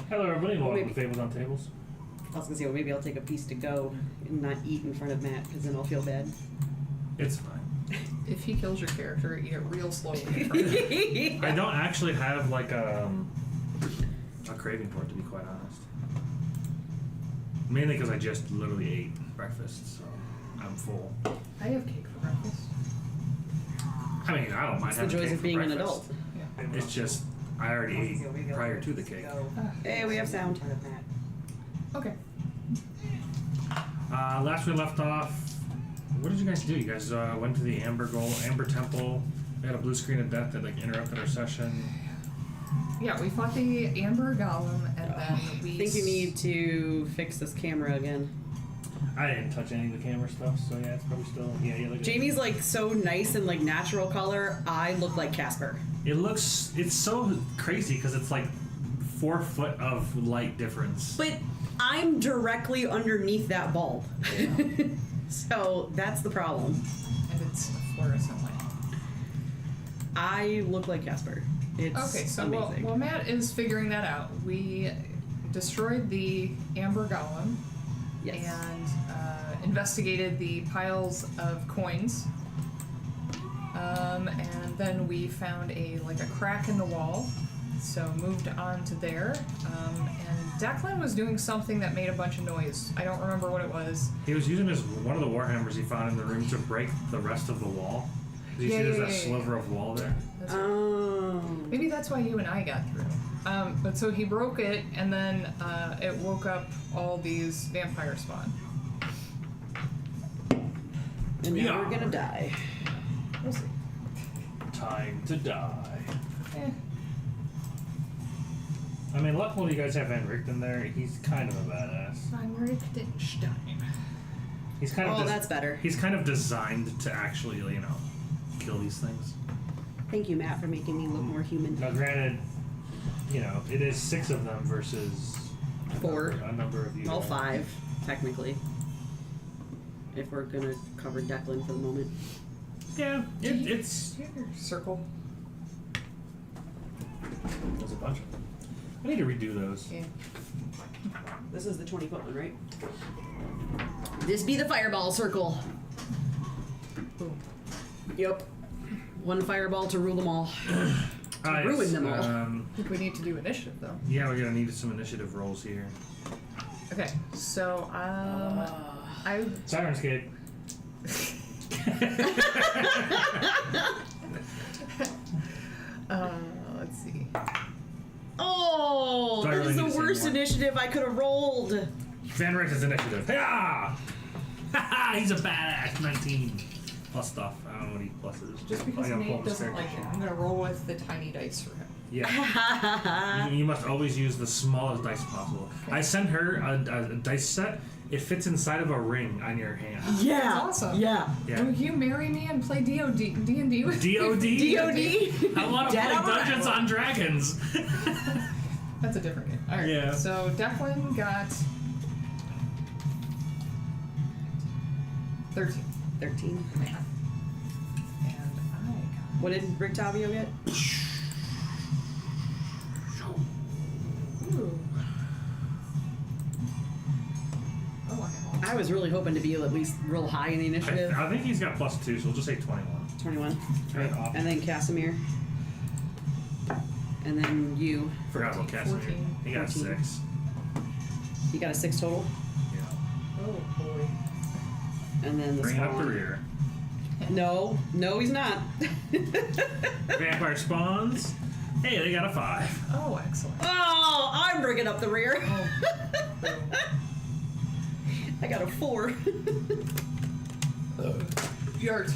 Hello, everybody. Welcome to Fables on Tables. I was gonna say, well, maybe I'll take a piece to go and not eat in front of Matt, because then I'll feel bad. It's fine. If he kills your character, eat it real slowly. In front of him. I don't actually have like a craving for it, to be quite honest. Mainly because I just literally ate breakfast, so I'm full. I have cake for breakfast. I mean, I don't mind It's the having joys cake of for being an breakfast. adult. Yeah. It's just I already ate prior to the cake. Hey, we have sound. Okay. Last we left off, what did you guys do? You guys went to the Amber Temple. We had a blue screen of death that like interrupted our session. Yeah, we fought the Amber Golem, and then we... I think you need to fix this camera again. I didn't touch any of the camera stuff, so yeah, it's probably still... Yeah, you look good. Jamie's like so nice and like natural color. I look like Casper. It's so crazy because it's like 4 foot of light difference. But I'm directly underneath that bulb. Yeah. So that's the problem. And it's fluorescent light. I look like Casper. It's Okay, so amazing. while Matt is figuring that out, we destroyed the Amber Golem. Yes. And investigated the piles of coins. And then we found a crack in the wall, so moved on to there. And Declan was doing something that made a bunch of noise. I don't remember what it was. He was using one of the warhammers he found in the room to break the rest of the wall. Did you see there's that sliver of wall there? Oh. Maybe that's why you and I got through. But so he broke it, and then it woke up all these vampire spawn. And now we're gonna die. We'll see. Time to die. Eh. I mean, luckily you guys have Van Richten there. He's kind of a badass. Von Richtenstein. He's kind of that's better. He's kind of designed to actually, kill these things. Thank you, Matt, for making me look more human. Now, granted, it is 6 of them versus 4. a number of you. Well, 5, technically. If we're gonna cover Declan for the moment. Yeah, it's... Do you have your circle? There's a bunch of them. I need to redo those. Yeah. This is the 20-foot one, right? This be the fireball circle. Boom. Yep. One fireball to rule them all. Ruin them all. I think we need to do initiative, though. Yeah, we're gonna need some initiative rolls here. Okay, so, Sirenscape. Let's see. Oh, Do I this really is need the to say worst more? initiative I could have rolled. Van Richten's initiative. Yeah! He's a badass. 19 plus stuff. I don't know what he pluses. Just because I gotta pull Nate up his doesn't like character it, sheet. I'm gonna roll with the tiny dice for him. Yeah. You must always use the smallest dice possible. Okay. I sent her a dice set. It fits inside of a ring on your hand. Yeah. That's awesome. Yeah. Yeah. Will you marry me and play D&D with DOD? DOD. I want to Dead play on Dungeons arrival. on Dragons. That's a different game. Alright. Yeah. So Declan got 13. 13. Yeah. And I got... What did Rick Tavio get? Ooh. Oh, I was really hoping to be at least real high in the initiative. I think he's got +2, so we'll just say 21. 21. Right off. And then Casimir. And then you. Forgot about Casimir. 14. He got 14. 6. You got a 6 total. Yeah. Oh, boy. And then the Bring up the spawn. rear. No, he's not. Vampire spawns. Hey, they got a 5. Oh, excellent. Oh, I'm bringing up the rear. Oh. I got a 4. Yart.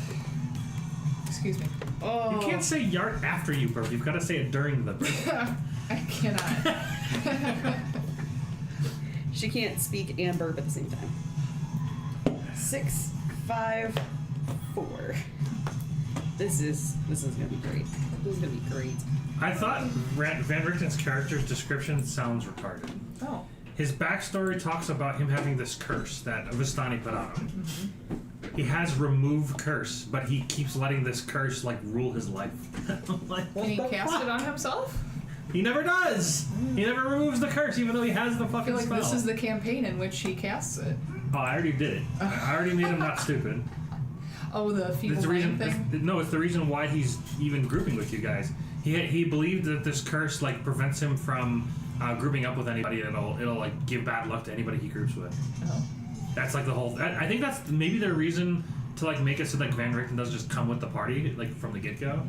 Excuse me. Oh. You can't say yart after you burp. You've got to say it during the burp. I cannot. She can't speak and burp at the same time. 6, 5, 4. This is gonna be great. This is gonna be great. I thought Van Richten's character's description sounds retarded. Oh. His backstory talks about him having this curse that Vistani put on him. Mm-hmm. He has remove curse, but he keeps letting this curse rule his life. I'm like, what Can he the cast fuck? it on himself? He never does. He never removes the curse, even though he has the I fucking feel like spell. this is the campaign in which he casts it. Oh, I already did it. I already made him not stupid. Oh, the feeble It's the reason. mind thing? No, it's the reason why he's even grouping with you guys. He believed that this curse like prevents him from grouping up with anybody. It'll like give bad luck to anybody he groups with. Oh. That's like the whole. I think that's maybe their reason to like make it so that Van Richten doesn't just come with the party like from the get go.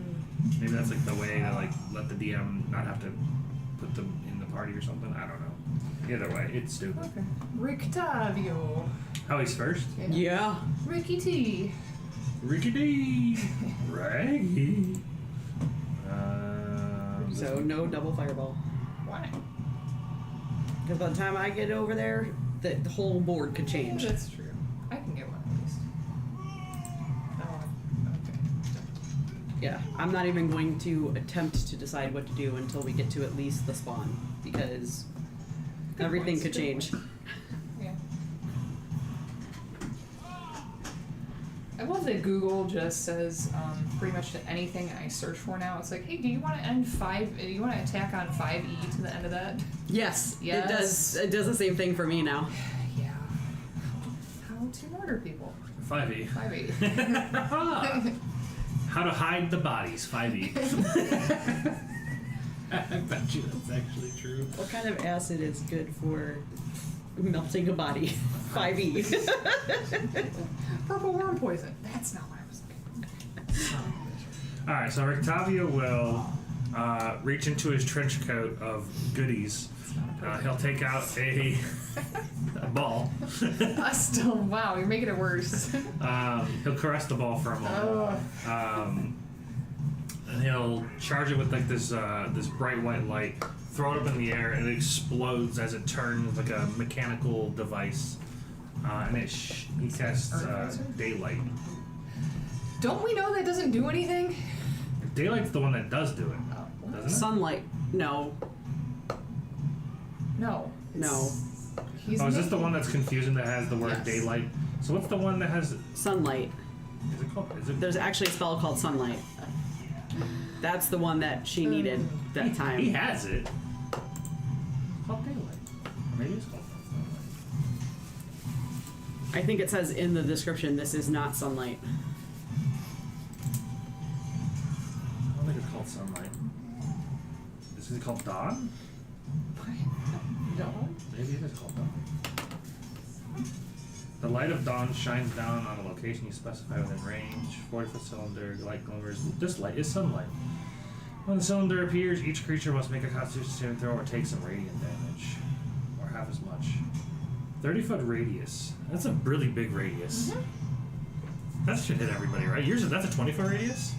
Maybe that's like the way to like let the DM not have to put them in the party or something. I don't know. Either way, it's stupid. Okay. Rictavio. Oh, he's first. Yeah. Ricky T. Ricky D. Raggy. So no double fireball. Why? Because by the time I get over there, the whole board could change. That's true. I can get one at least. Oh, okay. Yeah, I'm not even going to attempt to decide what to do until we get to at least the spawn, because Good everything points, could good change. points. Yeah. I love that Google just says pretty much to anything I search for now. It's like, hey, do you want to end 5? Do you want to attack on 5e to the end of that? Yes, Yes. it does. It does the same thing for me now. Yeah. How to murder people? 5e. 5e. How to hide the bodies. 5e. I bet you that's actually true. What kind of acid is good for melting a body? 5e. Purple worm poison. That's not what I was looking All right, so Rictavio will reach into his trench coat of goodies. He'll take out a ball. Still, wow, you're making it worse. He'll caress the ball for a moment. And he'll charge it with like this bright white light, throw it up in the air, and it explodes as it turns like a mechanical device. And he casts daylight. Don't we know that doesn't do anything? Daylight's the one that does do it, doesn't it? Sunlight. No. No. No. He's Oh, is this the making- one that's confusing that has the word Yes. daylight? So what's the one that has? Sunlight. Is it called? Is it? There's actually a spell called Sunlight. That's the one that she needed that time. He has it. It's called daylight. Or maybe it's called sunlight. I think it says in the description, this is not sunlight. I don't think it's called sunlight. Is it called dawn? No. Maybe it is called dawn. The light of dawn shines down on a location you specify within range. 40-foot cylinder, light glimmers. This light is sunlight. When the cylinder appears, each creature must make a Constitution saving throw or take some radiant damage, or half as much. 30-foot radius. That's a really big radius. That should hit everybody, right? Yours that's a 20-foot radius.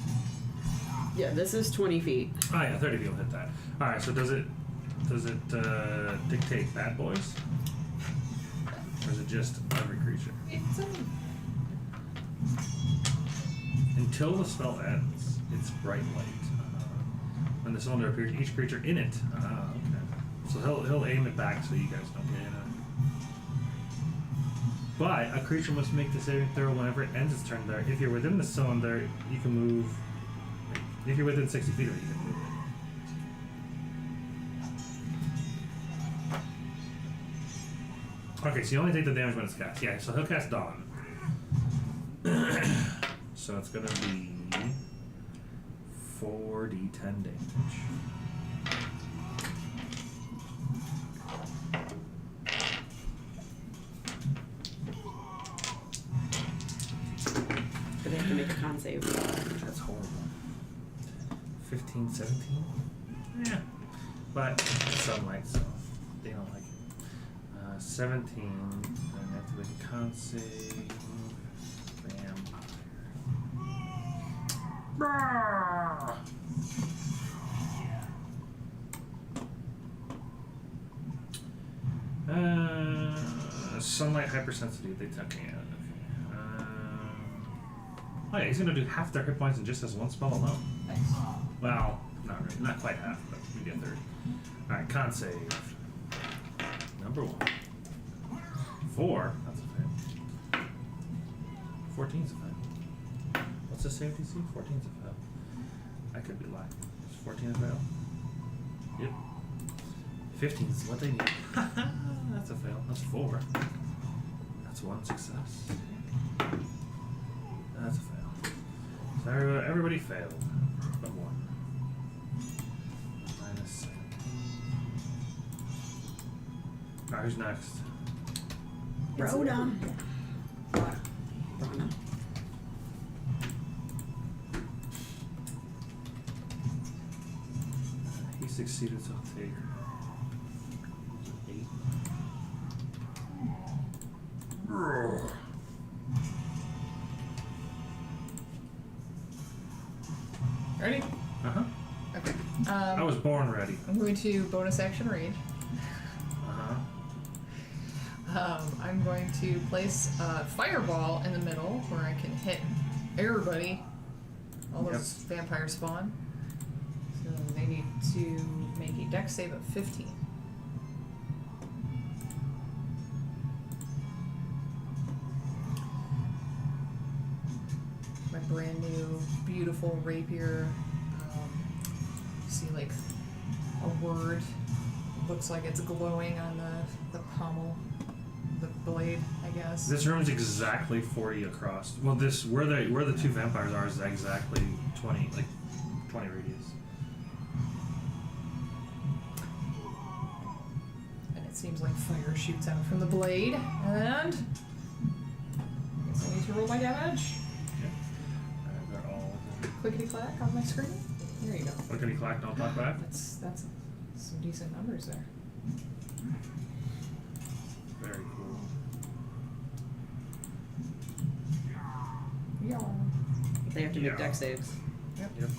Yeah, this is 20 feet. Oh yeah, 30 people hit that. All right, so does it dictate bad boys, or is it just every creature? It's Until the spell ends, it's bright light. When the cylinder appears, each creature in it. Okay. So he'll aim it back so you guys don't get in it. But a creature must make the saving throw whenever it ends its turn there. If you're within the cylinder, you can move. If you're within 60 feet of it, you can move it. Okay, so you only take the damage when it's cast. Yeah, so he'll cast Dawn. So it's gonna be 4d10 damage. But they have to make a con save. That's horrible. 15, 17? Yeah. But it's sunlight, so they don't like it. 17, and I have to make a con save. Vampire. Sunlight hypersensitivity, they took me out. Okay. Oh yeah, he's gonna do half their hit points and just has one spell alone. nice. Well, not really, not quite half, but maybe a third. Alright, con save. Number 1. 4, that's a fail. 14's a fail. What's the save DC? 14's a fail. I could be lying. Is 14 a fail? Yep. 15 is what they need. That's a fail. That's 4. That's 1 success. That's a fail. So everybody failed. But 1. Minus 7. Alright, who's next? Rhoda. Rhoda. He succeeded, so I'll take 8. Ready? Uh-huh. Okay. I was born ready. I'm going to bonus action rage. Uh-huh. I'm going to place a fireball in the middle where I can hit everybody. All those vampires spawn. So they need to make a dex save of 15. My brand new, beautiful rapier. See, like, a word. Looks like it's glowing on the pommel, the blade, I guess. This room's exactly 40 across. Well, this where the 2 vampires are is exactly 20 radius. And it seems like fire shoots out from the blade. And I guess I need to roll my damage. They're all Clickety clack on my screen. There you go. clickety clack, don't talk back. That's some decent numbers there. Very cool. Yeah. They have to make dex saves. Yep. Yep.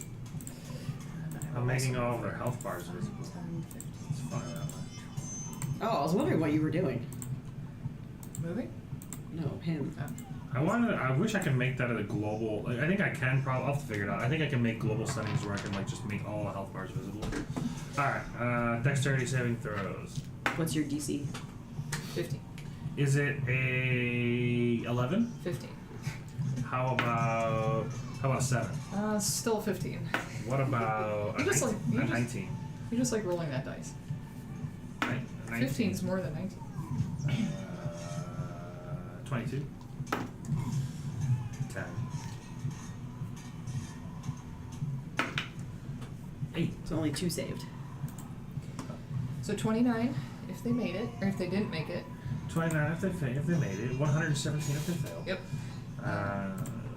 I'm making all of their health bars visible. 10, 15. It's fun that way. Oh, I was wondering what you were doing. Moving? No, him. Oh. I wish I could make that at a global. Like, I think I can. Probably, I'll have to figure it out. I think I can make global settings where I can just make all the health bars visible. All right. Dexterity saving throws. What's your DC? 15. Is it a 11? 15. How about a 7? Still 15. What about You just like- you a just- 19? You just like rolling that dice. 19. 15's more than 19. 22. 10. 8. So only 2 saved. So 29 if they made it, or if they didn't make it. 29 if they made it. 117 if they failed. Yep.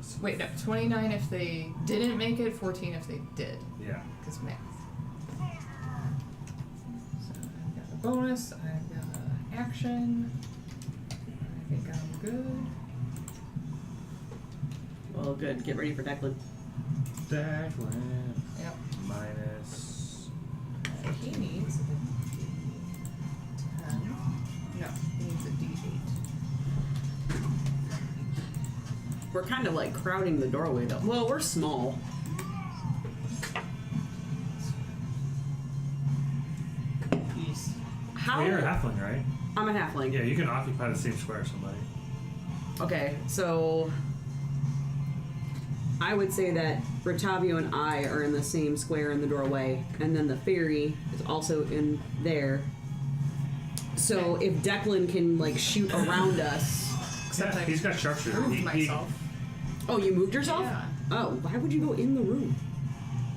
So Wait, no. 29 if they didn't make it, 14 if they did. yeah. Because math. So I've got a bonus, I've got an action. I think I'm good. Well, good. Get ready for Declan. Declan. Yep. Minus. He needs a D10. No, he needs a D8. We're kind of like crowding the doorway though. Well, we're small. Jeez. How? Well, you're a halfling, right? I'm a halfling. Yeah, you can occupy the same square as somebody. Okay, so I would say that Rotavio and I are in the same square in the doorway, and then the fairy is also in there. So if Declan can like shoot around us. Except Yeah, I he's got sharpshooter. moved He- myself. Oh, you moved yourself? Yeah. Oh, why would you go in the room?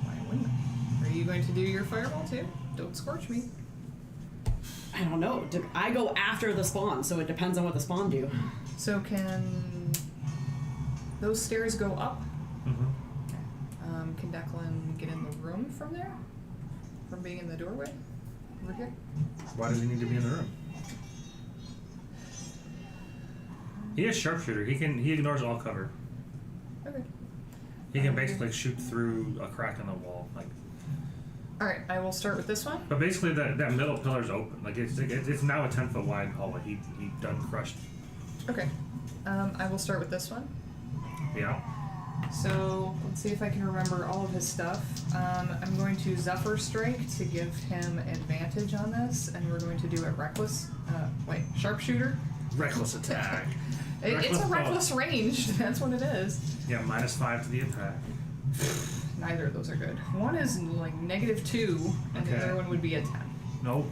Why wouldn't I? Are you going to do your fireball too? Don't scorch me. I don't know. I go after the spawn, so it depends on what the spawn do. So can those stairs go up? Mhm. Can Declan get in the room from there? From being in the doorway? Over here? Why does he need to be in the room? He is sharpshooter. He ignores all cover. Okay. He can basically shoot through a crack in the wall. Like, Alright, I will start with this one. but basically that middle pillar's open. Like it's now a 10-foot wide hallway. He done crushed. Okay. I will start with this one. Yeah. So let's see if I can remember all of his stuff. I'm going to Zephyr Strike to give him advantage on this, and we're going to do it reckless. Sharpshooter. Reckless attack. It's a Reckless reckless ranged. That's what it is. Yeah, -5 to the attack. Neither of those are good. One is like -2, and the Okay. other one would be a 10. Nope.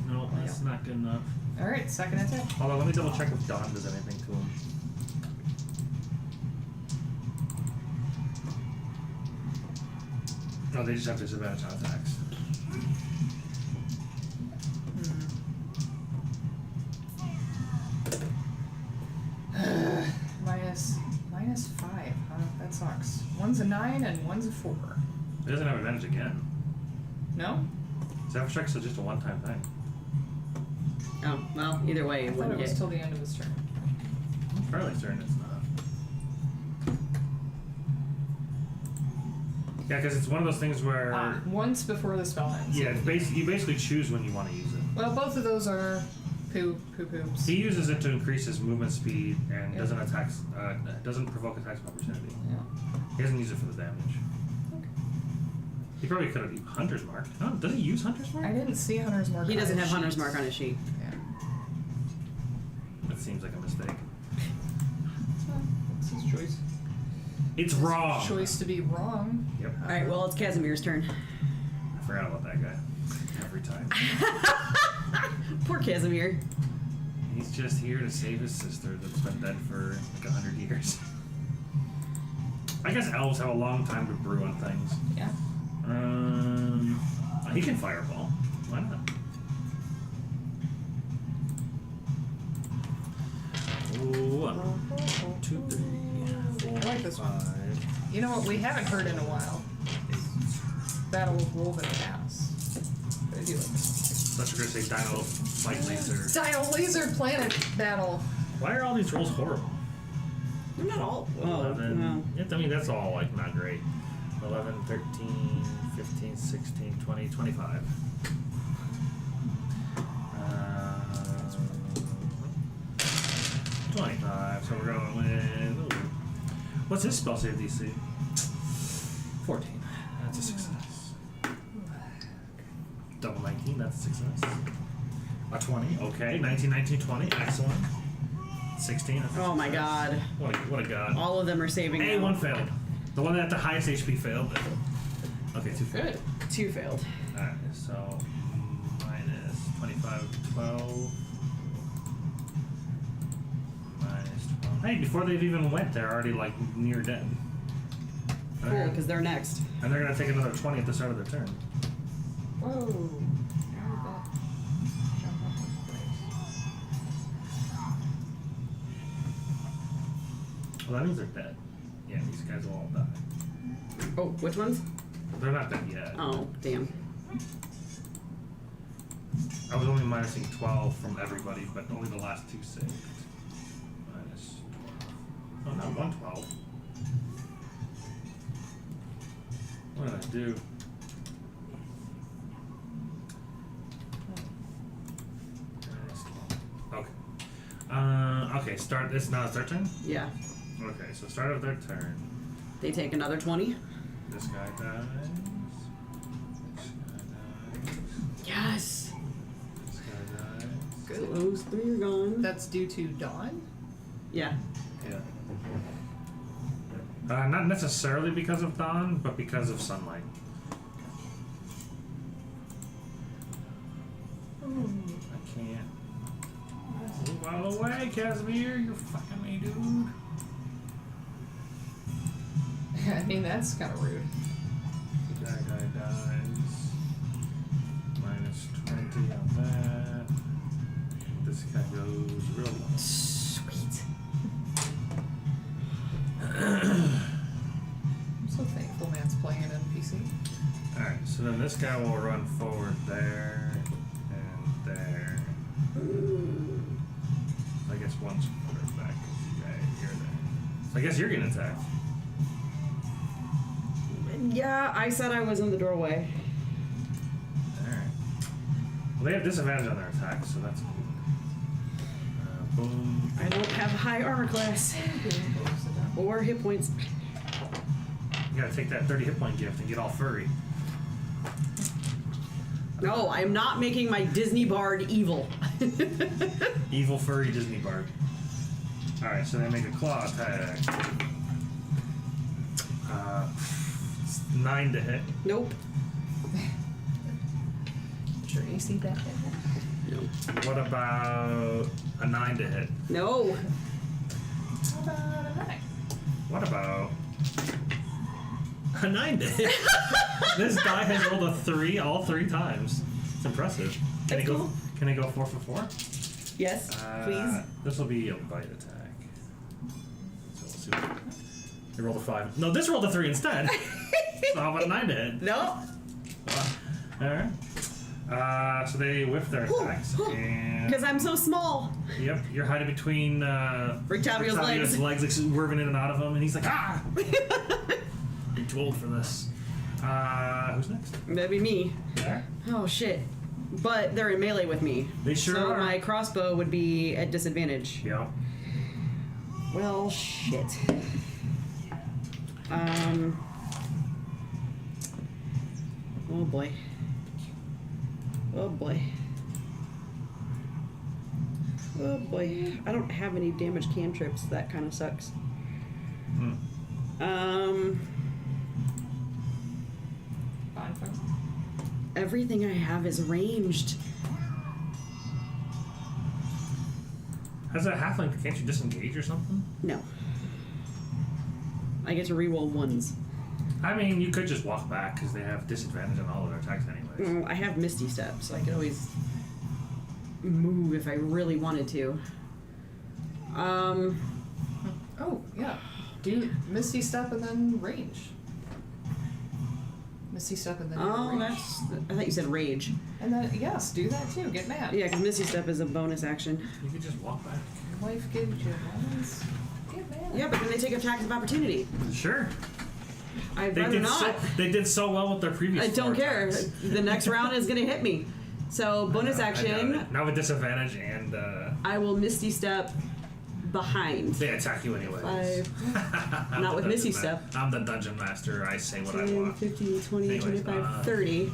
No, that's not good enough. Alright, second attack. Hold on, let me double check if Dawn does anything to him. No, they just have disadvantage on attacks. -5. Huh? That sucks. One's a 9 and one's a 4. It doesn't have advantage again. No? Savage Strike is just a one-time thing. Oh, well, either way, I it thought wouldn't it was get. till the end of his turn. I'm fairly certain it's not. Yeah, because it's one of those things where... Once before the spell ends. Yeah, it's you basically choose when you want to use it. Well, both of those are poops. He uses it to increase his movement speed and Yeah. doesn't provoke attacks of opportunity. Yeah. He doesn't use it for the damage. He probably could have used Hunter's Mark. Oh, does he use Hunter's Mark? I didn't see Hunter's Mark. He on doesn't his have Hunter's sheet. Mark on his sheet. Yeah. That seems like a mistake. It's his choice. It's wrong! Choice to be wrong. Yep. Alright, well, it's Casimir's turn. I forgot about that guy. Every time. Poor Casimir. He's just here to save his sister that's been dead for like 100 years. I guess elves have a long time to brew on things. Yeah. He can fireball. Why not? One, 2, 3, 4, I like this one. 5, You know what we haven't heard in a while? 8. Battle of Wolven Pass. I do like this. Thought you were gonna say Dino Flight Laser. Dino Laser Planet Battle. Why are all these rolls horrible? They're not all. 11. Well. I mean, that's all like not great. 11, 13, 15, 16, 20, 25. 25. So we're going with. Ooh. What's his spell save DC? 14. That's a success. Double 19. That's a success. A 20. Okay. 19, 19, 20. Excellent. 16. That's a Oh my success. god. What a god. All of them are saving Hey, now. one failed. The one that had the highest HP failed. Okay, 2 failed. Good. 2 failed. Alright, so minus 25, 12. Minus 12. Hey, before they've even went, they're already like near dead. Cool, because they're next. And they're gonna take another 20 at the start of their turn. Whoa. How did that jump up in place? Well, that means they're dead. Yeah, these guys will all die. Oh, which ones? They're not dead yet. Oh, damn. I was only minusing 12 from everybody, but only the last 2 saved. Minus 12. Oh, not 112. What did I do? Minus 12. Okay. Okay, start this. Now it's their turn? Yeah. Okay, so start of their turn. They take another 20. This guy dies. This guy dies. Yes. This guy dies. So Good. those 3 are gone. That's due to Dawn? Yeah. Yeah. Not necessarily because of dawn, but because of sunlight. I can't. Move out of the way, Casimir. You're fucking me, dude. I mean, that's kind of rude. That guy dies. Minus 20 on that. This guy goes real low. Sweet. I'm so thankful Matt's playing an NPC. Alright, so then this guy will run forward there and there. I guess one's quarterback because you're there. So I guess you're getting attacked. Yeah, I said I was in the doorway. Alright. Well, they have disadvantage on their attacks, so that's cool. Boom. I don't have high armor class. Or hit points. You gotta take that 30 hit point gift and get all furry. No, I'm not making my Disney Bard evil. Evil furry Disney bard. Alright, so they make a claw attack. 9 to hit. Nope. Sure, you see that? No. What about a 9 to hit? No. How about a 9? What about a 9 to hit? This guy has rolled a 3 all 3 times. It's impressive. Can That's he go? cool. Can he go 4 for 4? Yes, please. This will be a bite attack. So we'll see. What he rolled a 5. No, this rolled a 3 instead. So how about a 9 to hit? No. Alright. So they whiff their attacks. And Because I'm so small. yep, you're hiding between Rictavio's legs. like swerving in and out of him, and he's like, ah! You're too old for this. Who's next? That'd be me. There. Oh shit. But they're in melee with me. They sure so are. my crossbow would be at disadvantage. Yeah. Well, shit. Oh boy. Oh boy. Oh boy. I don't have any damage cantrips. That kind of sucks. Hmm. Bonfire. Everything I have is ranged. As a halfling, can't you disengage or something? No. I get to reroll ones. I mean, you could just walk back because they have disadvantage on all of their attacks anyways. I have Misty Step, so I could always move if I really wanted to. Oh, yeah. Do Misty Step and then range. Misty Step and then range. That's... I thought you said Rage. And then, yes, do that too. Get mad. Yeah, because Misty Step is a bonus action. You could just walk back. Your wife gives you bonus. Get mad. Yeah, but then they take attacks of opportunity. Sure. I'd They rather did not. they did so well with their previous. I don't 4 care. attacks. The next round is going to hit me. So, bonus I doubt action, it. Now with disadvantage and I will Misty Step behind. they attack you anyways. 5, I'm not the with Misty dungeon Step. I'm the dungeon master. I say what I 10, want. 15, 20, Anyways, 25, 30.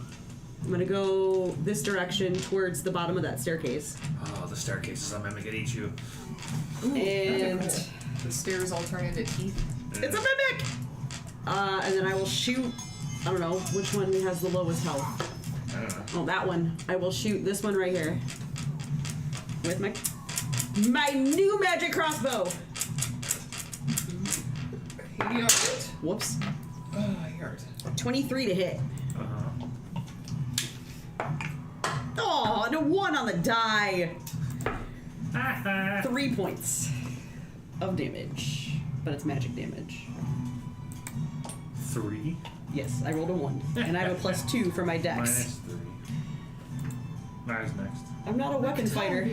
I'm going to go this direction towards the bottom of that staircase. Oh, the staircases. I'm gonna get eat you. Ooh, And that's cool. The stairs all turn into teeth. it's a mimic! And then I will shoot, I don't know, which one has the lowest health. I don't know. Oh, that one. I will shoot this one right here. With my new magic crossbow! Yard. Whoops. Yard. 23 to hit. Oh, and a 1 on the die. 3 points of damage. But it's magic damage. 3 Yes, I rolled a 1. And I have a +2 for my dex. -3. Mary's next. I'm not a weapon fighter.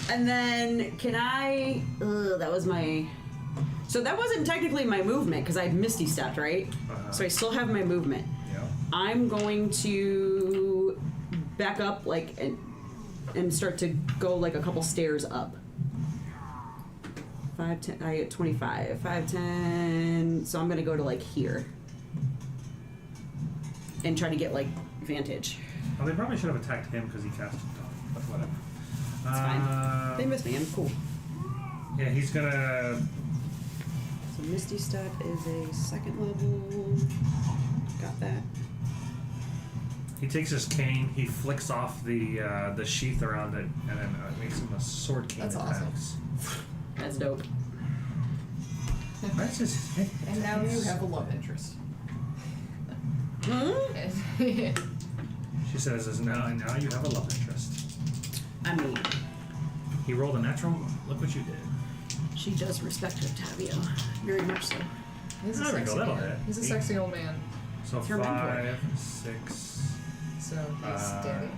And then, can I... that was my... So that wasn't technically my movement, because I had Misty Stepped, right? So I still have my movement. Yeah. I'm going to back up, like, and start to go, like, a couple stairs up. 5, 10... I get 25. 5, 10... So I'm going to go to, like, here. And try to get, like, vantage. Well, they probably should have attacked him because he cast it down, but whatever. It's fine. They missed me. I'm cool. Yeah, he's gonna. So Misty Step is a 2nd level. Got that. He takes his cane, he flicks off the sheath around it, and then makes him a sword cane. That's awesome. attacks. That's dope. That's just. And now you have a love interest. Hmm? She says, "As now you have a love interest." I mean, He rolled a natural. Look what you did. she does respect Octavio. Very much so. He's a There we sexy go, that'll man. hit. He's a sexy old man. So Her mentor. 5, 6. So he's daddy.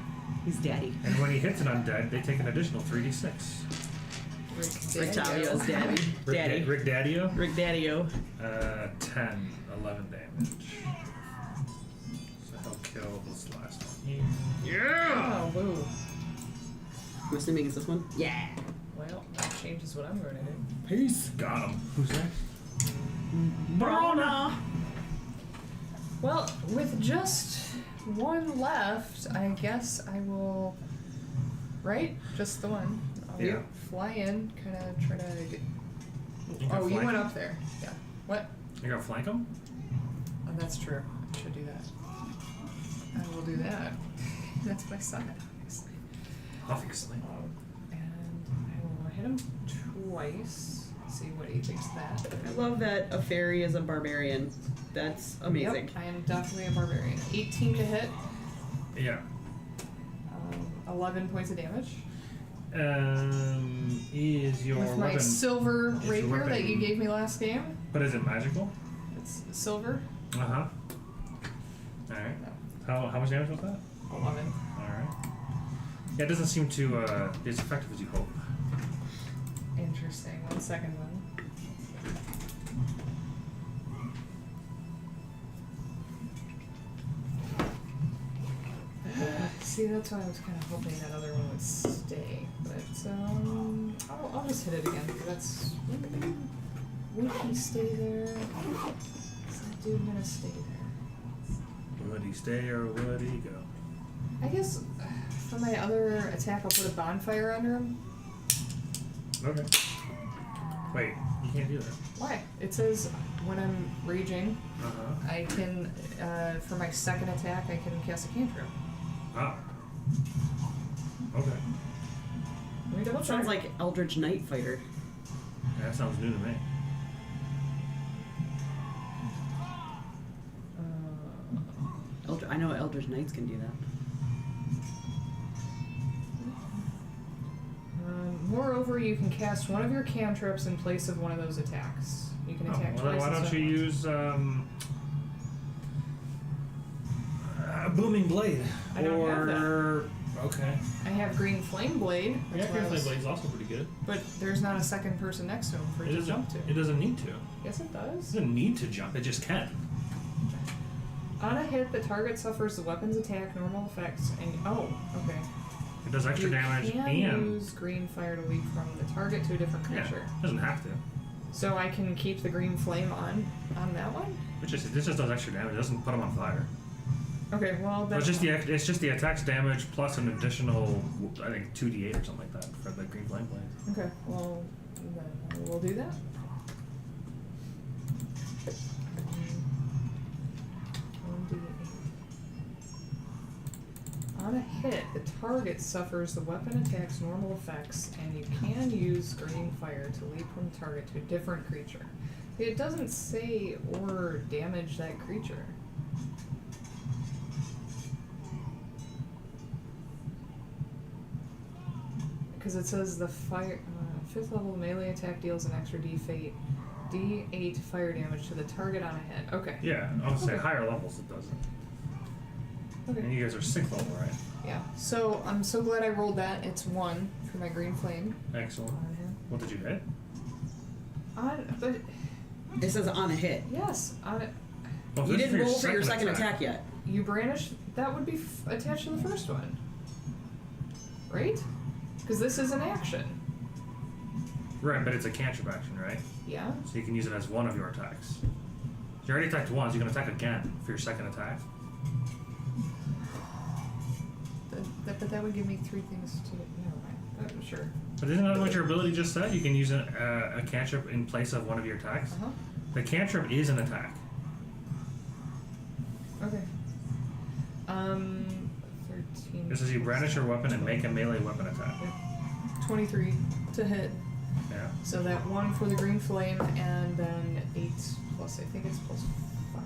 He's daddy. And when he hits an undead, they take an additional 3d6. Octavio's daddy. Daddy. Rick Daddio? Rick Daddio. 10, 11 damage. So he'll kill this last one. Yeah! Oh, woo. I'm assuming it's this one? Yeah. Well, that changes what I'm going to do. Peace. Got him. Who's next? Brona! Well, with just one left, I guess I will. Right? Just the one. I'll Yeah. fly in, kind of try to get. You can Oh, you flank went him? up there. Yeah. What? You're gonna flank him? Oh, that's true. should do that. I will do that. That's my son, obviously. Obviously. And I will hit him twice. See what he thinks of that. I love that a fairy is a barbarian. That's amazing. Yep, I am definitely a barbarian. 18 to hit. Yeah. 11 points of damage. Is your With my weapon silver is your rapier weapon- that you gave me last game. But is it magical? It's silver. Uh-huh. Alright. How much damage was that? 11. Alright. Yeah, it doesn't seem to be as effective as you hope. Interesting. 1 second then. See, that's why I was kind of hoping that other one would stay, but I'll just hit it again. That's would he stay there? Is that dude gonna stay there? Would he stay or would he go? I guess for my other attack, I'll put a bonfire under him. Okay. Wait, you can't do that. Why? It says when I'm raging, Uh-huh. I can for my second attack, I can cast a cantrip. Ah. Okay. Let me double check. Sounds like Eldritch Knight Fighter. Yeah, that sounds new to me. I know Eldritch Knights can do that. Moreover, you can cast one of your cantrips in place of one of those attacks. You can attack well, then twice. why don't instead you of use Booming Blade? I don't have that. Okay. I have Green Flame Blade. Yeah, which Green allows- Flame Blade's also pretty good. But there's not a second person next to him for it to jump to. It doesn't need to. Yes, it It does. doesn't need to jump. It just can. On a hit, the target suffers the weapon's attack normal effects, and okay. It does extra You damage can and use green fire to leap from the target to a different yeah, creature. doesn't have to. So I can keep the green flame on that one. This just does extra damage. It doesn't put them on fire. Okay, well So that's it's just the attack's damage plus an additional, I think 2d8 or something like that for the Green Flame Blade. okay. Well, then we'll do that. On a hit, the target suffers the weapon attack's normal effects, and you can use green fire to leap from the target to a different creature. It doesn't say or damage that creature. Because it says the fire 5th level melee attack deals an extra D8 fire damage to the target on a hit. Okay. Yeah, I would say Okay. higher levels it doesn't. Okay. And you guys are 6th level, right? Yeah. So I'm so glad I rolled that. It's 1 for my green flame. Excellent. On him. What did you hit? But It says on a hit. yes, on it. Oh, You this is didn't roll for your second attack. attack yet. You brandish. That would be attached to the first one, right? Because this is an action. Right, but it's a cantrip action, right? Yeah. So you can use it as one of your attacks. You already attacked once, you can attack again for your second attack. But that would give me 3 things to. Never mind. Sure. But isn't that what your ability just said? You can use a cantrip in place of one of your attacks? Uh huh. The cantrip is an attack. Okay. 13. It says you brandish your weapon and make a melee weapon attack. 23 to hit. Yeah. So that 1 for the green flame, and then 8 plus, I think it's plus 5?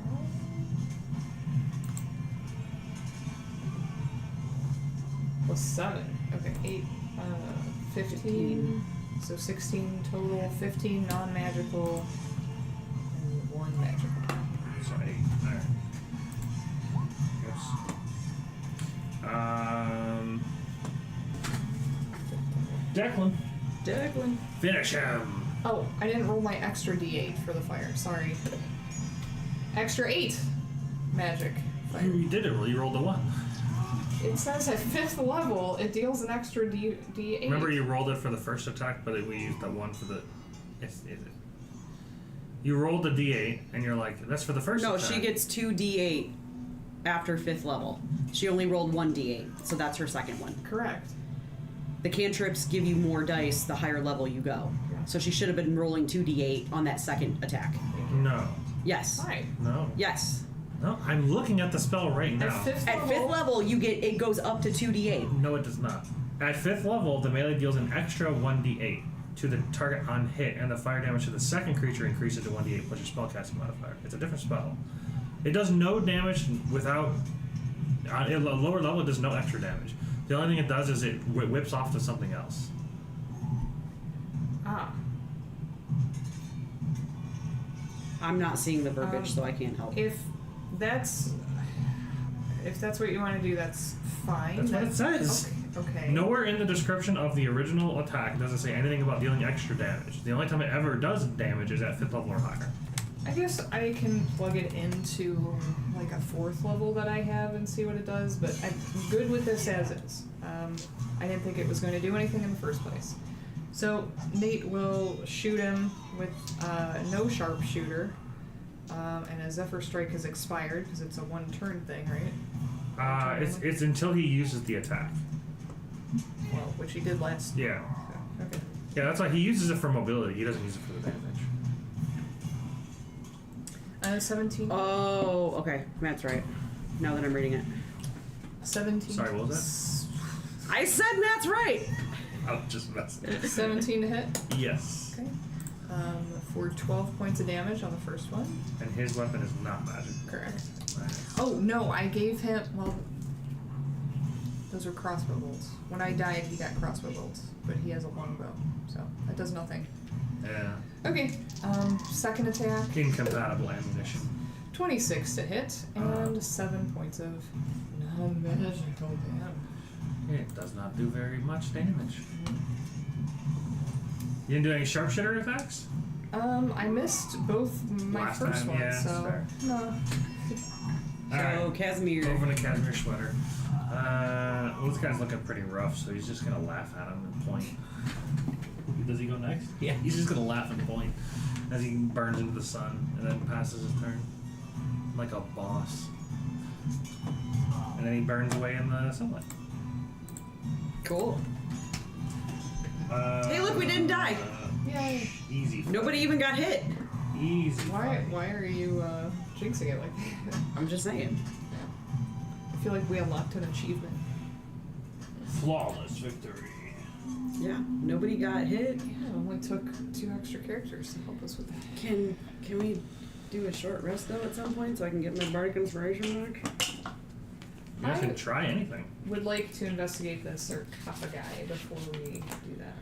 Plus 7. Okay, 8, 15. So 16 total, 15 non-magical, and 1 magical. So 8. Alright. Yes. Declan. Finish him! Oh, I didn't roll my extra d8 for the fire, sorry. Extra 8 magic fire. You did it, you rolled a 1. It says at 5th level, it deals an extra d8. Remember you rolled it for the first attack, but we used that 1 for the... You rolled the d8, and you're like, that's for the first No, attack. she gets 2d8 after 5th level. She only rolled 1d8, so that's her second one. Correct. The cantrips give you more dice the higher level you go. Yeah. So she should have been rolling 2d8 on that second attack. No. Yes. Hi. No. Yes. No, I'm looking at the spell right now. At 5th At level, 5th level, it goes up to 2d8. No, it does not. At 5th level, the melee deals an extra 1d8 to the target on hit, and the fire damage to the second creature increases to 1d8 plus your spellcasting modifier. It's a different spell. It does no damage without... At a lower level, it does no extra damage. The only thing it does is it whips off to something else. I'm not seeing the verbiage, so I can't help. if that's what you want to do, that's fine. That's what it says. Okay. Nowhere in the description of the original attack does it say anything about dealing extra damage. The only time it ever does damage is at 5th level or higher. I guess I can plug it into like a 4th level that I have and see what it does, but I'm good with this as is. I didn't think it was going to do anything in the first place. So Nate will shoot him with no sharpshooter, and a Zephyr Strike has expired because it's a 1-turn thing, right? It's until he uses the attack. Well, which he did last. Yeah. Okay. Yeah, that's why he uses it for mobility. He doesn't use it for the damage. 17. Oh, okay. That's right. Now that I'm reading it. 17. Sorry, what was I said Matt's right! that? I was just messing. 17 to hit. Yes. Okay. For 12 points of damage on the first one. And his weapon is not magic. Correct. Nice. Oh, no, I gave him, well, those are crossbow bolts. When I died, he got crossbow bolts, but he has a longbow, so that does nothing. Yeah. Okay, second attack. Incompatible ammunition. 26 to hit, and 7 points of non-magical damage. It does not do very much damage. You didn't do any sharpshooter attacks? I missed both my Last first time, one, yeah, so fair. no. So, Casimir. Over to Casimir Schwetter. Well, this guy's looking pretty rough, so he's just gonna laugh at him and point. Does he go next? Yeah, he's just gonna laugh and point as he burns into the sun and then passes his turn. Like a boss. And then he burns away in the sunlight. Cool. Hey, look, we didn't die. Yay. Easy. Nobody even got hit. Easy. Why are you jinxing it like that? I'm just saying. I feel like we unlocked an achievement. Flawless victory. Yeah, nobody got hit. Yeah, it only took 2 extra characters to help us with that. Can we do a short rest though at some point so I can get my bardic inspiration back? You guys can try anything. Would like to investigate the sarcophagi before we do that.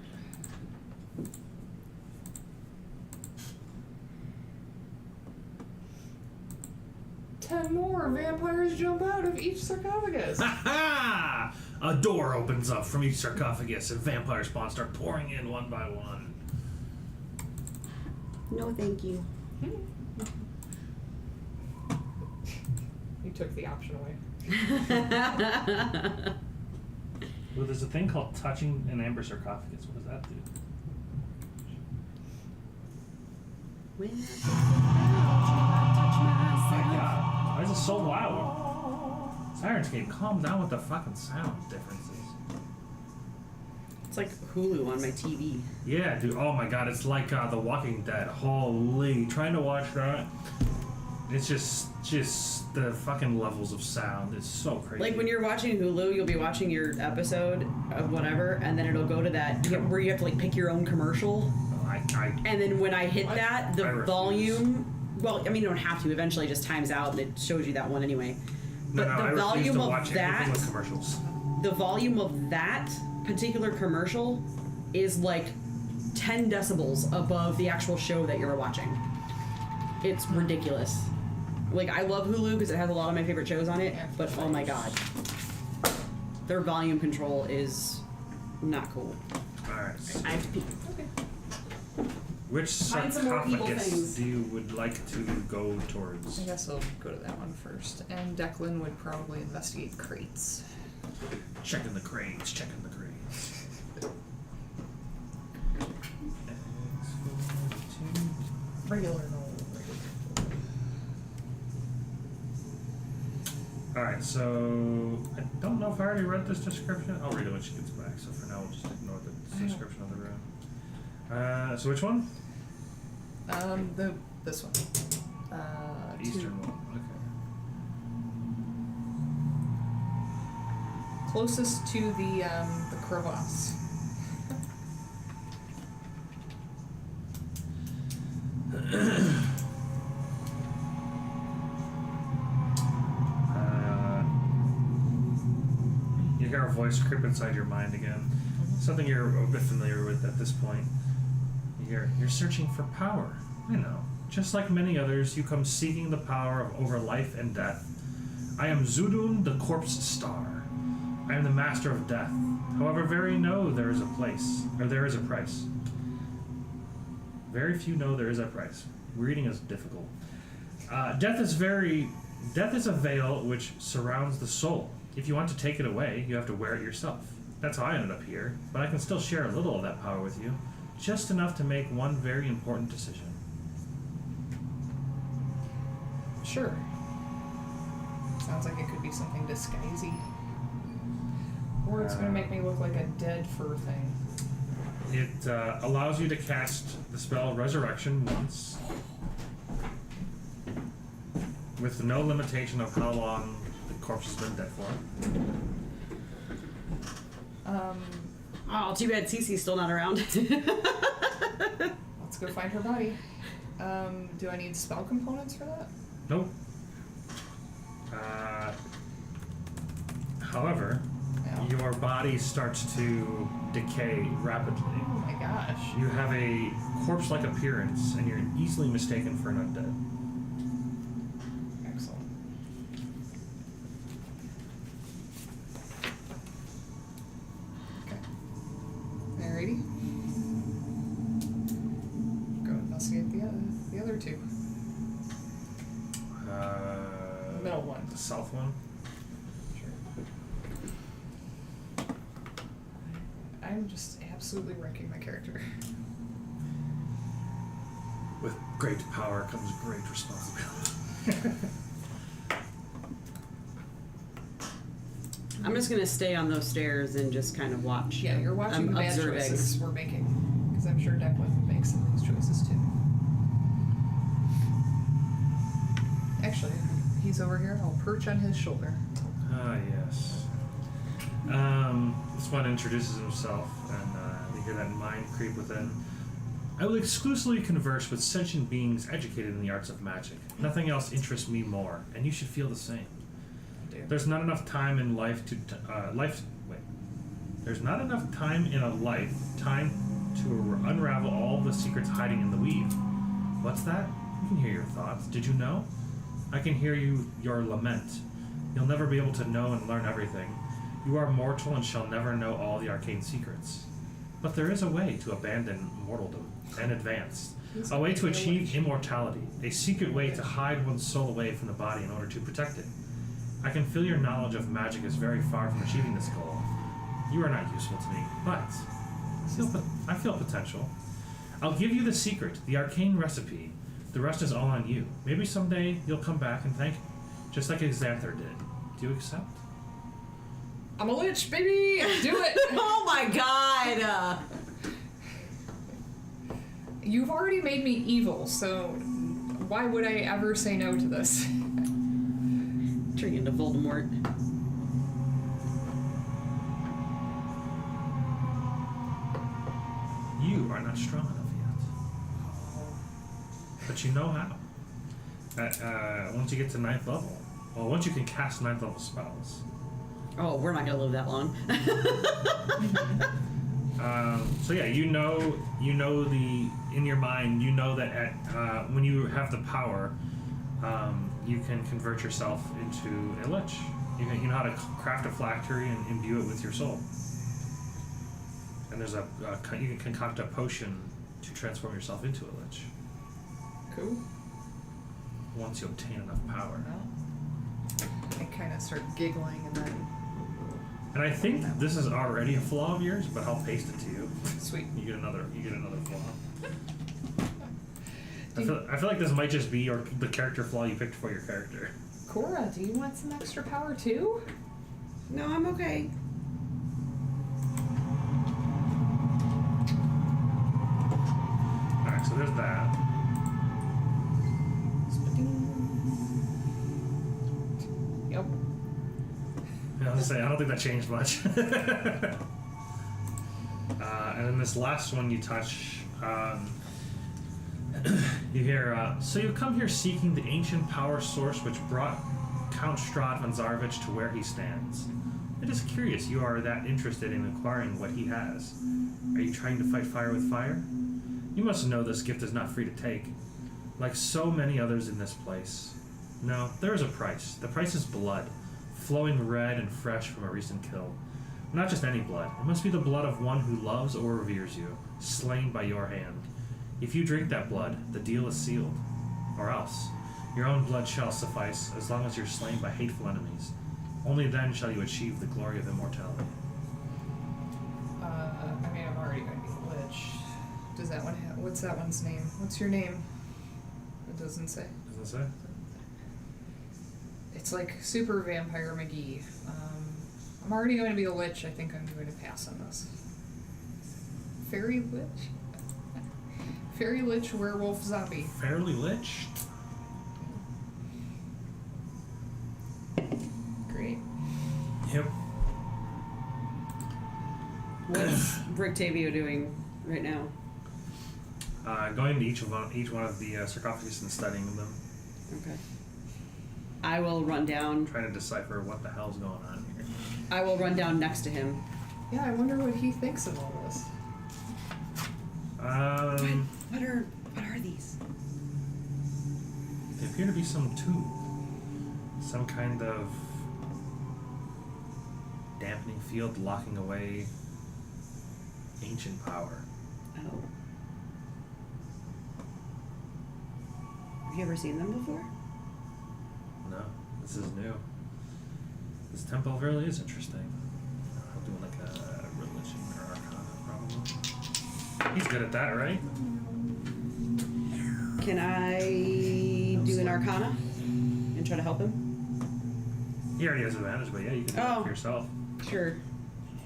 Ten more vampires jump out of each sarcophagus. Ha ha! A door opens up from each sarcophagus and vampire spawns start pouring in one by one. No, thank you. You took the option away. Well, there's a thing called touching an amber sarcophagus. What does that do? When I Oh my god. Why is it so loud? Sirenscape, calm down with the fucking sound differences. It's like Hulu on my TV. Yeah, dude. Oh my god, it's like The Walking Dead. Holy. Trying to watch that. It's just the fucking levels of sound. It's so crazy. Like when you're watching Hulu, you'll be watching your episode of whatever, and then it'll go to that where you have to like pick your own commercial. And then when I hit that, the volume. Well, I mean, you don't have to. Eventually, it just times out and it shows you that one anyway. But the volume of that, with commercials. the volume of that particular commercial is like 10 decibels above the actual show that you're watching. It's ridiculous. Like, I love Hulu because it has a lot of my favorite shows on it, but oh my god. Their volume control is not cool. Alright. I have to pee. Okay. Find Which some more evil sarcophagus things. do you would like to go towards? I guess I'll go to that one first. And Declan would probably investigate crates. Checking the crates, checking the crates. Regular no. Alright, so I don't know if I already read this description. I'll read it when she gets back, so for now we'll just ignore the description of the room. So which one? This one. Eastern one, okay. closest to the crevasse. You hear a voice creep inside your mind again. Something you're a bit familiar with at this point. You're searching for power. I know. Just like many others, you come seeking the power of over life and death. I am Zudun, the Corpse Star. I am the master of death. However, very know there is a place, or there is a price. Very few know there is a price. Reading is difficult. Death is a veil which surrounds the soul. If you want to take it away, you have to wear it yourself. That's how I ended up here, but I can still share a little of that power with you. Just enough to make one very important decision. Sure. Sounds like it could be something disguisey. Or it's going to make me look like a dead fur thing. It allows you to cast the spell Resurrection once, with no limitation of how long the corpse has been dead for. Oh, too bad Cece's still not around. Let's go find her body. Do I need spell components for that? Nope. However, your body starts to decay rapidly. Oh my gosh. You have a corpse-like appearance, and you're easily mistaken for an undead. Excellent. Okay. Alrighty. Go investigate the other two. The middle one. The south one? I'm just absolutely wrecking my character. With great power comes great responsibility. I'm just gonna stay on those stairs and just kind of watch. Yeah, you're watching the bad observing. choices we're making. Because I'm sure Declan would make some of these choices too. Actually, he's over here. I'll perch on his shoulder. Ah, yes. This one introduces himself, and you hear that mind creep within. I will exclusively converse with sentient beings educated in the arts of magic. Nothing else interests me more, and you should feel the same. There's not enough time in life to There's not enough time in a lifetime to unravel all the secrets hiding in the weave. What's that? You can hear your thoughts. Did you know? I can hear your lament. You'll never be able to know and learn everything. You are mortal and shall never know all the arcane secrets. But there is a way to abandon mortaldom and advance. A way to achieve immortality. A secret way to hide one's soul away from the body in order to protect it. I can feel your knowledge of magic is very far from achieving this goal. You are not useful to me, but I feel potential. I'll give you the secret, the arcane recipe. The rest is all on you. Maybe someday you'll come back and thank me, just like Xanther did. Do you accept? I'm a lich, baby! Do it! Oh my god! You've already made me evil, so why would I ever say no to this? Turning into Voldemort. You are not strong enough yet. But you know how. Once you get to 9th level, well, once you can cast 9th level spells. Oh, we're not gonna live that long. So yeah, in your mind, you know that when you have the power, you can convert yourself into a lich. You know how to craft a phylactery and imbue it with your soul. And there's you can concoct a potion to transform yourself into a lich. Cool. Once you obtain enough power. Well, I kind of start giggling and then... And I think this is already a flaw of yours, but I'll paste it to you. Sweet. You get another flaw. I feel like this might just be the character flaw you picked for your character. Cora, do you want some extra power too? No, I'm okay. Alright, so there's that. Yep. Now gonna say, I don't think that changed much. And then this last one you touch, you hear, so you come here seeking the ancient power source which brought Count Strahd von Zarvich to where he stands. It is curious you are that interested in acquiring what he has. Are you trying to fight fire with fire? You must know this gift is not free to take. Like so many others in this place. No, there is a price. The price is blood, flowing red and fresh from a recent kill. Not just any blood. It must be the blood of one who loves or reveres you, slain by your hand. If you drink that blood, the deal is sealed. Or else, your own blood shall suffice as long as you're slain by hateful enemies. Only then shall you achieve the glory of immortality. I mean, I'm already going to be a lich. Does that one have... What's that one's name? What's your name? It doesn't say. Doesn't it say? It's like Super Vampire McGee. I'm already going to be a lich. I think I'm going to pass on this. Fairy lich? Fairy lich werewolf zombie. Fairly lich? Great. Yep. What's Rictavio doing right now? Going to each one of the sarcophagus and studying them. Okay. I will run down. Trying to decipher what the hell's going on here. I will run down next to him. Yeah, I wonder what he thinks of all this. What are these? They appear to be some tube. Some kind of dampening field locking away ancient power. Oh. Have you ever seen them before? No, this is new. This temple really is interesting. I'll do like a religion or arcana, probably. He's good at that, right? Can I do an arcana and try to help him? He already has advantage, but yeah, you can do it for yourself. Sure.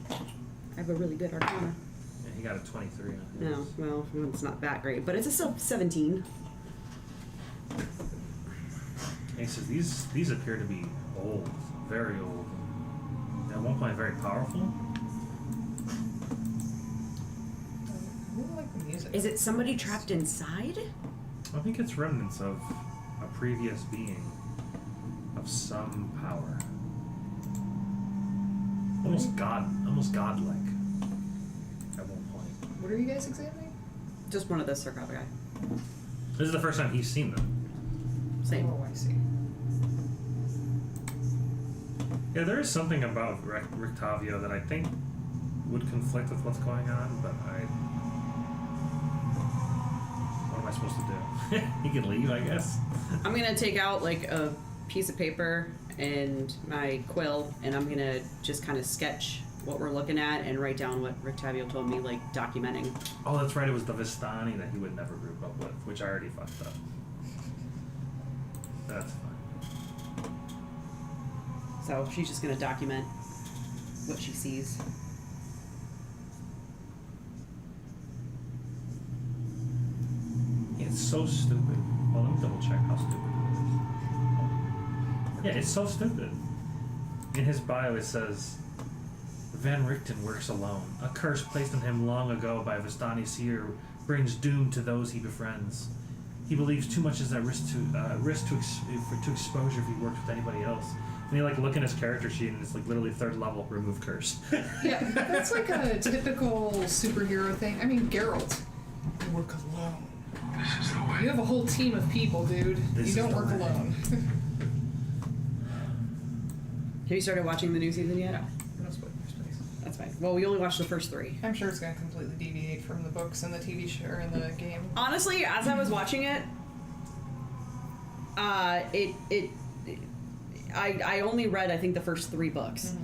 I have a really good arcana. Yeah, he got a 23 on his. No, well, it's not that great, but it's still 17. He says these appear to be old, very old. And at one point, very powerful. I really like the music. Is it somebody trapped inside? I think it's remnants of a previous being of some power. Almost godlike. At one point. What are you guys examining? Just one of the sarcophagi. This is the first time he's seen them. Same. Oh, I see. Yeah, there is something about Rictavio that I think would conflict with what's going on, but what am I supposed to do? He can leave, I guess. I'm gonna take out like a piece of paper and my quill, and I'm gonna just kind of sketch what we're looking at and write down what Rictavio told me, like documenting. Oh, that's right. It was the Vistani that he would never group up with, which I already fucked up. That's fine. So she's just gonna document what she sees. It's so stupid. Well, let me double check how stupid it is. Yeah, it's so stupid. In his bio it says, Van Richten works alone. A curse placed on him long ago by Vistani seer brings doom to those he befriends. He believes too much is at risk to exposure if he works with anybody else. And you like look at his character sheet and it's like literally 3rd level remove curse. Yeah, that's like a typical superhero thing. I mean, Geralt. You work alone. This is the way. You have a whole team of people, dude. This You is don't the work way. alone. Have you started watching the new season yet? No. No spoilers, please. That's fine. Well, we only watched the first 3. I'm sure it's going to completely deviate from the books and the TV show or in the game. Honestly, as I was watching it, I only read I think the first 3 books,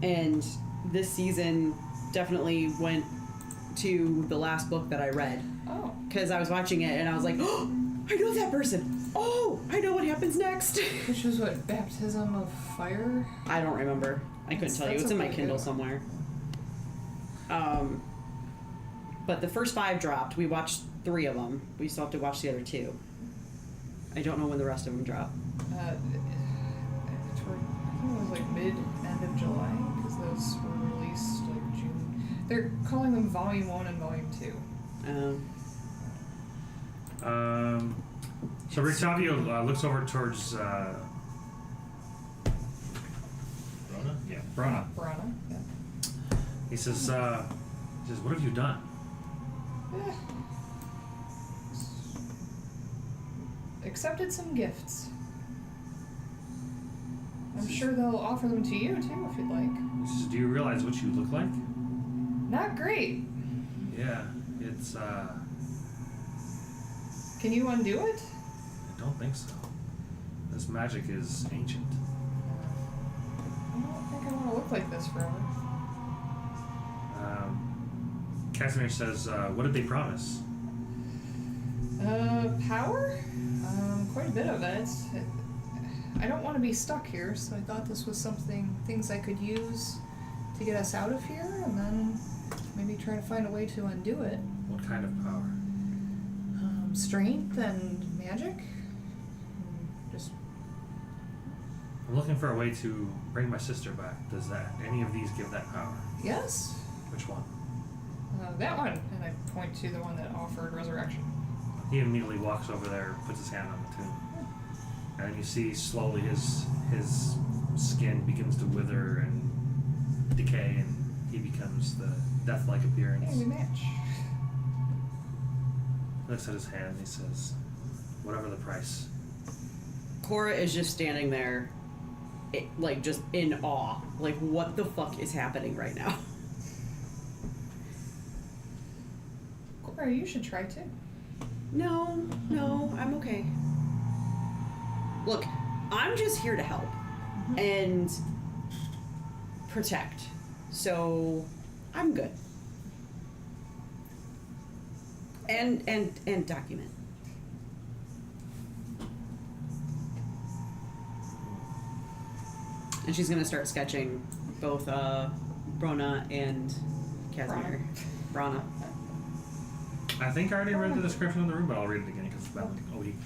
and this season definitely went to the last book that I read Oh. because I was watching it and I was like, oh, I know that person. Oh, I know what happens next. Which was what? Baptism of Fire? I don't remember. I couldn't tell you. That's It's in my okay, Kindle yeah. somewhere. But the first 5 dropped. We watched 3 of them. We still have to watch the other 2. I don't know when the rest of them drop. I think it was like end of July, because those were released like June. They're calling them Volume 1 and Volume 2. So Rictavio looks over towards Brona? yeah, Brona. Brana, yeah. He says, what have you done? Accepted some gifts. I'm sure they'll offer them to you too if you'd like. He says, do you realize what you look like? Not great. Yeah, it's Can you undo it? I don't think so. This magic is ancient. I don't think I want to look like this forever. Casimir says, what did they promise? Power? Quite a bit of it. I don't want to be stuck here, so I thought this was things I could use to get us out of here, and then maybe try to find a way to undo it. What kind of power? Strength and magic? Just I'm looking for a way to bring my sister back. Does any of these give that power? yes. Which one? That one, and I point to the one that offered resurrection. He immediately walks over there, puts his hand on the tomb. And then you see slowly his skin begins to wither and decay, and he becomes the death-like appearance. Hey, we match. Looks at his hand and he says, whatever the price. Cora is just standing there, like, just in awe. Like, what the fuck is happening right now? Cora, you should try too. No, I'm okay. Look, I'm just here to help and protect. So, I'm good. And document. And she's gonna start sketching both Brona and Casimir. Brana. I think I already read the description of the room, but I'll read it again because it's been a week.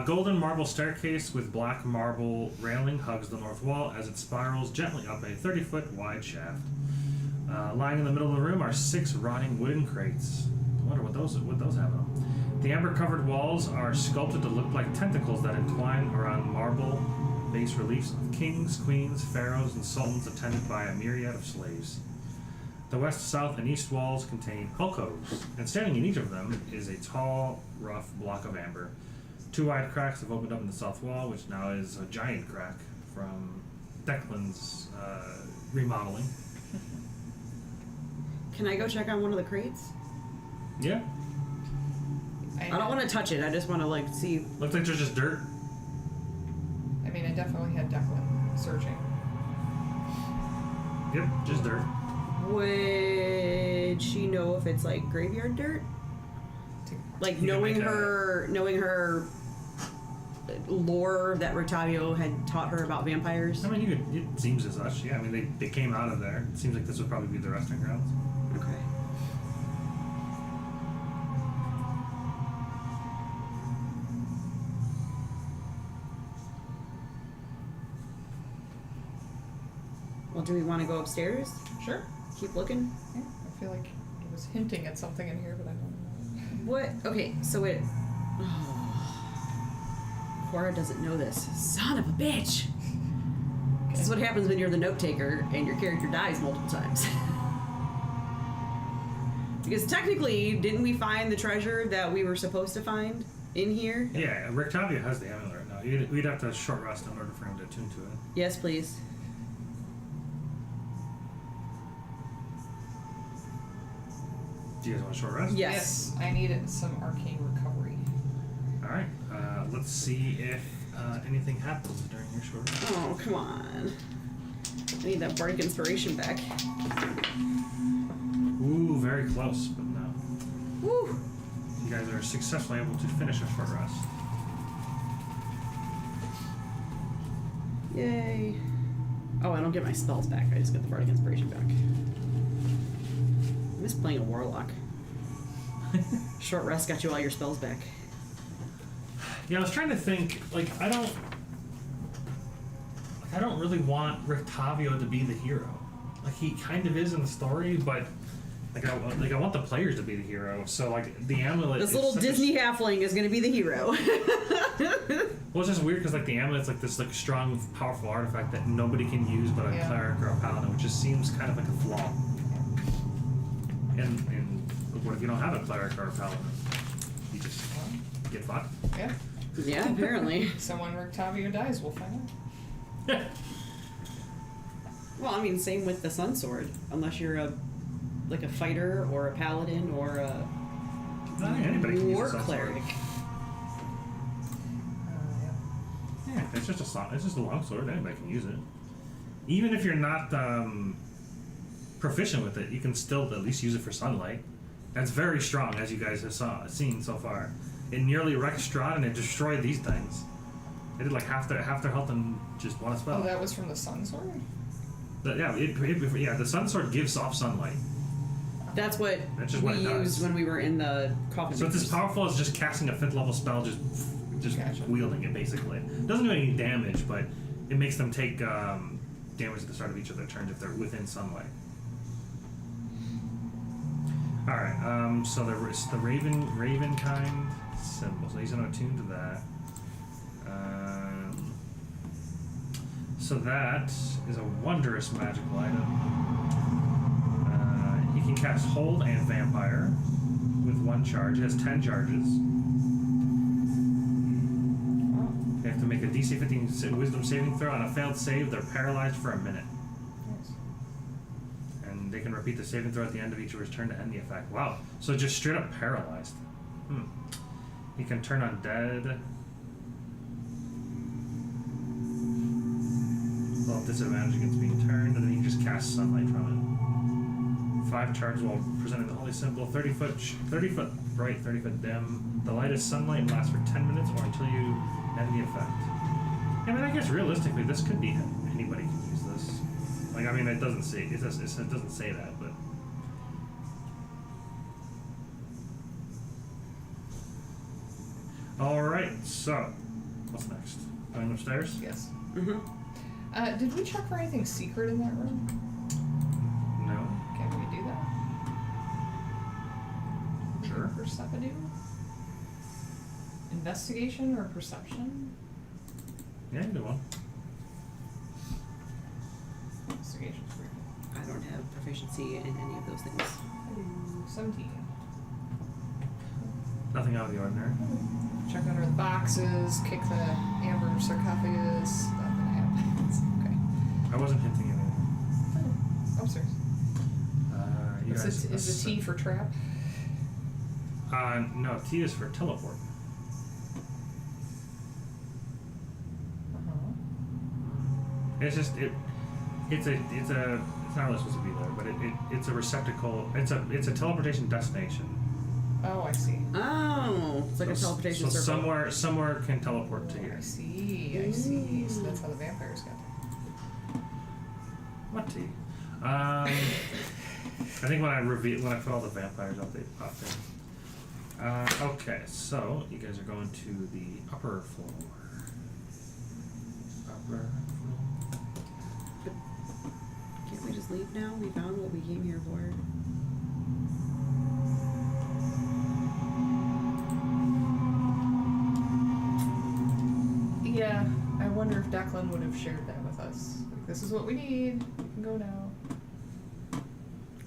Golden marble staircase with black marble railing hugs the north wall as it spirals gently up a 30-foot wide shaft. Lying in the middle of the room are 6 rotting wooden crates. I wonder what those have in them. The amber-covered walls are sculpted to look like tentacles that entwine around marble bas reliefs of kings, queens, pharaohs, and sultans attended by a myriad of slaves. The west, south, and east walls contain alcoves, and standing in each of them is a tall, rough block of amber. 2 wide cracks have opened up in the south wall, which now is a giant crack from Declan's remodeling. Can I go check on one of the crates? Yeah, I don't want to touch it. I just want to, like, see. looks like there's just dirt. I mean, I definitely had Declan searching. Yep, just dirt. Would she know if it's, like, graveyard dirt? Like, You can knowing make her lore that Rictavio had taught her about vampires? I mean, it seems as such. Yeah, I mean, they came out of there. It seems like this would probably be the resting grounds. Okay. Well, do we want to go upstairs? Sure. Keep looking? Yeah, I feel like it was hinting at something in here, but I don't know. What? Okay, so it... Cora doesn't know this. Son of a bitch! This is what happens when you're the note taker and your character dies multiple times. Because technically, didn't we find the treasure that we were supposed to find in here? Yeah, Rictavio has the amulet right now. We'd have to short rest in order for him to attune to it. Yes, please. Do you guys want a short rest? Yes. I needed some arcane recovery. All right. Let's see if anything happens during your short rest. Oh, come on. I need that bardic inspiration back. Ooh, very close, but no. Woo! You guys are successfully able to finish a short rest. Yay. Oh, I don't get my spells back. I just get the bardic inspiration back. I miss playing a warlock. Short rest got you all your spells back. Yeah, I was trying to think, like, I don't really want Rictavio to be the hero. Like, he kind of is in the story, but I want the players to be the hero. So like the amulet. This is little such Disney halfling is gonna be the hero. Well, it's just weird because like the amulet's like this like strong, powerful artifact that nobody can use but a cleric or a paladin, which just seems kind of like a flaw. And what if you don't have a cleric or a paladin? You just get fucked. Yeah. Yeah, apparently. So when Rictavio dies, we'll find out. Well, I mean, same with the Sun Sword. Unless you're a fighter or a paladin or a I think anybody can use war a sun sword. cleric. Yeah, it's just a long sword. Anybody can use it. Even if you're not proficient with it, you can still at least use it for sunlight. That's very strong, as you guys have seen so far. It nearly wrecked Strahd and it destroyed these things. It did like half their health in just one spell. Oh, that was from the Sun Sword? The sun sword gives off sunlight. That's what That's just we what it does. used when we were in the coffin. So it's as powerful as just casting a 5th level spell, just Gotcha. wielding it basically. It doesn't do any damage, but it makes them take damage at the start of each of their turns if they're within sunlight. All right. So the raven kind symbol. So he's gonna attune to that. So that is a wondrous magical item. He can cast Hold and Vampire with 1 charge. It has 10 charges. They have to make a DC 15 Wisdom saving throw. On a failed save, they're paralyzed for a minute. Nice. And they can repeat the saving throw at the end of each of his turn to end the effect. Wow. So just straight up paralyzed. He can turn undead. Well, disadvantage against being turned, and then you just cast sunlight from it. 5 charges while presenting the holy symbol. 30 foot bright, 30 foot dim. The light is sunlight and lasts for 10 minutes or until you end the effect. Yeah, I mean, I guess realistically, this could be anybody can use this. Like, I mean, it doesn't say that, but. All right, so what's next? Going upstairs? Yes. Mm-hmm. Did we check for anything secret in that room? No. Can we do that? Sure. Perception? Investigation or perception? Yeah, you can do one. Investigation's weird. I don't have proficiency in any of those things. Ooh, 17. Nothing out of the ordinary. Check under the boxes, kick the amber sarcophagus. Nothing happens. Okay. I wasn't hinting at anything. Oh, upstairs. You guys. Is the T for trap? No, T is for teleport. Uh-huh. It's just it's not really supposed to be there, but it's a receptacle. It's a teleportation destination. Oh, I see. Oh, it's like a teleportation so circle. somewhere can teleport to Oh, here. I see. So that's how the vampires got there. What T? I think when I put all the vampires up, they popped in. Okay, so you guys are going to the upper floor. Upper floor. Can't we just leave now? We found what we came here for. Yeah, I wonder if Declan would have shared that with us. Like, this is what we need. We can go now.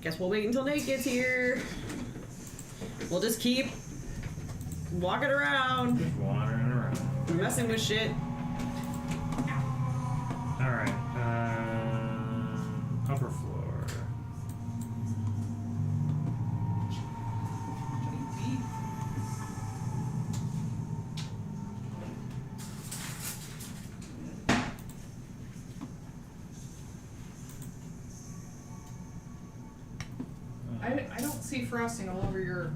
Guess we'll wait until Nate gets here. We'll just keep walking around, Just wandering around. messing with shit. Alright, upper floor. I don't see frosting all over your...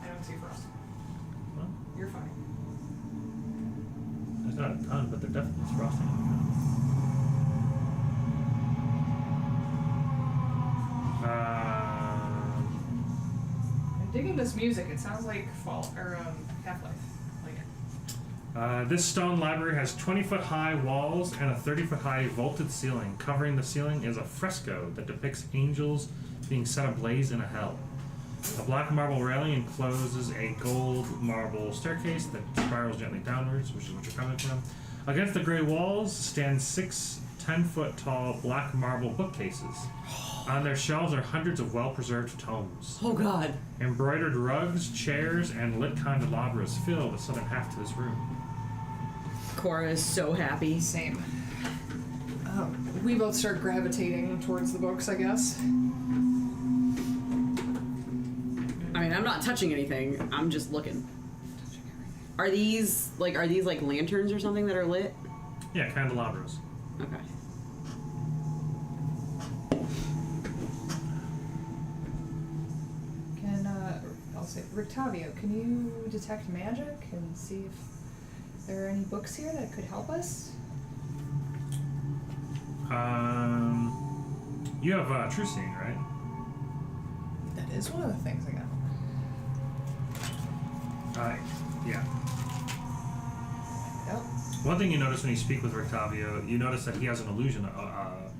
I don't see frosting. Well, You're fine. there's not a ton, but there definitely is frosting on the I'm digging this music. It sounds like Half-Life. Like it. This stone library has 20-foot high walls and a 30-foot high vaulted ceiling. Covering the ceiling is a fresco that depicts angels being set ablaze in a hell. A black marble railing encloses a gold marble staircase that spirals gently downwards, which is what you're coming from. Against the gray walls stand 6 10-foot tall black marble bookcases. On their shelves are hundreds of well-preserved tomes. Oh God. Embroidered rugs, chairs, and lit candelabras fill the southern half to this room. Cora is so happy. Same. We both start gravitating towards the books, I guess. I mean, I'm not touching anything. I'm just looking. Are these like lanterns or something that are lit? Yeah, candelabras. Okay. I'll say, Rictavio, can you detect magic and see if there are any books here that could help us? You have True Seeing, right? That is one of the things I got. Yeah. Yep. One thing you notice when you speak with Rictavio, you notice that he has an illusional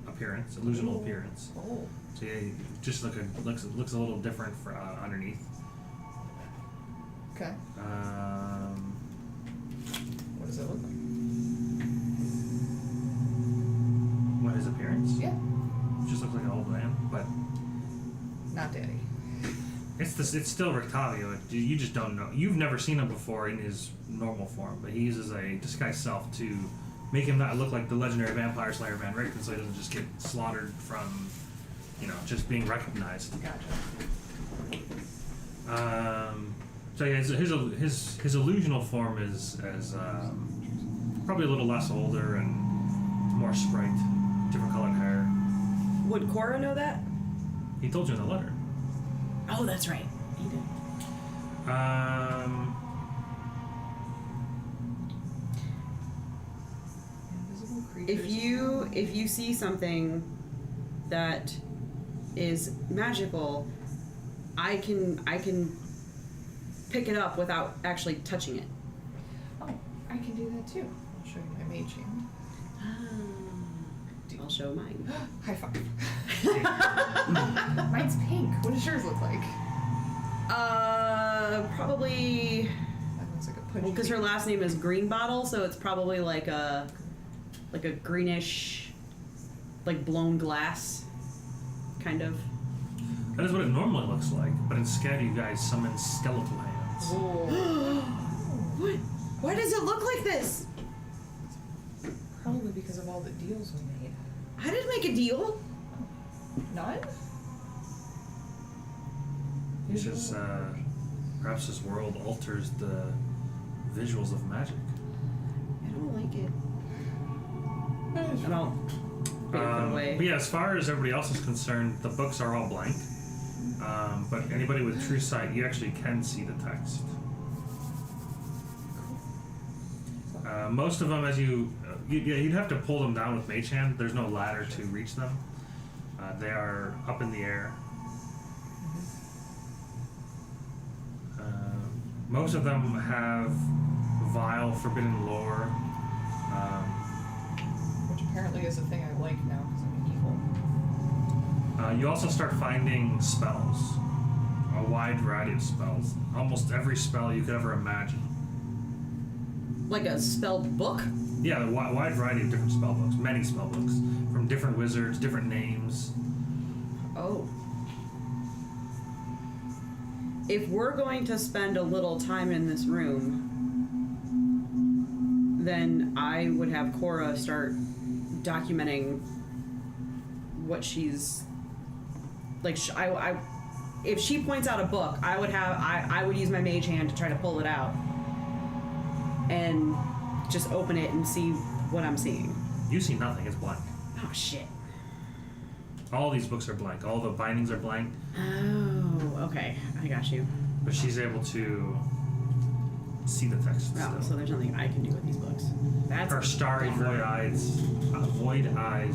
appearance. Oh. So he just looks a little different for underneath. Okay. What does it look like? What, his appearance? Yeah. Just looks like an old man, but Not Daddy. it's still Rictavio. You just don't know. You've never seen him before in his normal form, but he uses a disguised self to make him not look like the legendary vampire slayer Van Richten, so he doesn't just get slaughtered from, just being recognized. Gotcha. So yeah, his illusional form is probably a little less older and more sprite, different colored hair. Would Cora know that? He told you in the letter. Oh, that's right. He did. Invisible creatures. If you see something that is magical, I can pick it up without actually touching it. Oh, I can do that too. I'll show you my mage hand. I'll show mine. High five. Mine's pink. What does yours look like? Probably. That looks like a pudgy. Well, because her pink. last name is Greenbottle, so it's probably like a greenish, like blown glass, kind of. That is what it normally looks like, but instead you guys summon skeletal hands. Whoa. What? Why does it look like this? Probably because of all the deals we made. I didn't make a deal. None? It's just, perhaps this world alters the visuals of magic. I don't like it. I don't. Put it away. But yeah, as far as everybody else is concerned, the books are all blank. But anybody with true sight, you actually can see the text. Most of them, as you'd have to pull them down with Mage Hand. There's no ladder to reach them. They are up in the air. Most of them have vile, forbidden lore. Which apparently is a thing I like now because I'm evil. You also start finding spells, a wide variety of spells. Almost every spell you could ever imagine. Like a spelled book? Yeah, a wide variety of different spell books, many spell books, from different wizards, different names. Oh. If we're going to spend a little time in this room, then I would have Cora start documenting what she's like. If she points out a book, I would use my mage hand to try to pull it out and just open it and see what I'm seeing. You see nothing, it's blank. Oh shit. All these books are blank. All the bindings are blank. Oh, okay. I got you. But she's able to see the text Oh, still. so there's nothing I can do with these books. That's Her starry void eyes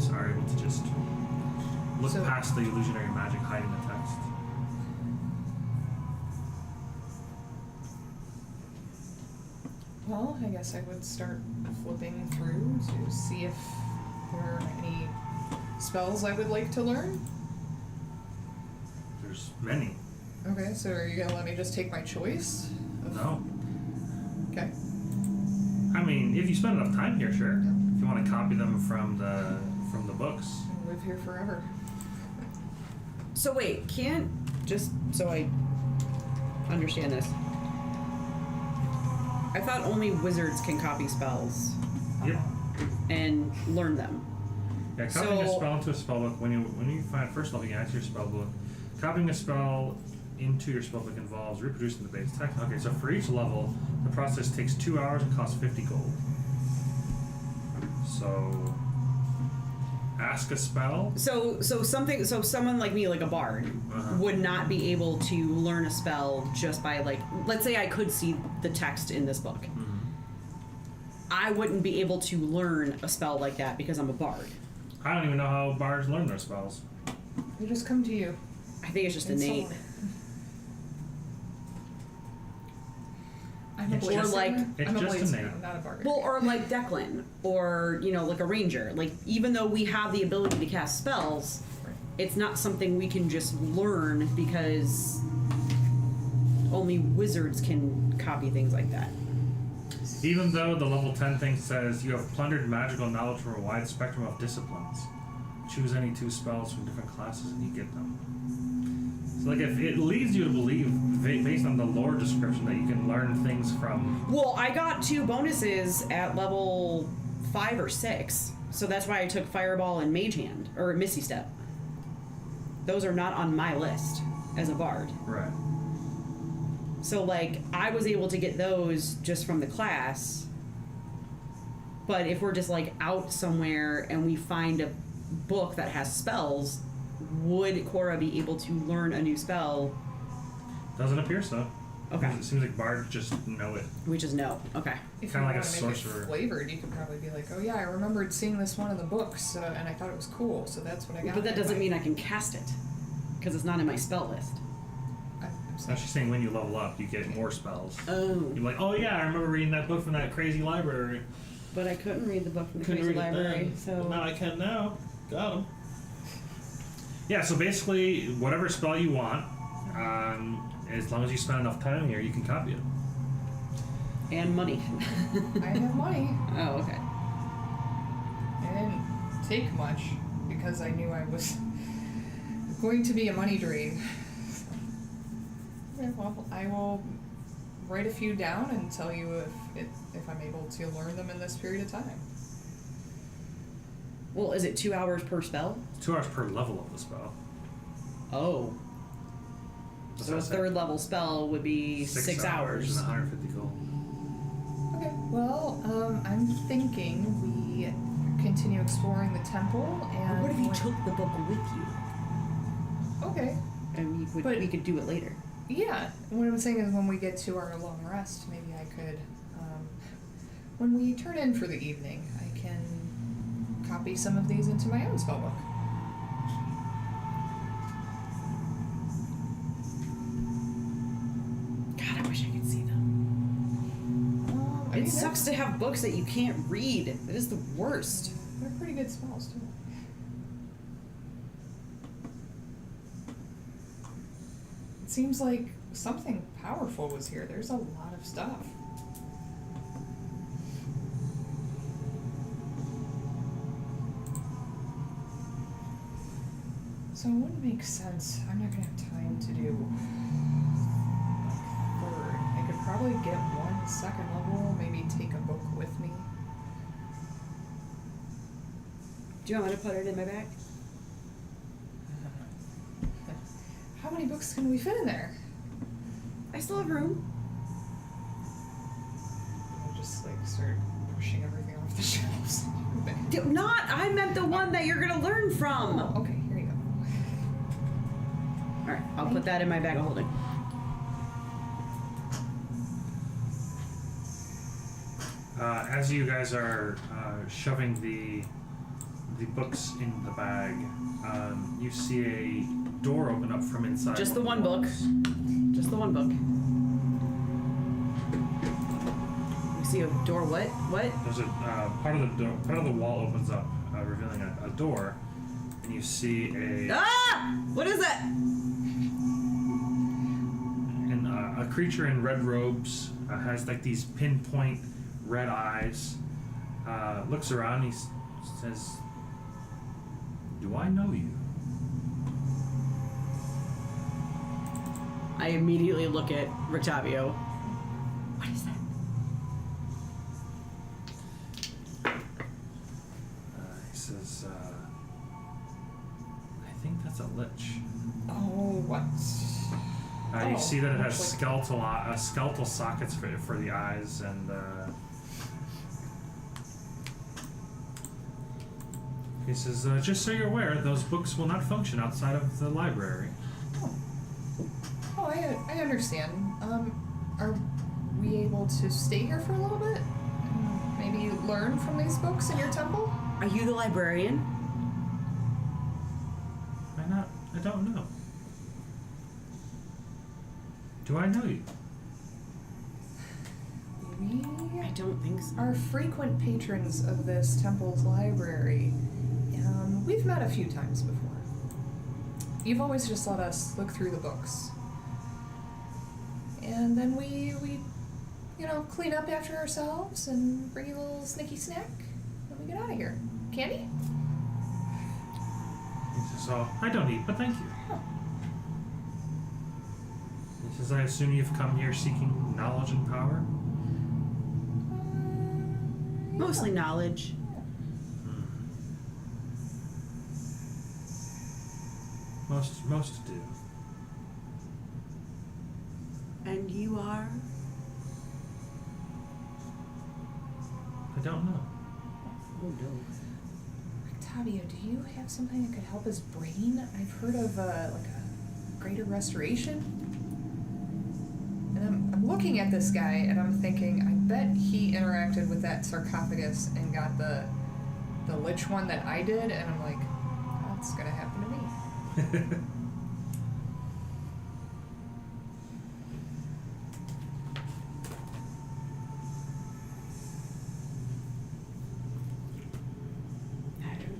are able to just look So- past the illusionary magic hiding the text. Well, I guess I would start flipping through to see if there are any spells I would like to learn. There's many. Okay, so are you gonna let me just take my choice? No. Okay. I mean, if you spend enough time here, sure. If you want to copy them from the books. I'll live here forever. So wait, just so I understand this. I thought only wizards can copy spells Yep. and learn them. Yeah, copying a spell into a spellbook, when you find first level, you add to your spellbook. Copying a spell into your spellbook involves reproducing the base text. Okay, so for each level, the process takes 2 hours and costs 50 gold. So, ask a spell. So someone like me, like a bard, would not be able to learn a spell just by let's say I could see the text in this book. Mm-hmm. I wouldn't be able to learn a spell like that because I'm a bard. I don't even know how bards learn their spells. They just come to you. I think it's just innate. I'm a It's blade just- singer. it's I'm a just blade innate. singer, not a bard. Well, or like Declan, or like a ranger. Like, even though we have the ability to cast spells, Right. it's not something we can just learn because only wizards can copy things like that. Even though the level 10 thing says you have plundered magical knowledge from a wide spectrum of disciplines. Choose any 2 spells from different classes and you get them. So like if it leads you to believe, based on the lore description, that you can learn things from... Well, I got 2 bonuses at level 5 or 6, so that's why I took Fireball and Mage Hand, or Misty Step. Those are not on my list as a bard. Right. So, I was able to get those just from the class. But if we're just, out somewhere and we find a book that has spells, would Cora be able to learn a new spell? Doesn't appear so. Okay. It seems like bards just know it. We just know. Okay. If Kinda you like want a to make sorcerer. it flavored, you could probably be like, oh yeah, I remembered seeing this one in the books, and I thought it was cool, so that's what I got. But that doesn't mean I can cast it. Because it's not in my spell list. Now she's saying when you level up, you get more spells. Oh. You're like, oh yeah, I remember reading that book from that crazy library. But I couldn't read the book from the Couldn't crazy read it library, then. so... Well, now I can now. Got him. Yeah, so basically, whatever spell you want, as long as you spend enough time here, you can copy it. And money. I have money. Oh, okay. I didn't take much because I knew I was going to be a money drain. Okay, well, I will write a few down and tell you if I'm able to learn them in this period of time. Well, is it 2 hours per spell? 2 hours per level of the spell. Oh. What's So a that say? 3rd level spell would be 6 hours. and 150 gold. Okay, well, I'm thinking we continue exploring the temple and... What if you took the book with you? Okay. And But- we could do it later. Yeah, what I'm saying is when we get to our long rest, maybe I could, when we turn in for the evening, I can copy some of these into my own spellbook. God, I wish I could see them. I mean, It sucks to have books that you can't read. It is the worst. They're pretty good spells, too. It seems like something powerful was here. There's a lot of stuff. So it wouldn't make sense. I'm not gonna have time to do third. I could probably get 1 second level, maybe take a book with me. Do you want me to put it in my bag? How many books can we fit in there? I still have room. I'll just start pushing everything off the shelves. I meant the one that you're gonna learn from. Oh, okay, here you go. All right, I'll put that in my bag of holding. As you guys are shoving the books in the bag, you see a door open up from inside. Just the one book. walls. Just the one book. We see a door. What? What? There's a part of the door, part of the wall opens up, revealing a door, and you see a What is that? a creature in red robes, has like these pinpoint red eyes. Looks around. He says, "Do I know you?" I immediately look at Rictavio. What is that? He says, "I think that's a lich." Oh, what? You see that it has looks like- skeletal sockets for the eyes, and he says, "Just so you're aware, those books will not function outside of the library." Oh, I understand. Are we able to stay here for a little bit? And maybe learn from these books in your temple? Are you the librarian? I don't know. Do I know you? We I don't think so. are frequent patrons of this temple's library. We've met a few times before. You've always just let us look through the books. And then we clean up after ourselves and bring you a little sneaky snack when we get out of here. Candy? He says, "Oh, I don't eat, but thank you." Huh. He says, "I assume you've come here seeking knowledge and power?" Mostly knowledge. Most do. And you are? I don't know. Oh no. Octavio, do you have something that could help his brain? I've heard of a greater restoration. And I'm looking at this guy and I'm thinking, I bet he interacted with that sarcophagus and got the lich one that I did, and I'm like, that's gonna happen to me.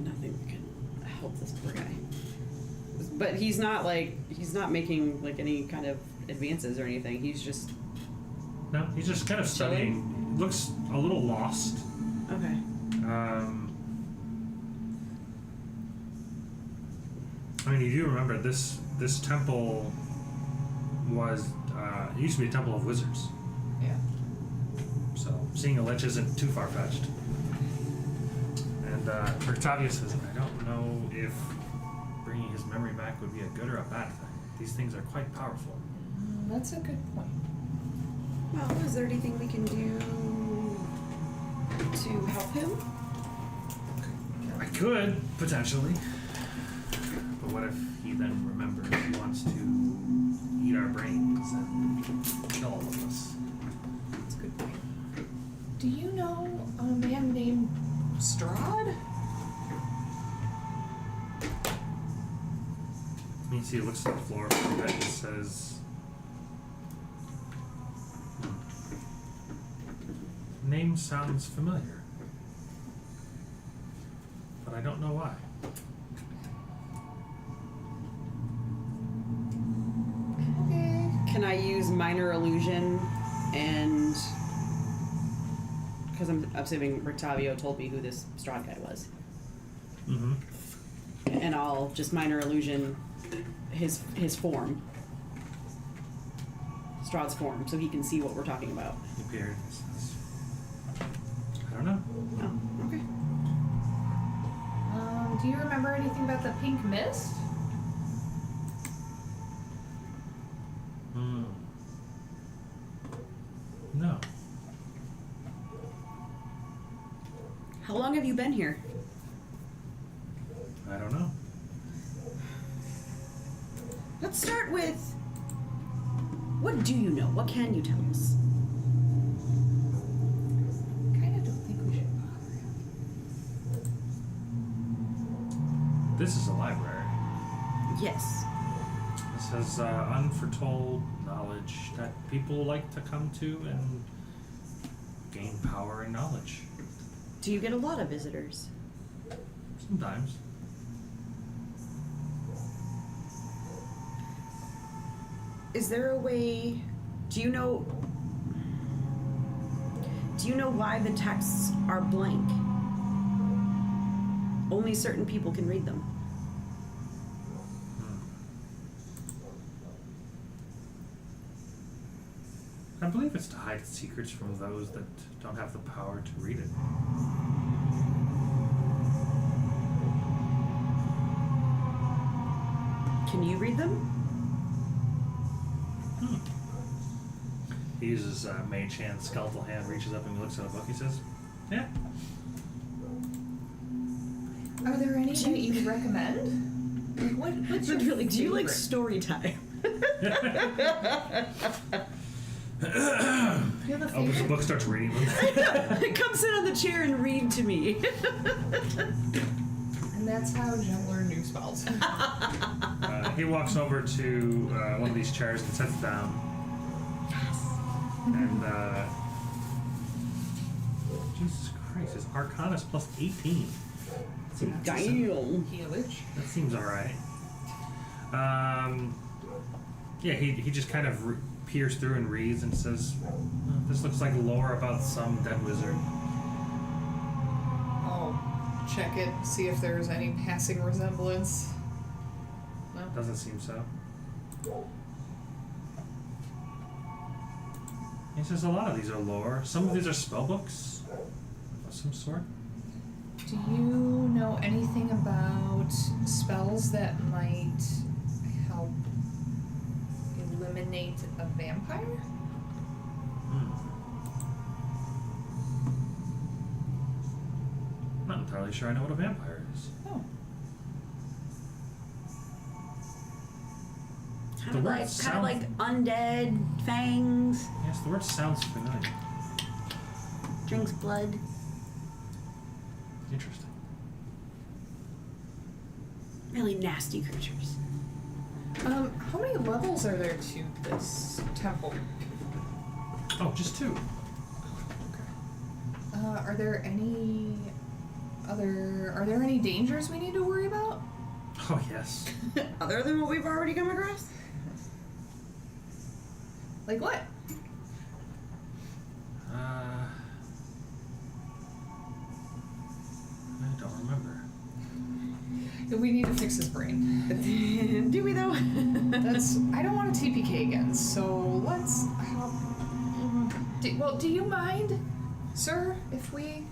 Nothing can help this poor guy. But he's not making like any kind of advances or anything. He's just No, he's just kind of studying. Looks a little lost. okay. I mean, you do remember this temple was it used to be a temple of wizards. Yeah. So seeing a lich isn't too far fetched. And Octavia says, "I don't know if bringing his memory back would be a good or a bad thing. These things are quite powerful." That's a good point. Well, is there anything we can do to help him? I could potentially, but what if he then remembers he wants to eat our brains and kill all of us? That's a good point. Do you know a man named Strahd? You see, he looks at the floor for a bit and says, "Name sounds familiar, but I don't know why." Okay. Can I use minor illusion and because I'm assuming Rictavio told me who this Strahd guy was. Mm-hmm. And I'll just minor illusion his form. Strahd's form, so he can see what we're talking about. He appeared and says, "I don't know." Oh, okay. Do you remember anything about the pink mist? No. How long have you been here? I don't know. Let's start with what do you know? What can you tell us? Kind of don't think we should bother him. This is a library. Yes. This has unforetold knowledge that people like to come to and gain power and knowledge. Do you get a lot of visitors? Sometimes. Is there a way? Do you know why the texts are blank? Only certain people can read them. I believe it's to hide secrets from those that don't have the power to read it. Can you read them? He uses mage hand, skeletal hand, reaches up and looks at a book. He says, "Yeah." Are there any that you recommend? What's your Literally, do you like favorite? story time? Do you have a Oh, the favorite? book starts reading them. Come sit on the chair and read to me. And that's how Jen learned new spells. He walks over to one of these chairs and sits down. And, Jesus Christ, his Arcana is plus 18. Damn. Healage. That seems alright. Yeah, he just kind of peers through and reads and says, "This looks like lore about some dead wizard." I'll check it, see if there's any passing resemblance. No? Doesn't seem so. He says a lot of these are lore. Some of these are spell books of some sort. Do you know anything about spells that might help eliminate a vampire? I'm not entirely sure I know what a vampire is. Oh. Kind The of word like sounds- undead fangs, Yes, the word sounds familiar. drinks blood. Interesting. Really nasty creatures. How many levels are there to this temple? Oh, just 2. Are there any dangers we need to worry about? Oh, yes. Other than what we've already come across? Like what? I don't remember. We need to fix his brain. Do we though? I don't want to TPK again, so let's do you mind, sir, if we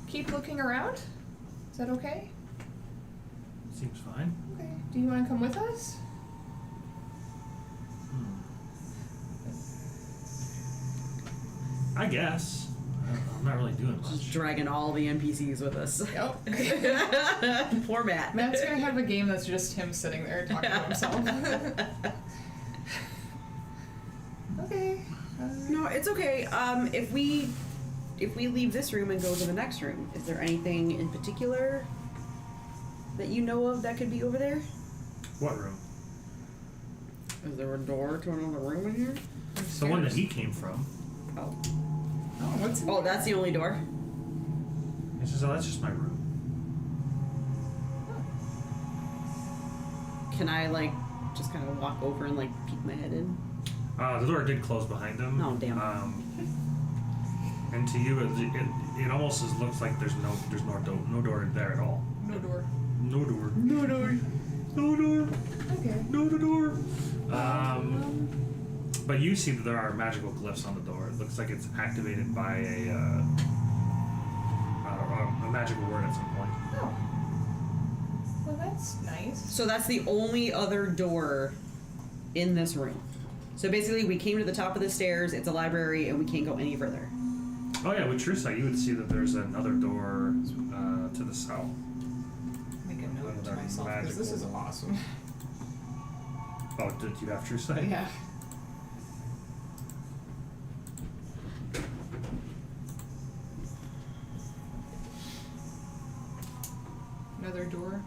keep looking around? Is that okay? Seems fine. Okay. Do you want to come with us? I guess. I'm not really doing Just much. dragging all the NPCs with us. Yep. Poor Matt. Matt's gonna have a game that's just him sitting there talking to himself. Okay. No, it's okay. If we leave this room and go to the next room, is there anything in particular that you know of that could be over there? What room? Is there a door to another room in here? The one that he came from. Oh. Oh, what's in Oh, there? that's the only door. He says, "Oh, that's just my room." Can I just kind of walk over and peek my head in? The door did close behind him. Oh, damn. And to you, it almost looks like there's no door there at all. No door. No door. No door. No door. Okay. No door. But you see that there are magical glyphs on the door. It looks like it's activated by a magical word at some point. Oh. Well, that's nice. So that's the only other door in this room. So basically, we came to the top of the stairs. It's a library, and we can't go any further. Oh yeah, with true sight, you would see that there's another door to the south. Make a note to Another myself because this is magical- awesome. Oh, did you have true sight? Yeah. Another door.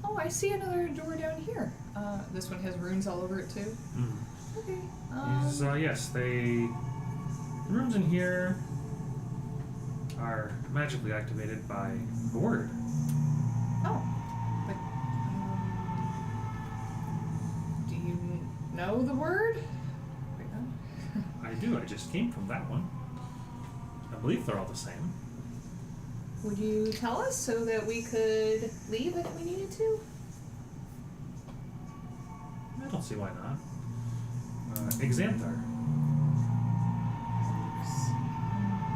Oh, I see another door down here. This one has runes all over it too. Mm. Okay. Yes, the rooms in here are magically activated by a word. Oh. But, do you know the word? Right now? I do. I just came from that one. I believe they're all the same. Would you tell us so that we could leave if we needed to? I don't see why not. Exanther.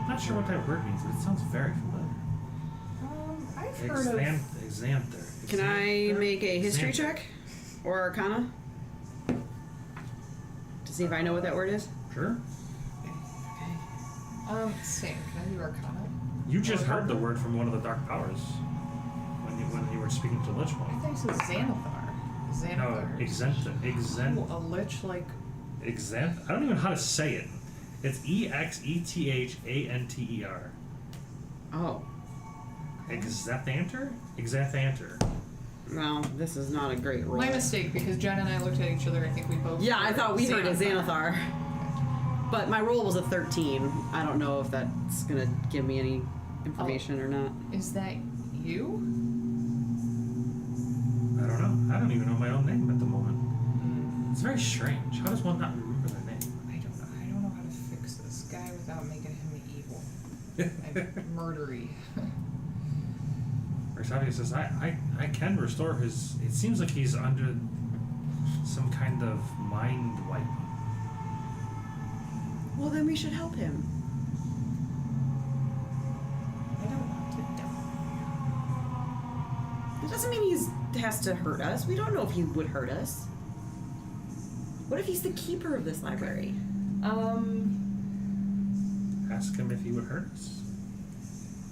Not sure what that word means, but it sounds very familiar. I've heard of... Exanther. Can I make a history Xanther. check? Or Arcana? To see if I know what that word is? Sure. Same. Can I do Arcana? You just heard the word from one of the dark powers when you were speaking to Lich I One. thought you said Xanathar. No, Xanathar. Oh, a lich like... Exant. I don't even know how to say it. It's Exethanter. Oh. Exathanter? Exathanter. Well, this is not a great roll. My mistake, because Jen and I looked at each other. I think we both... Yeah, I thought we heard a Xanathar. Xanathar. But my roll was a 13. I don't know if that's gonna give me any information or not. Is that you? I don't know. I don't even know my own name at the moment. It's very strange. How does one not remember their name? I don't know how to fix this guy without making him evil and murdery. Rexavia says, I can restore his... It seems like he's under some kind of mind wipe. Well, then we should help him. I don't want to die. It doesn't mean he has to hurt us. We don't know if he would hurt us. What if he's the keeper of this library? Ask him if he would hurt us.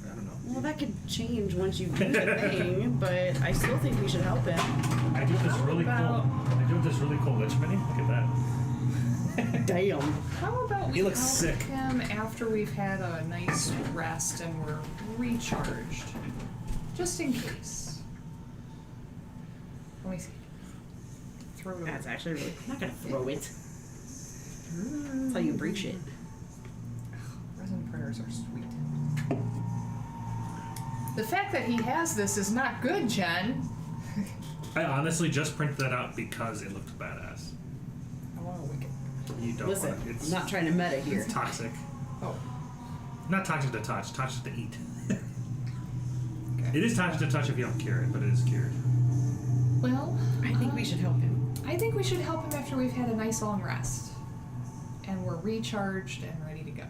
I don't know. Well, that could change once you do the thing, but I still think we should help him. I do this really about- cool. I do this really cool Lich Mini. Look at that. Damn. How about we He looks help sick. him after we've had a nice rest and we're recharged? Just in case. Let me see. Throw it That's over. actually really... I'm not gonna throw it. That's how you break shit. Resin prayers are sweet. The fact that he has this is not good, Jen. I honestly just printed that out because it looked badass. I want to wicked. You don't Listen, want it. It's, I'm not trying to meta here. it's toxic. Oh. Not toxic to touch, toxic to eat. Okay. It is toxic to touch if you don't cure it, but it is cured. Well, I think we should help him. I think we should help him after we've had a nice long rest. And we're recharged and ready to go.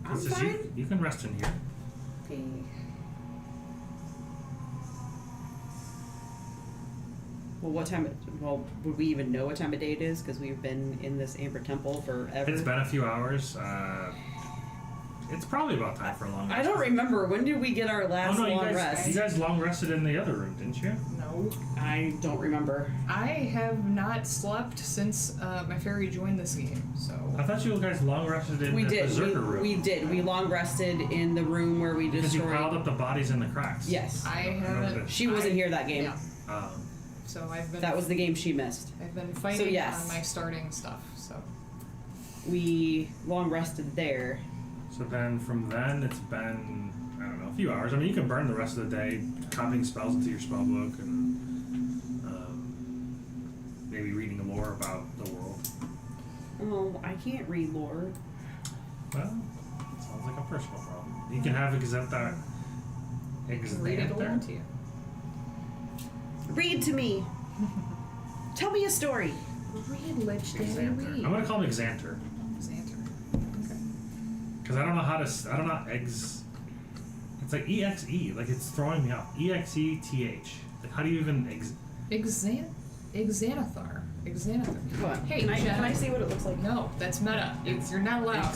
I'm This is fine. you can rest in here. Okay. Well, what time? Well, would we even know what time of day it is? Because we've been in this Amber Temple forever. It's been a few hours. It's probably about time for a long rest. I don't remember. When did we get our last you long guys, rest? you guys long rested in the other room, didn't you? No. I don't remember. I have not slept since my fairy joined this game, so... I thought you guys long rested in We the did. Berserker room. We did. We long rested in the room where we Because you destroyed. piled up the bodies in the cracks. Yes. I remember haven't... this. She wasn't here that game. Yeah. So I've been... That was the game she missed. I've been fighting yes. on my starting stuff, so... We long rested there. So then, from then, it's been, I don't know, a few hours. I mean, you can burn the rest of the day copying spells into your spell book and maybe reading lore about the world. Oh, I can't read lore. Well, sounds like a personal problem. You can have Exanther. Read it along to you. Read to me. Tell me a story. Read, Lich, Daddy, Exanther. read. I'm gonna call him Exanther. Xanter. Okay. Because I don't know how to, I don't know eggs. It's like EXE, like it's throwing me off. EXETH. Like, how do you even Exanathar. Exanathar. What? Hey, can I Jen. see what it looks like? No, that's meta. You're not allowed.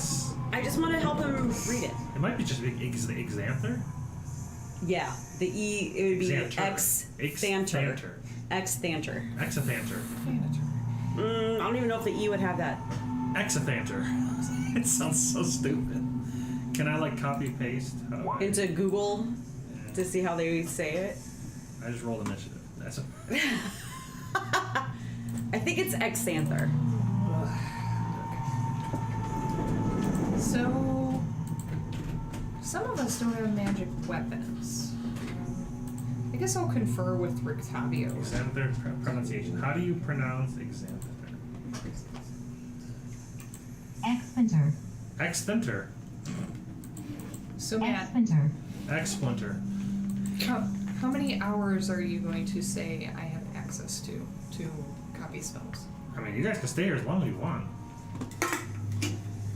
I just want to help him read it. It might be just Exanther. Yeah, the E, it would be Xanther. X-Thanter. X-Thanter. Exathanter. Manager. I don't even know if the E would have that. Exathanter. It sounds so stupid. Can I like copy paste? How do I? Into Google to see how they say it. I just rolled initiative. That's a, I think it's X-Thanter. some of us don't have magic weapons. I guess I'll confer with Rictavio. Xanther pronunciation. How do you pronounce Xanther? X-Splinter. X-Splinter. So Matt, X-Splinter. X-Splinter. how many hours are you going to say I have access to copy spells? I mean, you guys can stay here as long as you want.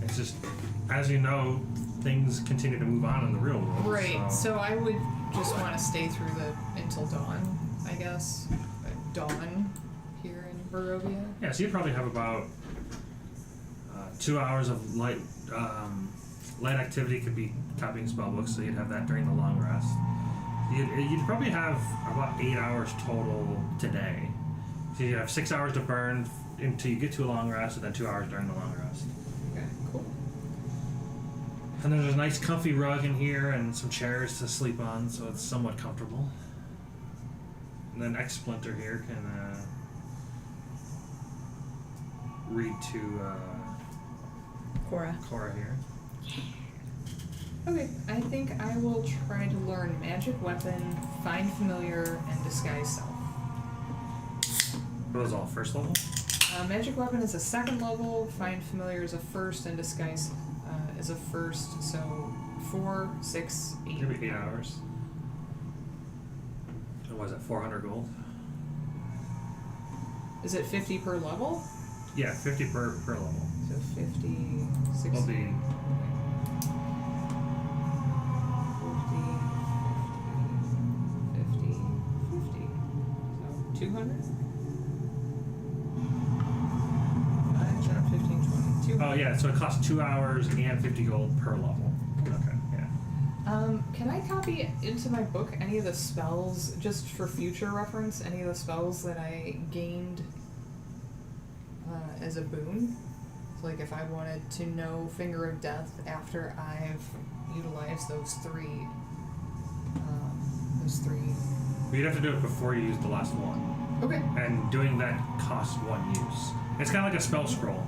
It's just, as you know, things continue to move on in the real world. Right. So I would just want to stay through until dawn, I guess. Dawn here in Barovia. Yeah, so you'd probably have about 2 hours of light activity. Could be copying spell books, so you'd have that during the long rest. You'd probably have about 8 hours total today. So you have 6 hours to burn until you get to a long rest, and then 2 hours during the long rest. Okay, cool. And there's a nice comfy rug in here and some chairs to sleep on, so it's somewhat comfortable. And then X-Splinter here can read to Cora here. Okay, I think I will try to learn magic weapon, find familiar, and disguise self. What was all first level? Magic weapon is a second level, find familiar is a first, and disguise is a first. So 4, 6, 8. Maybe 8 hours. What was it, 400 gold? Is it 50 per level? Yeah, 50 per level. So 50, 60. Will be 50. So 200? 15, 20. 200. Oh yeah, so it costs 2 hours and 50 gold per level. Okay, yeah. Can I copy into my book any of the spells, just for future reference, any of the spells that I gained as a boon? So like if I wanted to know Finger of Death after I've utilized those three. But you'd have to do it before you use the last one. Okay. And doing that costs 1 use. It's kind of like a spell scroll.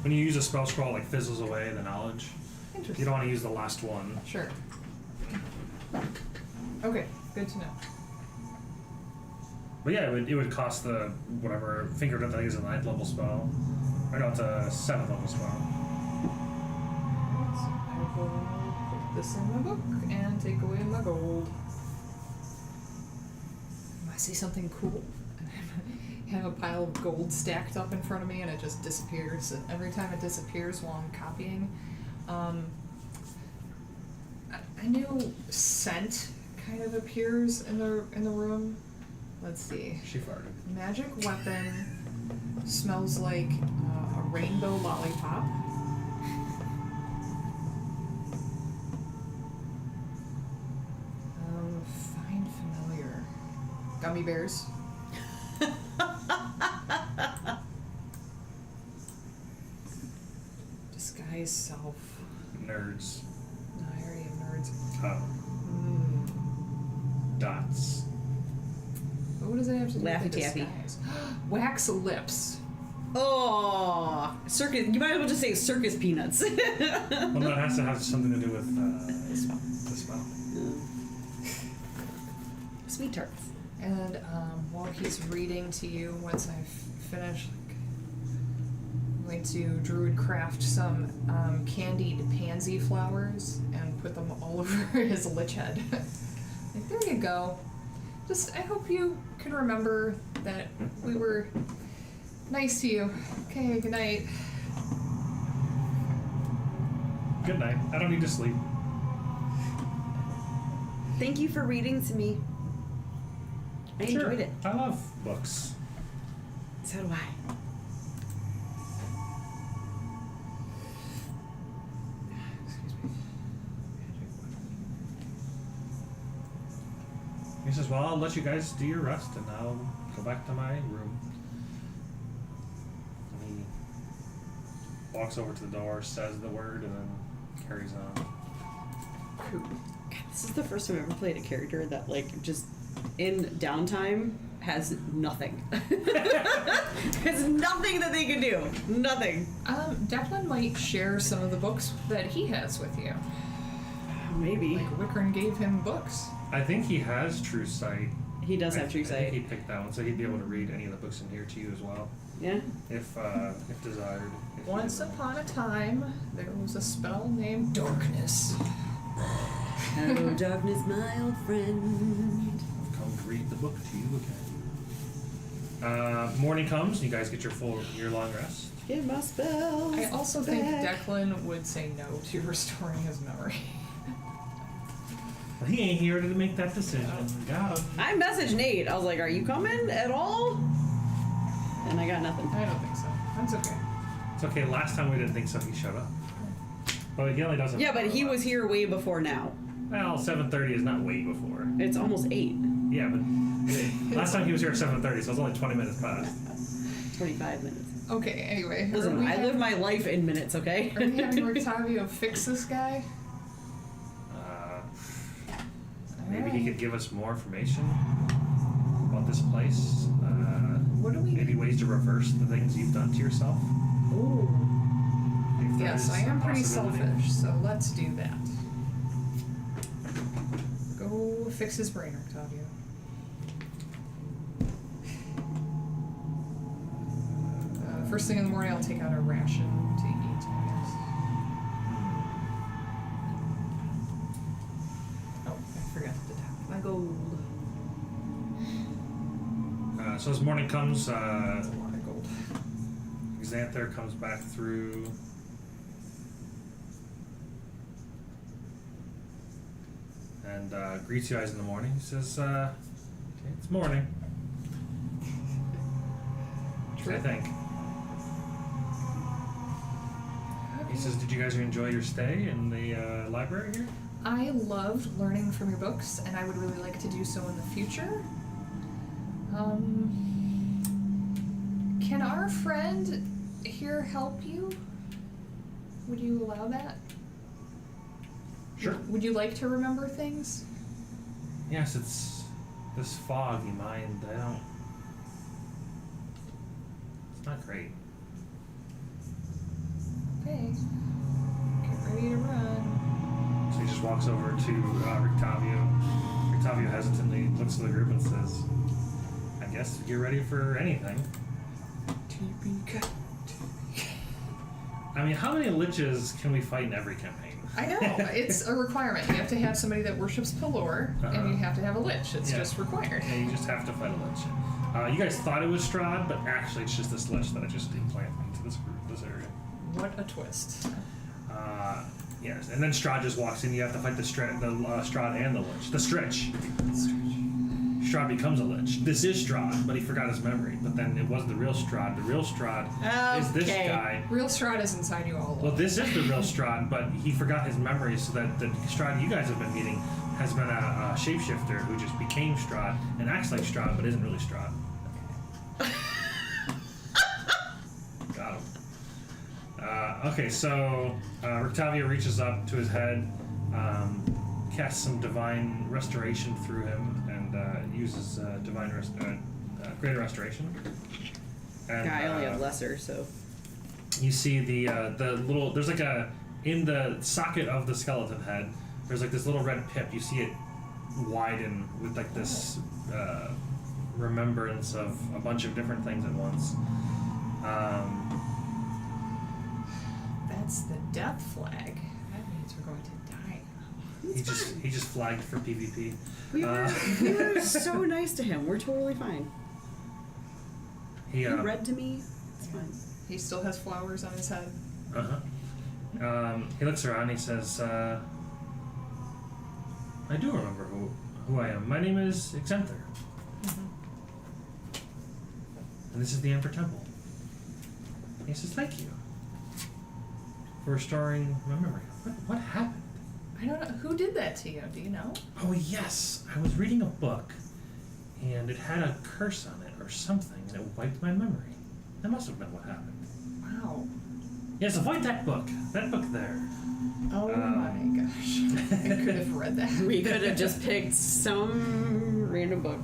When you use a spell scroll, it like fizzles away the knowledge. Interesting. You don't want to use the last one. Sure. Okay, good to know. But yeah, it would cost the whatever Finger of Death. I think is a 9th level spell. Or no, it's a 7th level spell. So I will put this in my book and take away my gold. I see something cool. I have a pile of gold stacked up in front of me and it just disappears. And every time it disappears while I'm copying, a new scent kind of appears in the room. Let's see. She farted. Magic weapon smells like a rainbow lollipop. Find familiar. Gummy bears. Disguise self. Nerds. No, I already have nerds. Dots. What does it have to do Laffy with the Taffy. disguise? Wax lips. Oh, circus! You might as well just say circus peanuts. Well, no, it has to have something to do with The smell. the smell. Sweet tarts. And while he's reading to you, once I've finished, I'm going to druid craft some candied pansy flowers and put them all over his lich head. Like, there you go. Just, I hope you can remember that we were nice to you. Okay, good night. Good night. I don't need to sleep. Thank you for reading to me. I enjoyed it. I love books. So do I. Excuse me. He says, well, I'll let you guys do your rest and I'll go back to my room. And he walks over to the door, says the word, and then carries on. Cool. God, this is the first time I've ever played a character that, like, just in downtime has nothing. Has nothing that they can do. Nothing. Declan might share some of the books that he has with you. Maybe. Like Wickern gave him books. I think he has True Sight. He does have True I Sight. think he picked that one, so he'd be able to read any of the books in here to you as well, Yeah. if desired. If you Once desired. upon a time, there was a spell named Darkness. Oh, darkness, my old friend. I've come to read the book to you again. Morning comes, and you guys get your full year-long rest. Get my spells. I also back. think Declan would say no to restoring his memory. Well, he ain't here to make that decision. Got him. I messaged Nate. I was like, "Are you coming at all?" And I got nothing. I don't think so. That's okay. It's okay. Last time we didn't think so. He showed up. But he only doesn't. Yeah, but he was here way before now. Well, 7:30 is not way before. It's almost 8. Yeah, but last time he was here at 7:30, so it was only 20 minutes past. 25 minutes. Okay, anyway. Listen, I live my life in minutes, okay? Are we having Rictavio fix this guy? Maybe he could give us more information about this place. What do we... Maybe ways to reverse the things you've done to yourself. Ooh. If there Yes, is I a am pretty possibility. selfish, so let's do that. Go fix his brain, Octavio. First thing in the morning, I'll take out a ration to eat, I guess. Oh, I forgot to tap my gold. So as morning comes, A lot of gold. Xanther comes back through. And greets you guys in the morning. He says, it's morning. I think. He says, did you guys enjoy your stay in the library here? I loved learning from your books, and I would really like to do so in the future. Can our friend here help you? Would you allow that? Sure. Would you like to remember things? Yes, it's this foggy mind. It's not great. Okay. Get ready to run. So he just walks over to Rictavio. Rictavio hesitantly looks at the group and says, I guess you're ready for anything. TPK. I mean, how many liches can we fight in every campaign? I know, it's a requirement. You have to have somebody that worships Pelor, and you have to have a lich. It's Yeah. just required. Yeah, you just have to fight a lich. You guys thought it was Strahd, but actually it's just this lich that I just implanted into this group, this area. What a twist. Yes, and then Strahd just walks in. You have to fight the Strahd and the lich. The Stretch. Strahd becomes a lich. This is Strahd, but he forgot his memory. But then it wasn't the real Strahd. The real Strahd is this Okay. guy. Real Strahd is inside you all along. Well, this is the real Strahd, but he forgot his memory, so that the Strahd you guys have been meeting has been a shapeshifter who just became Strahd and acts like Strahd, but isn't really Strahd. Got him. Okay, so Rictavio reaches up to his head, casts some divine restoration through him, and uses greater restoration. And, I only have lesser, so. you see the little, there's like in the socket of the skeleton head, there's like this little red pip. You see it widen with like this remembrance of a bunch of different things at once. That's the death flag. That means we're going to die. He just flagged for PvP. We were so nice to him. We're totally fine. He read to me. It's fine. He still has flowers on his head. He looks around and he says, I do remember who I am. My name is Xanther. And this is the Emperor Temple. And he says, thank you for restoring my memory. What happened? I don't know. Who did that to you? Do you know? Oh, yes. I was reading a book, and it had a curse on it or something, and it wiped my memory. That must have been what happened. Wow. Yes, avoid that book. That book there. Oh my gosh. I could have read that. We could have just picked some random book.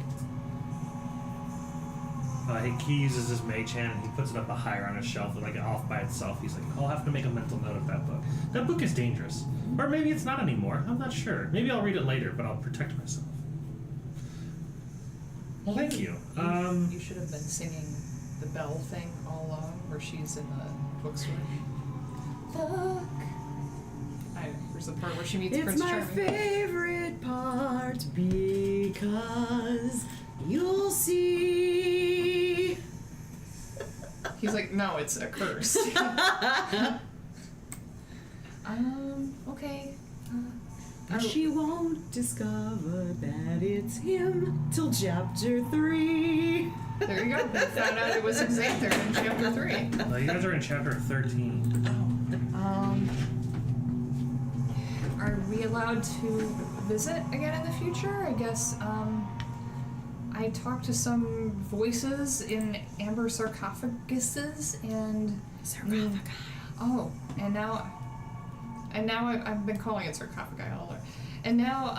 He uses his mage hand and he puts it up higher on a shelf, like off by itself. He's like, I'll have to make a mental note of that book. That book is dangerous. Or maybe it's not anymore. I'm not sure. Maybe I'll read it later, but I'll protect myself. Well, thank you. You should have been singing the bell thing all along, where she's in the bookstore. Look. There's the part where she meets Prince Charming. It's my favorite part because you'll see. He's like, no, it's a curse. Okay. But she won't discover that it's him till chapter 3. There you go. We found out it was Xanther in chapter 3. You guys are in chapter 13. Are we allowed to visit again in the future? I guess, I talked to some voices in amber sarcophaguses and... Sarcophagi. Oh, and now I've been calling it sarcophagi all over. And now,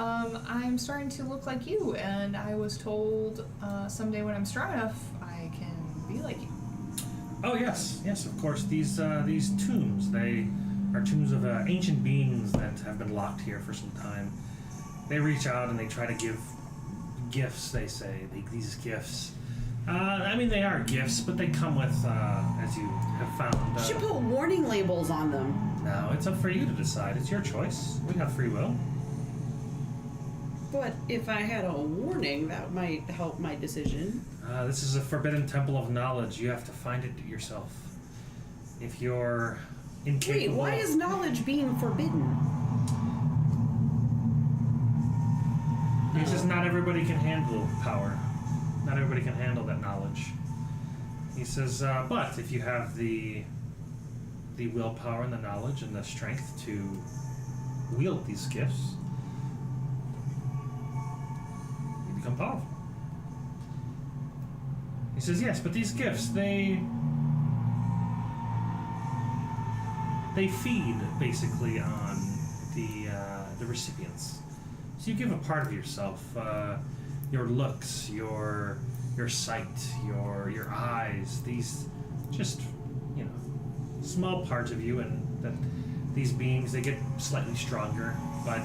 I'm starting to look like you, and I was told, someday when I'm strong enough, I can be like you. Oh yes, of course. These tombs, they are tombs of ancient beings that have been locked here for some time. They reach out and they try to give gifts. They say these gifts. I mean, they are gifts, but they come with, as you have found. You should put warning labels on them. No, it's up for you to decide. It's your choice. We have free will. But if I had a warning, that might help my decision. This is a forbidden temple of knowledge. You have to find it yourself. If you're incapable... Wait, why is knowledge being forbidden? Because not everybody can handle power. Not everybody can handle that knowledge. He says, but if you have the willpower and the knowledge and the strength to wield these gifts, you become powerful. He says, yes, but these gifts, they feed basically on the recipients. So you give a part of yourself, your looks, your sight, your eyes, these just, small parts of you, and that these beings, they get slightly stronger, but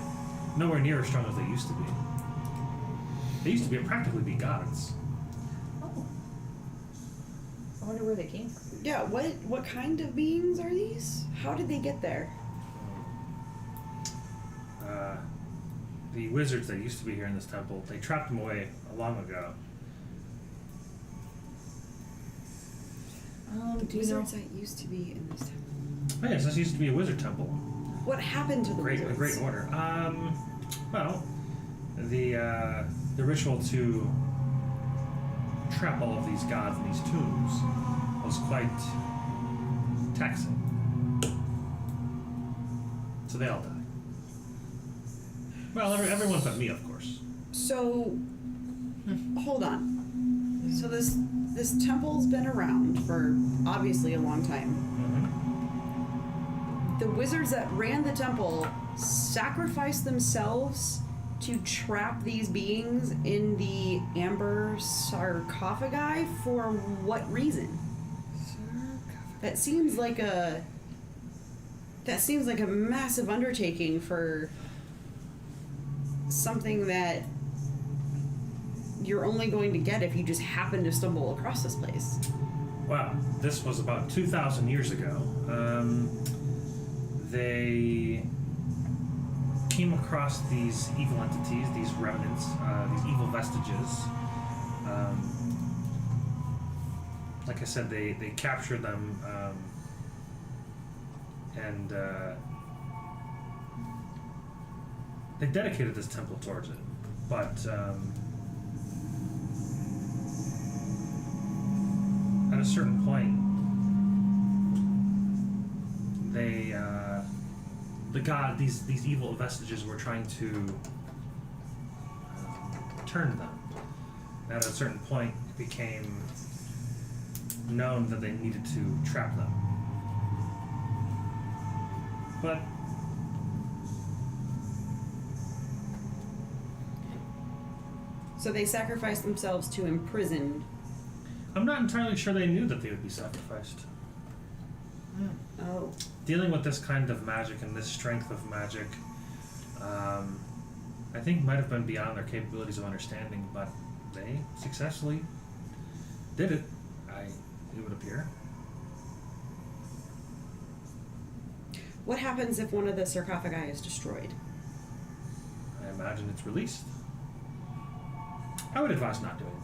nowhere near as strong as they used to be. They used to practically be gods. Oh. I wonder where they came from. Yeah, what kind of beings are these? How did they get there? The wizards that used to be here in this temple, they trapped them away long ago. Do wizards that used to be in this temple? Oh yes, this used to be a wizard temple. What happened to the wizards? A great order. Well, the ritual to trap all of these gods in these tombs was quite taxing. So they all died. Well, everyone but me, of course. So, hold on. So this temple's been around for obviously a long time. Mm-hmm. The wizards that ran the temple sacrificed themselves to trap these beings in the amber sarcophagi for what reason? That seems like a massive undertaking for something that you're only going to get if you just happen to stumble across this place. Well, this was about 2,000 years ago. They came across these evil entities, these remnants, these evil vestiges. Like I said, they captured them, and they dedicated this temple towards it. But at a certain point, these evil vestiges were trying to turn them. At a certain point, it became known that they needed to trap them. But so they sacrificed themselves to imprison. I'm not entirely sure they knew that they would be sacrificed. Oh. Dealing with this kind of magic and this strength of magic, I think might have been beyond their capabilities of understanding, but they successfully did it, it would appear. What happens if one of the sarcophagi is destroyed? I imagine it's released. I would advise not doing that.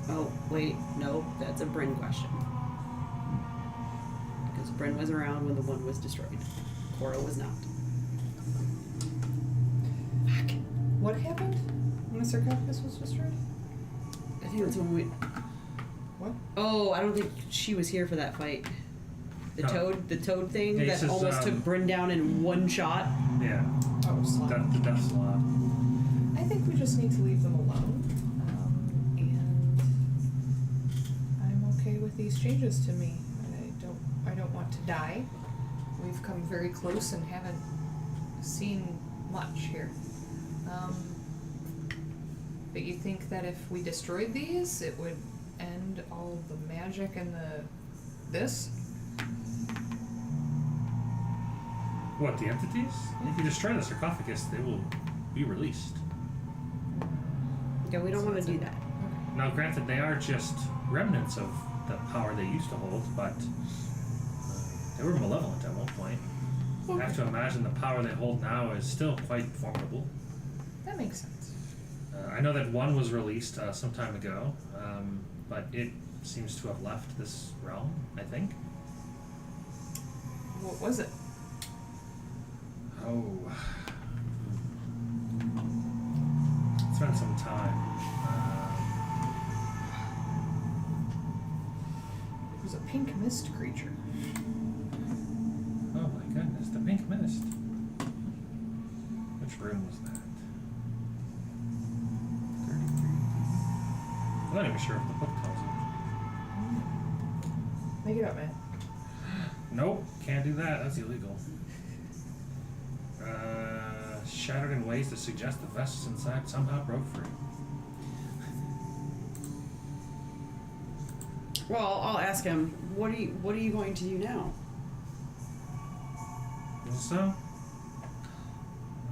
Oh, wait, no, that's a Bryn question. Because Bryn was around when the one was destroyed. Cora was not. Fuck. What happened when the sarcophagus was destroyed? I think that's when we... What? Oh, I don't think she was here for that fight. The No. toad thing Yeah, he that says, almost took Bryn down in one shot. Yeah, Oh, slime. the death slot. I think we just need to leave them alone. And I'm okay with these changes to me. I don't want to die. We've come very close and haven't seen much here. But you think that if we destroyed these, it would end all the magic and this? What, the entities? If you destroy the sarcophagus, they will be released. Yeah, we don't want to do that. Okay. Now, granted, they are just remnants of the power they used to hold, but they were malevolent at one point. I have to imagine the power they hold now is still quite formidable. That makes sense. I know that one was released some time ago, but it seems to have left this realm, I think. What was it? Oh. It's been some time. It was a pink mist creature. Oh my goodness, the pink mist. Which room was that? 33. I'm not even sure if the book tells it. Make it up, man. Nope, can't do that. That's illegal. Shattered in ways that suggest the vessels inside somehow broke free. Well, I'll ask him. What are you going to do now? So,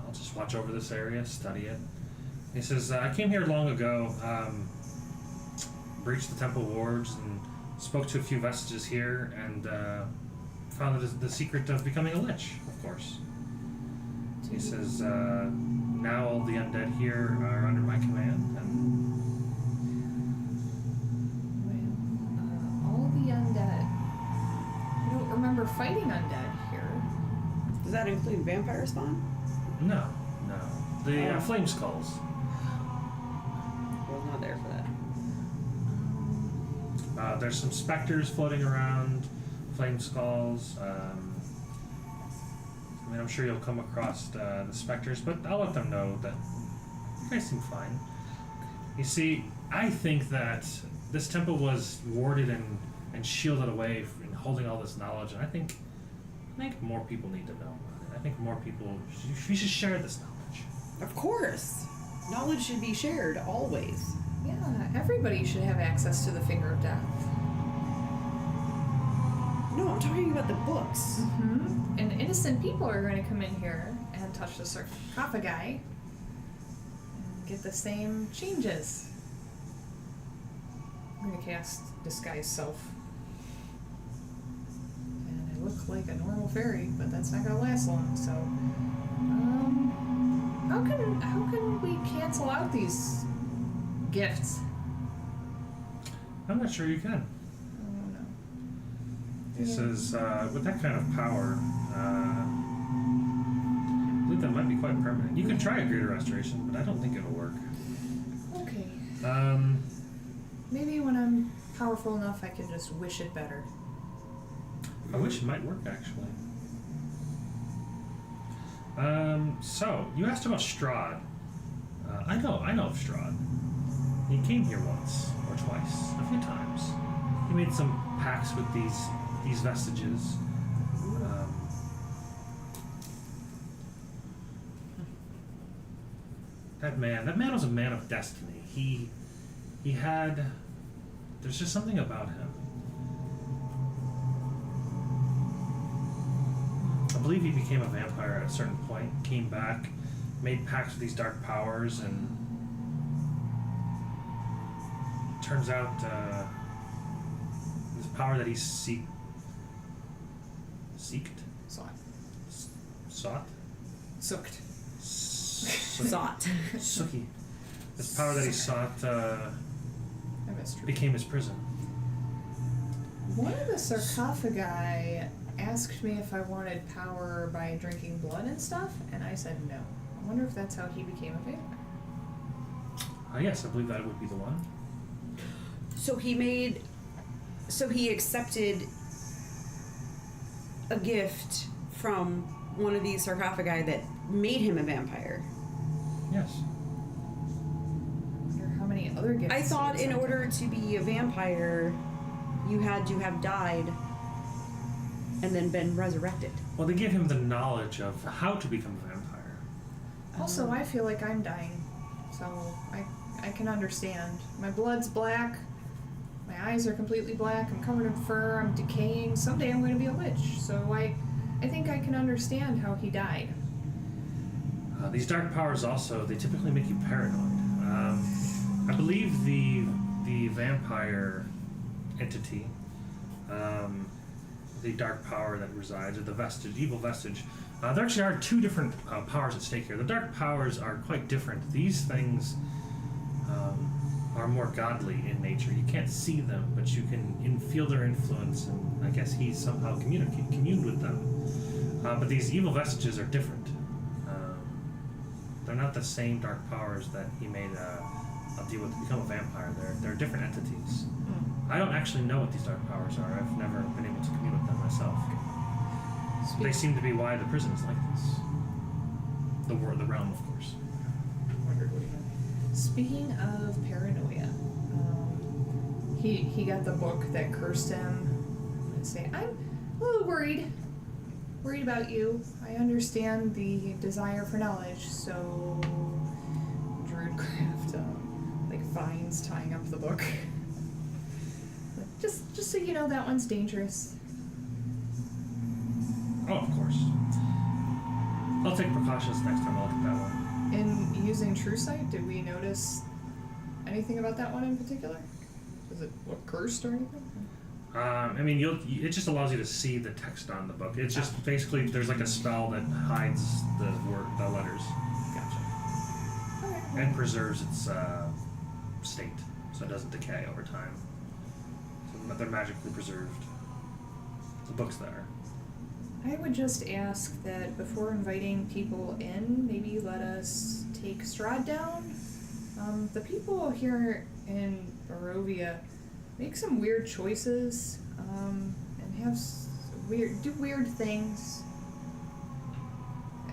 I'll just watch over this area, study it. He says, I came here long ago, breached the temple wards, and spoke to a few vestiges here, and found the secret of becoming a lich, of course. He says, now all the undead here are under my command, and Well, all the undead. I don't remember fighting undead here. Does that include vampire spawn? no. The Oh. flame skulls. I was not there for that. There's some specters floating around, flame skulls. I mean, I'm sure you'll come across the specters, but I'll let them know that you guys seem fine. You see, I think that this temple was warded and shielded away and holding all this knowledge, and I think more people need to know about it. I think more people, we should share this knowledge. Of course. Knowledge should be shared, always. Yeah, everybody should have access to the Finger of Death. No, I'm talking about the books. Mm-hmm. And innocent people are going to come in here and touch the sarcophagi and get the same changes. I'm going to cast Disguise Self. And I look like a normal fairy, but that's not going to last long, so... How can we cancel out these gifts? I'm not sure you can. Oh, no. He says, with that kind of power, I believe that might be quite permanent. You can try a greater restoration, but I don't think it'll work. Okay. Maybe when I'm powerful enough, I can just wish it better. I wish it might work, actually. So, you asked about Strahd. I know of Strahd. He came here once, or twice, a few times. He made some pacts with these vestiges. That man was a man of destiny. He he had. There's just something about him. I believe he became a vampire at a certain point, came back, made pacts with these dark powers, and turns out this power that he seeked. Sought? Sooked. Zot. Suki. This power that he sought I missed her. became his prison. One of the sarcophagi asked me if I wanted power by drinking blood and stuff, and I said no. I wonder if that's how he became a vampire. Yes, I believe that would be the one. So he accepted a gift from one of these sarcophagi that made him a vampire. Yes. I wonder how many other gifts. I he thought in accepted. order to be a vampire, you had to have died and then been resurrected. Well, they give him the knowledge of how to become a vampire. Also, I feel like I'm dying, so I can understand. My blood's black. My eyes are completely black. I'm covered in fur. I'm decaying. Someday I'm going to be a witch. So I think I can understand how he died. These dark powers also, they typically make you paranoid. I believe the vampire entity, the dark power that resides, or the vestige, evil vestige, there actually are two different powers at stake here. The dark powers are quite different. These things are more godly in nature. You can't see them, but you can feel their influence, and I guess he somehow communed with them. But these evil vestiges are different. They're not the same dark powers that he made a deal with to become a vampire. They're different entities. I don't actually know what these dark powers are. I've never been able to commune with them myself. They seem to be why the prison is like this. The realm, of course. Wondered what he meant. Speaking of paranoia, he got the book that cursed him. And say, I'm a little worried about you. I understand the desire for knowledge, so Druidcraft like vines tying up the book. Just so you know, that one's dangerous. Oh, of course. I'll take precautions next time. I'll look at that one. In using True Sight, did we notice anything about that one in particular? Does it look cursed or anything? I mean, it just allows you to see the text on the book. It's just basically there's like a spell that hides the letters Gotcha. Okay. and preserves its state, so it doesn't decay over time. So they're magically preserved. The book's there. I would just ask that before inviting people in, maybe let us take Strahd down. The people here in Barovia make some weird choices, and have do weird things.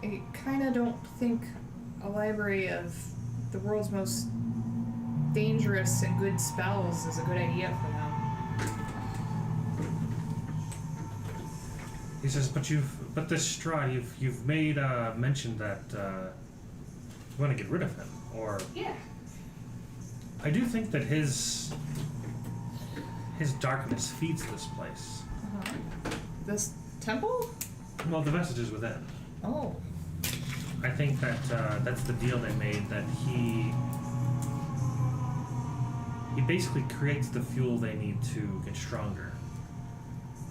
I kind of don't think a library of the world's most dangerous and good spells is a good idea for them. He says, but this Strahd, you've made mention that you want to get rid of him, or Yeah. I do think that his darkness feeds this place. This temple? Well, the vestiges within. Oh. I think that that's the deal they made, that he basically creates the fuel they need to get stronger.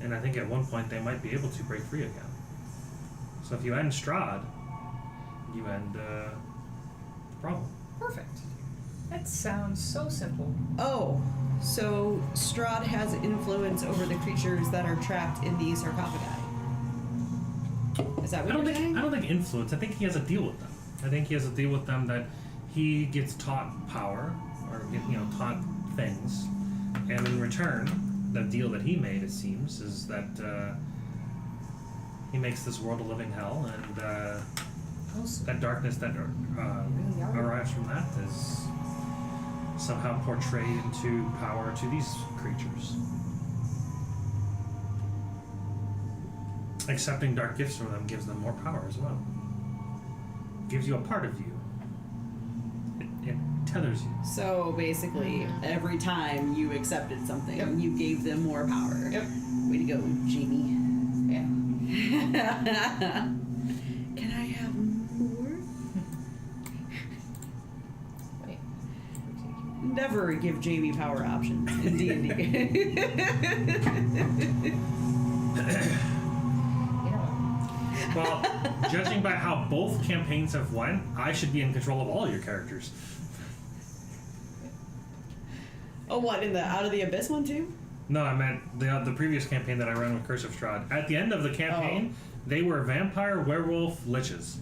And I think at one point they might be able to break free again. So if you end Strahd, you end the problem. Perfect. That sounds so simple. Oh, so Strahd has influence over the creatures that are trapped in the sarcophagi. Is that what you're saying? I don't think influence. I think he has a deal with them. I think he has a deal with them that he gets taught power, or taught things, and in return, the deal that he made, it seems, is that he makes this world a living hell, and that darkness that arrives from that is somehow portrayed into power to these creatures. Accepting dark gifts from them gives them more power as well. Gives you a part of you. It Tethers you. So basically, every time you accepted something, Yep. you gave them more power. Yep. Way to go, Jamie. Yeah. Can I have more? Wait. Never give Jamie power options in D&D. You know what? Well, judging by how both campaigns have went, I should be in control of all your characters. Oh, what, in the Out of the Abyss one too? No, I meant the previous campaign that I ran with Curse of Strahd. At the end of the campaign, they were vampire, werewolf, liches.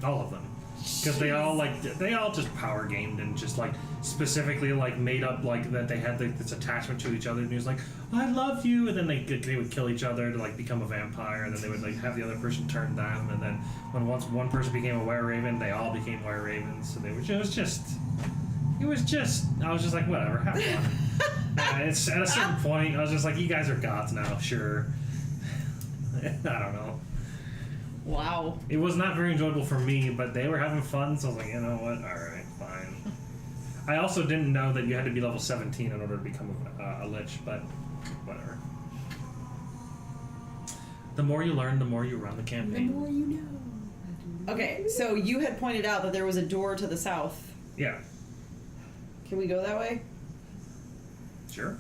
All of them. Because they all just power gamed and just like specifically like made up like that they had this attachment to each other, and he was like, I love you, and then they would kill each other to like become a vampire, and then they would like have the other person turn them, and then when once one person became a were-raven, they all became were-ravens. So I was just like, whatever, have fun. And it's at a certain point I was just like, you guys are gods now, sure. I don't know. Wow. It was not very enjoyable for me, but they were having fun, so I was like, you know what? Alright, fine. I also didn't know that you had to be level 17 in order to become a lich, but whatever. The more you learn, the more you run the The campaign. more you know. Okay, so you had pointed out that there was a door to the south. Yeah, Can we go that way? sure.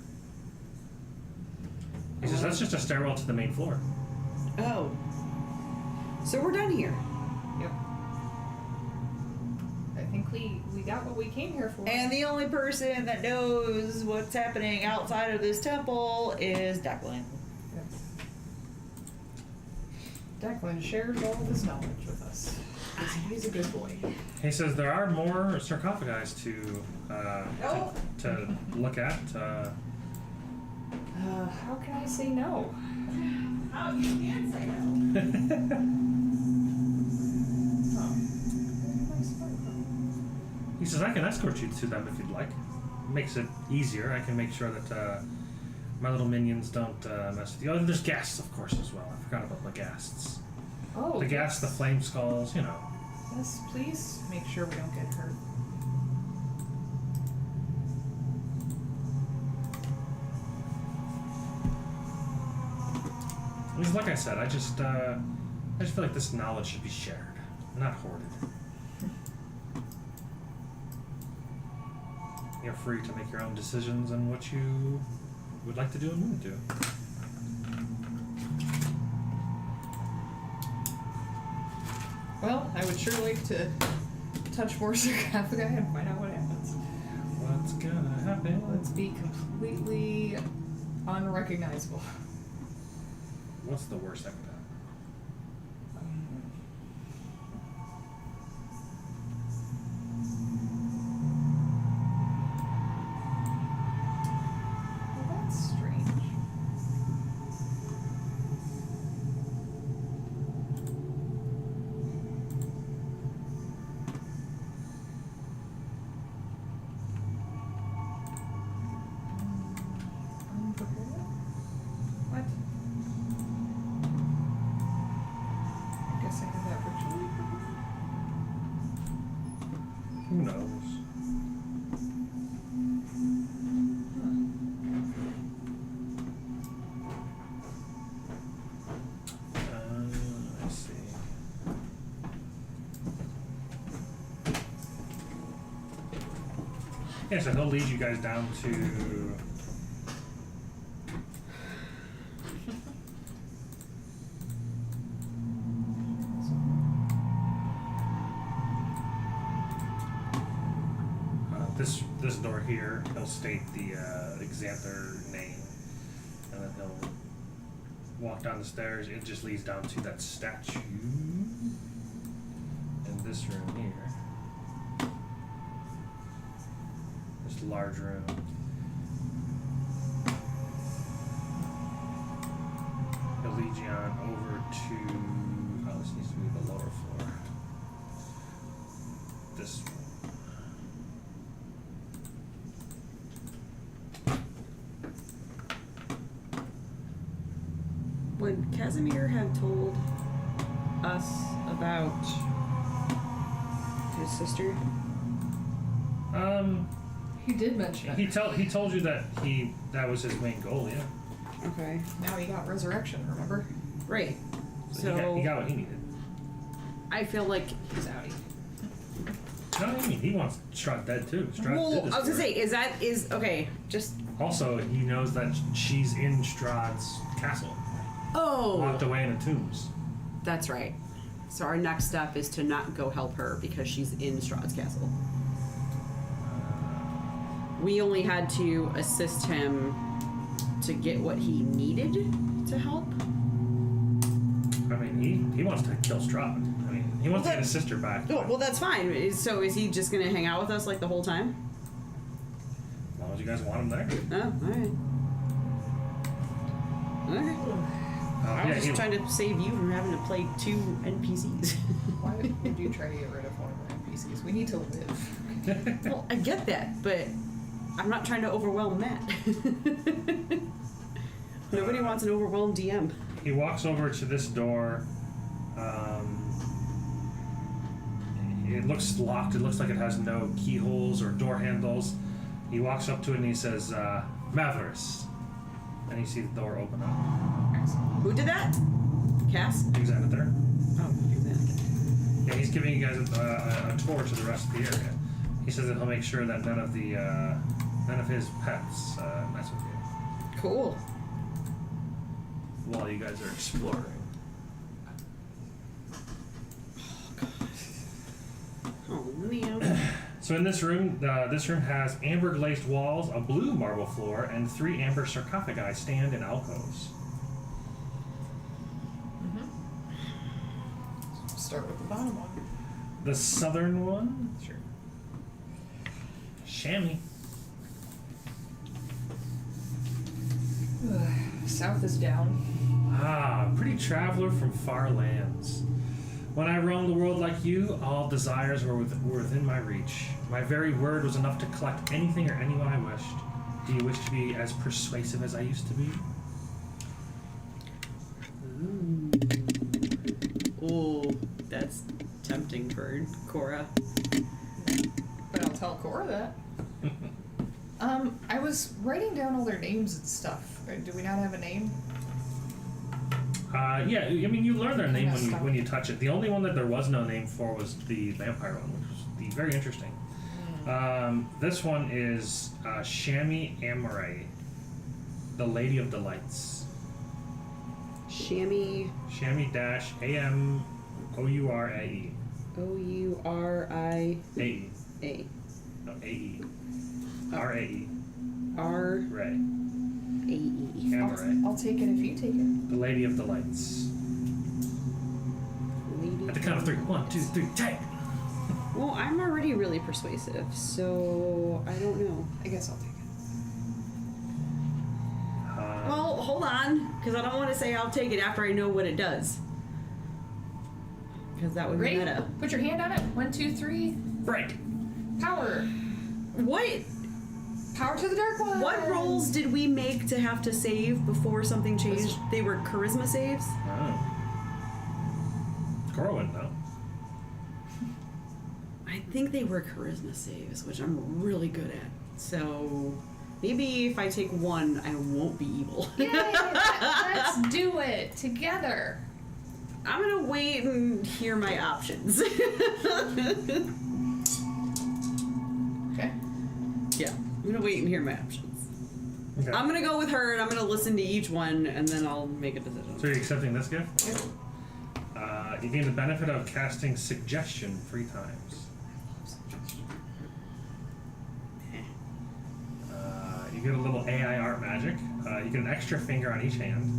He says, that's just a stairwell to the main floor. Oh. So we're done here. Yep. I think we got what we came here for. And the only person that knows what's happening outside of this temple is Declan. Yes. Declan shares all of his knowledge with us. He's a good boy. He says there are more sarcophagi to look at. How can I say no? Oh, you can't say no. Oh. He says, I can escort you to them if you'd like. Makes it easier. I can make sure that my little minions don't mess with you. Oh, and there's ghasts, of course, as well. I forgot about the ghasts. Oh. The ghasts, the flame skulls, you know. Yes, please make sure we don't get hurt. Because like I said, I just feel like this knowledge should be shared, not hoarded. You're free to make your own decisions on what you would like to do and wouldn't do. Well, I would sure like to touch more sarcophagi and find out what happens. What's gonna happen? Let's be completely unrecognizable. What's the worst that could happen? Well, that's strange. Unprepared? What? I guess I have that ritually prepared. Who knows? Let's see. Yeah, so he'll lead you guys down to. This door here. He'll state the Xanther name, and then he'll walk down the stairs. It just leads down to that statue in this room here. This large room. He'll lead you on over to. Oh, this needs to be the lower floor. This one. Would Casimir have told us about his sister? He did mention it. He told you that that was his main goal. Yeah. Okay. Now he got resurrection, remember? Right. So he got what he needed. I feel like He's outie. No, I mean he wants Strahd dead too. Strahd well, did this I was gonna to her. say, is okay, just Also, he knows that she's in Strahd's castle, locked away in the tombs. That's right. So our next step is to not go help her because she's in Strahd's castle. We only had to assist him to get what he needed to help. I mean, he wants to kill Strahd. I mean, he wants to get his sister back. Oh, well, that's fine. So is he just gonna hang out with us like the whole time? As long as you guys want him there. Oh, alright. Okay. I was just trying to save you from having to play 2 NPCs. Why would you try to get rid of one of our NPCs? We need to live. Well, I get that, but I'm not trying to overwhelm Matt. Nobody wants an overwhelmed DM. He walks over to this door. It looks locked. It looks like it has no keyholes or door handles. He walks up to it and he says, Mavericks. And you see the door open up. Who did that? Cass? Executor. Oh, exactly. Yeah, he's giving you guys a tour to the rest of the area. He says that he'll make sure that none of his pets mess with you Cool. while you guys are exploring. Oh, man. So in this room has amber glazed walls, a blue marble floor, and 3 amber sarcophagi stand in alcoves. Start with the bottom one. The southern one, Sure. chamois. South is down. Ah, pretty traveler from far lands. When I roamed the world like you, all desires were within my reach. My very word was enough to collect anything or anyone I wished. Do you wish to be as persuasive as I used to be? Oh, that's tempting for Cora. But I'll tell Cora that. I was writing down all their names and stuff. Do we not have a name? Yeah, I mean, you learn their name Messed up. when you touch it. The only one that there was no name for was the vampire one, which was very interesting. This one is Shami Amoray, the Lady of Delights. Shami. Shami dash A-M-O-U-R-A-E. O-U-R-I-A. A-E. No, A-E. R-A-E. R-A-E. Ray. Amoray. I'll take it if you take it. The Lady of Delights. Lady. At the count of 3. 1, 2, 3, take! Well, I'm already really persuasive, so I don't know. I guess I'll take it. Well, hold on, because I don't want to say I'll take it after I know what it does. Because that would be Ready? meta. Put your hand on it. 1, 2, 3. Break! Power. What? Power to the dark one. What rolls did we make to have to save before something changed? They were charisma saves? Oh. Cora wouldn't know. I think they were charisma saves, which I'm really good at. So maybe if I take 1, I won't be evil. Yay, let's do it together. I'm gonna wait and hear my options. Okay. Yeah, I'm gonna wait and hear my options. Okay. I'm gonna go with her and I'm gonna listen to each one and then I'll make a decision. So you're accepting this gift? Yep. You gain the benefit of casting suggestion 3 times. You get a little AI art magic. You get an extra finger on each hand.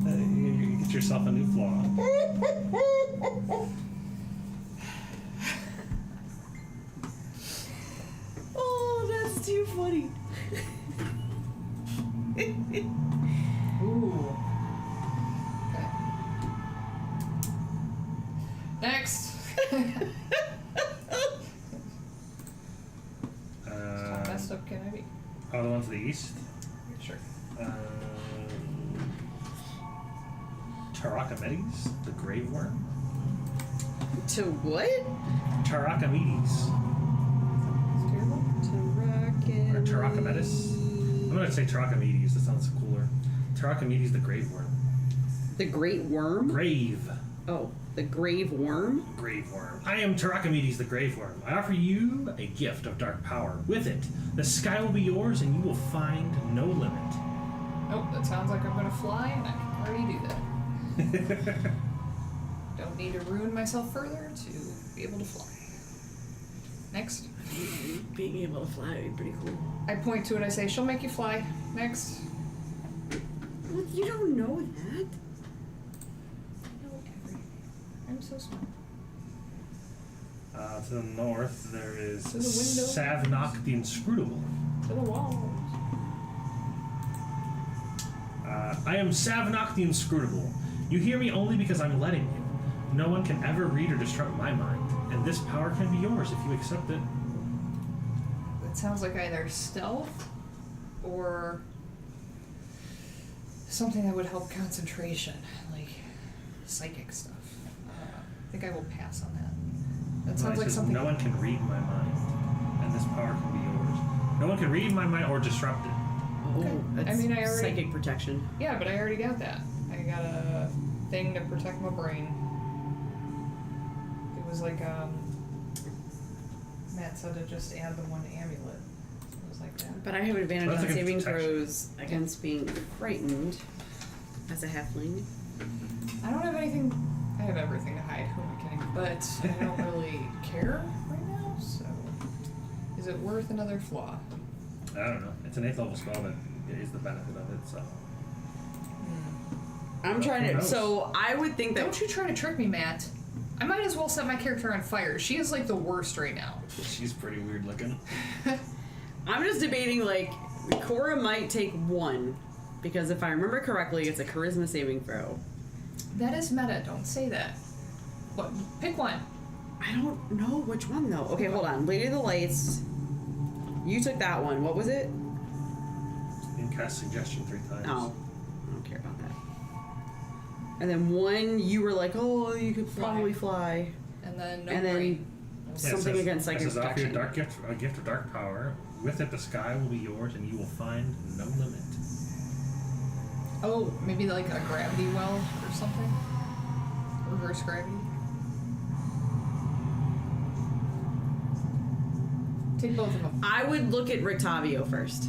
You get yourself a new flaw. Oh, that's too funny. Ooh. Okay. Next. How messed up can I be? Oh, the ones the east. Sure. Tarachamedes, the grave worm. To what? Tarachamedes. Or Tarachamedes. I'm gonna say Tarachamedes, that sounds cooler. Tarachamedes, the grave worm. The great worm? Grave. Oh, the grave worm? Grave worm. I am Tarachamedes, the grave worm. I offer you a gift of dark power. With it, the sky will be yours and you will find no limit. Oh, that sounds like I'm gonna fly, and I can already do that. Don't need to ruin myself further to be able to fly. Next. Being able to fly would be pretty cool. I point to it, I say, she'll make you fly. Next. What? You don't know that? I know everything. I'm so smart. To the north, there is To the window. Savnok the Inscrutable. To the walls. I am Savnok the Inscrutable. You hear me only because I'm letting you. No one can ever read or disrupt my mind, and this power can be yours if you accept it. It sounds like either stealth or something that would help concentration, like psychic stuff. I think I will pass on that. That sounds It like says, something. no one can read my mind, and this power can be yours. No one can read my mind or disrupt it. Okay. Oh, that's I mean, I already- psychic protection. Yeah, but I already got that. I got a thing to protect my brain. It was like Matt said to just add the one amulet. It was like that. But I have advantage That's on like a saving protection. throws against being frightened as a halfling. I don't have anything. I have everything to hide. Who am I kidding? But I don't really care right now. So, is it worth another flaw? I don't know. It's an 8th level spell that is the benefit of it, so. I'm Well, trying who to. knows? So I would think that. Don't you try to trick me, Matt. I might as well set my character on fire. She is like the worst right now. She's pretty weird looking. I'm just debating, like, Cora might take 1. Because if I remember correctly, it's a charisma saving throw. That is meta. Don't say that. What? Pick one. I don't know which one, though. Okay, hold on. Lady of the Lights. You took that one. What was it? You can cast suggestion 3 times. Oh. I don't care about that. And then 1, you were like, oh, you could probably fly. And then no And then brain. Yeah, it something says- against psychic it says, offer you protection. a gift of dark power. With it, the sky will be yours, and you will find no limit. Oh, maybe like a gravity well or something? Reverse gravity? Take both of them. I would look at Rictavio first.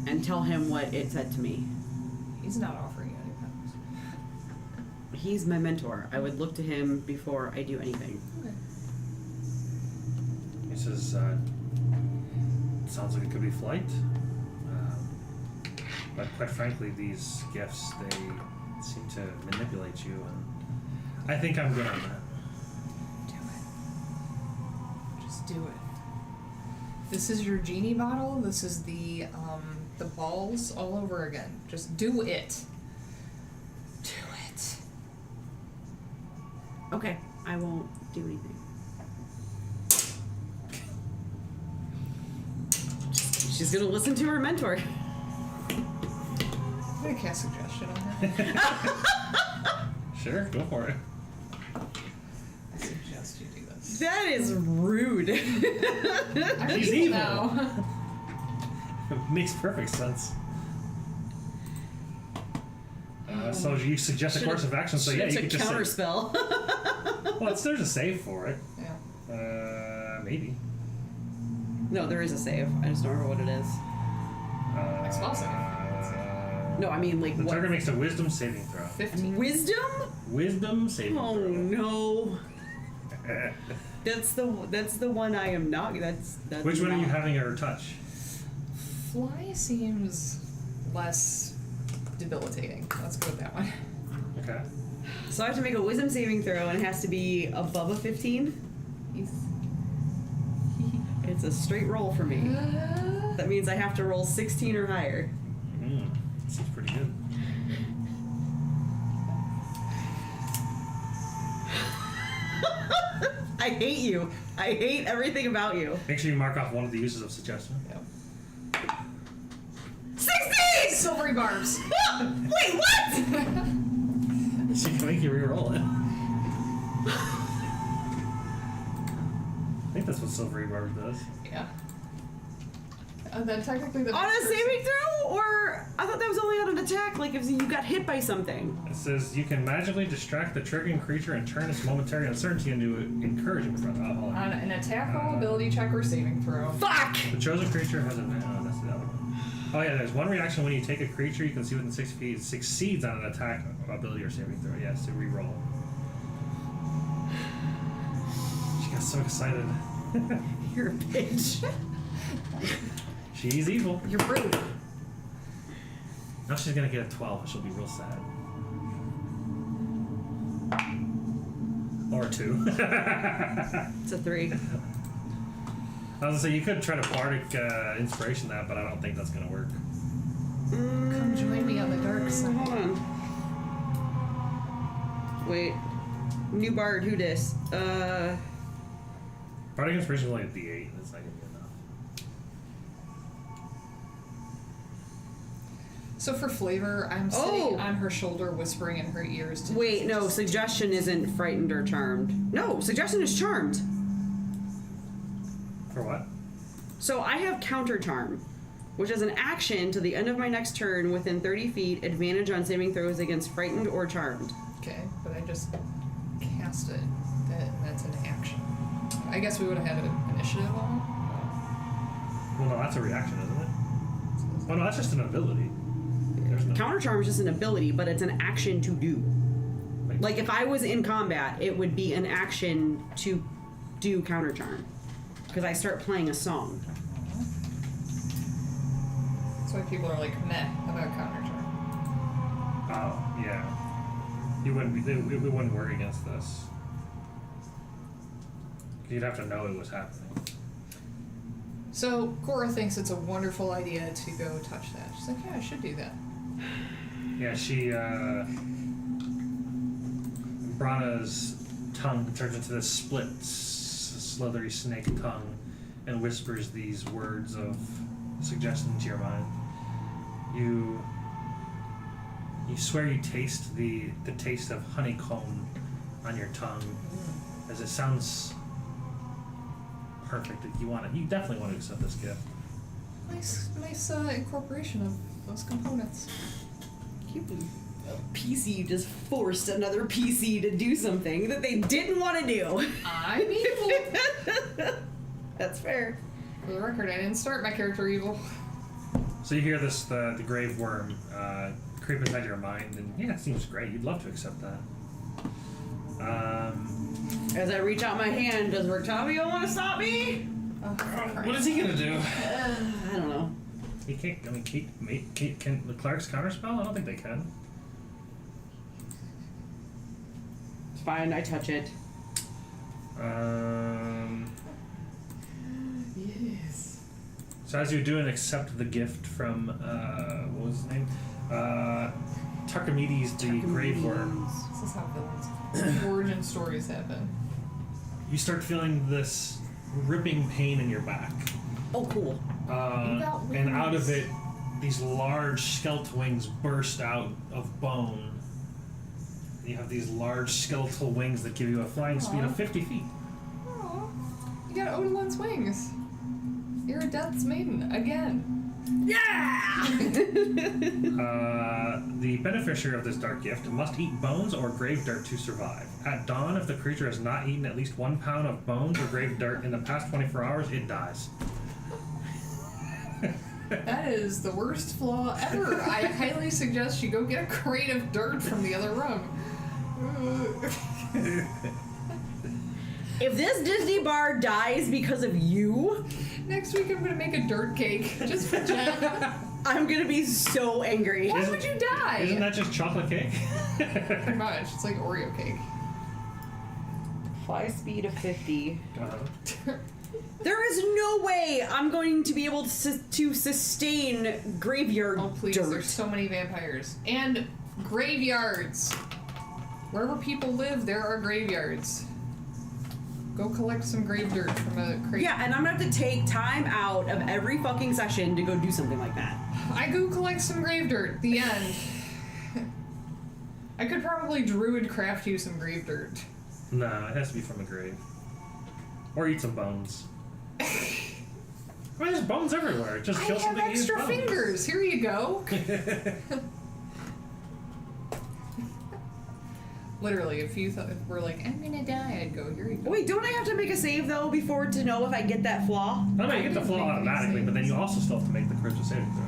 And tell him what it said to me. He's not offering any powers. He's my mentor. I would look to him before I do anything. Okay. He says, sounds like it could be flight. But quite frankly, these gifts, they seem to manipulate you, and I think I'm good on that. Do it. Just do it. This is your genie bottle. This is the balls all over again. Just do it. Do it. Okay, I won't do anything. She's gonna listen to her mentor. I'm gonna cast suggestion on her. Sure, go for it. I suggest you do this. That is rude. I'm She's evil evil. now. Makes perfect sense. So you suggest a course of action, so yeah, you It's a could just counter say, spell. well, there's a save for it. Yeah. Maybe. No, there is a save. I just don't remember what it is. Like spell save. No, I mean like The what? target makes a wisdom saving throw. 15. Wisdom? Wisdom saving Oh throw. no. That's the one I am not. That's Which one are you not- having her touch? Fly seems less debilitating. Let's go with that one. Okay. So I have to make a wisdom saving throw, and it has to be above a 15. It's a straight roll for me. That means I have to roll 16 or higher. Seems pretty good. I hate you. I hate everything about you. Make sure you mark off one of the uses of suggestion. Yep. 16! Silvery barbs. Wait, what? She can make you re-roll it. I think that's what Silvery Barb does. Yeah. Then technically the On a next person- saving throw? Or I thought that was only on an attack, like if you got hit by something. It says you can magically distract the triggering creature and turn its momentary uncertainty into encouragement. Hold on. On an attack roll, ability check, or saving throw. Fuck! The chosen creature has a... Oh, that's the other one. Oh yeah, there's one reaction when you take a creature you can see within 6 feet succeeds on an attack ability or saving throw. Yes, to re-roll. She got so excited. You're a bitch. She's evil. You're rude. Now she's gonna get a 12. She'll be real sad. Or 2. It's a 3. I was gonna say you could try to bardic inspiration that, but I don't think that's gonna work. Come join me on the dark side. Hold on. Wait. New bard, who dis? Bardic inspiration is only a D8. That's not gonna be enough. So for flavor, I'm sitting on her shoulder, whispering in her ears. To Wait, no, suggestion isn't frightened or charmed. No, suggestion is charmed. For what? So I have counter charm, which is an action to the end of my next turn within 30 feet, advantage on saving throws against frightened or charmed. Okay, but I just cast it. That's an action. I guess we would have had an initiative on Well, no, that's a reaction, isn't it? Oh no, that's just an ability. There's no... Counter charm is just an ability, but it's an action to do. Wait. Like if I was in combat, it would be an action to do counter charm. Because I start playing a song. it. That's why people are like meh about counter charm. Oh, yeah. You wouldn't be... It wouldn't work against this. You'd have to know it was happening. So Cora thinks it's a wonderful idea to go touch that. She's like, yeah, I should do that. Yeah, she, Brana's tongue turns into this split, slithery snake tongue and whispers these words of suggestion to your mind. You swear you taste the taste of honeycomb on your tongue as it sounds perfect. You definitely want to accept this gift. Nice incorporation of those components. PC just forced another PC to do something that they didn't want to do. I'm evil. That's fair. For the record, I didn't start my character evil. So you hear this, the grave worm creep inside your mind, and yeah, it seems great. You'd love to accept that. As I reach out my hand, does Rictavio want to stop me? What is he gonna do? I don't know. He can't. I mean, can the Clark's counterspell? I don't think they can. It's fine, I touch it. Yes. So as you do and accept the gift from what was his name? Tarchimedes the Grave Worm. This is how villains' origin stories happen. You start feeling this ripping pain in your back. Oh, cool. And out of it, these large skeletal wings burst out of bone. You have these large skeletal wings that give you a flying speed of 50 feet. Aw. You got Odilon's wings. You're a Death's Maiden again. Yeah! The beneficiary of this dark gift must eat bones or grave dirt to survive. At dawn, if the creature has not eaten at least 1 pound of bones or grave dirt in the past 24 hours, it dies. That is the worst flaw ever. I highly suggest you go get a crate of dirt from the other room. If this Disney bar dies because of you, Next week I'm gonna make a dirt cake just for Jen. I'm gonna be so angry. Why would you die? Isn't that just chocolate cake? Pretty much. It's like Oreo cake. Fly speed of 50. Uh-huh. There is no way I'm going to be able to sustain graveyard Oh please, dirt. there's so many vampires. And graveyards. Wherever people live, there are graveyards. Go collect some grave dirt from a crate. Yeah, and I'm gonna have to take time out of every fucking session to go do something like that. I go collect some grave dirt. The end. I could probably druid craft you some grave dirt. No, it has to be from a grave. Or eat some bones. Well, there's bones everywhere. Just I kill have something and eat extra bones. fingers. Here you go. Literally, if you were like, I'm gonna die, I'd go, here you go. Wait, don't I have to make a save though before to know if I get that flaw? No, you get the flaw Make any automatically, but then you saves. also still have to make the critical saving throw.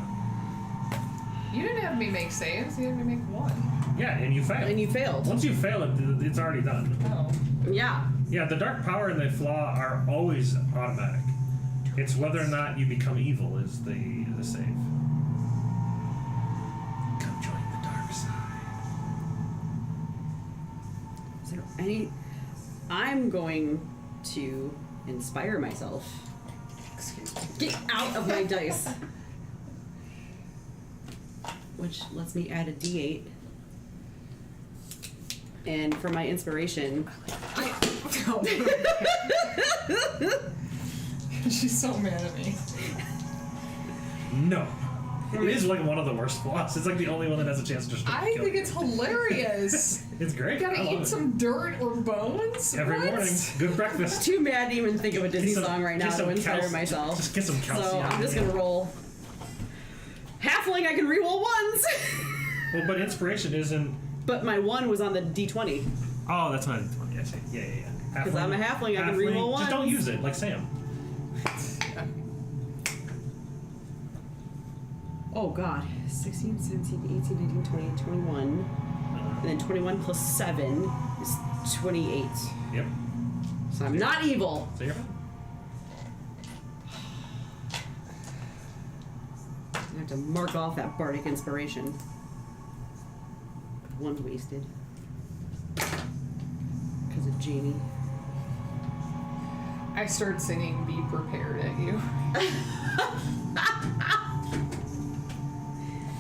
You didn't have me make saves, you had me make one. Yeah, and you fail. And you failed. Once you fail it, it's already done. Oh. Yeah. Yeah, the dark power and the flaw are always automatic. It's whether or not you become evil is the save. Come join the dark side. Is there any? I'm going to inspire myself. Excuse me. Get out of my dice. Which lets me add a D8. And for my inspiration, She's so mad at me. No. It is like one of the worst flaws. It's like the only one that has a chance to just I kill think you. it's hilarious. It's great. Gotta I love eat it. some dirt or bones? Every What? morning. Good breakfast. too mad to even think of a Disney Get some- song right get now some to inspire calcium. myself. Just get some calcium. So I'm just gonna roll. Halfling, I can reroll ones. Well, but inspiration isn't. But my one was on the D20. Oh, that's not a 20. I see. Yeah. Because I'm a halfling, I can reroll Just don't ones. use it, like Sam. Oh god. 16, 17, 18, 19, 20, 21. And then 21 plus 7 is 28. Yep. So I'm not evil. So you're fine. I have to mark off that bardic inspiration. One's wasted. Because of Jamie. I start singing Be Prepared at you.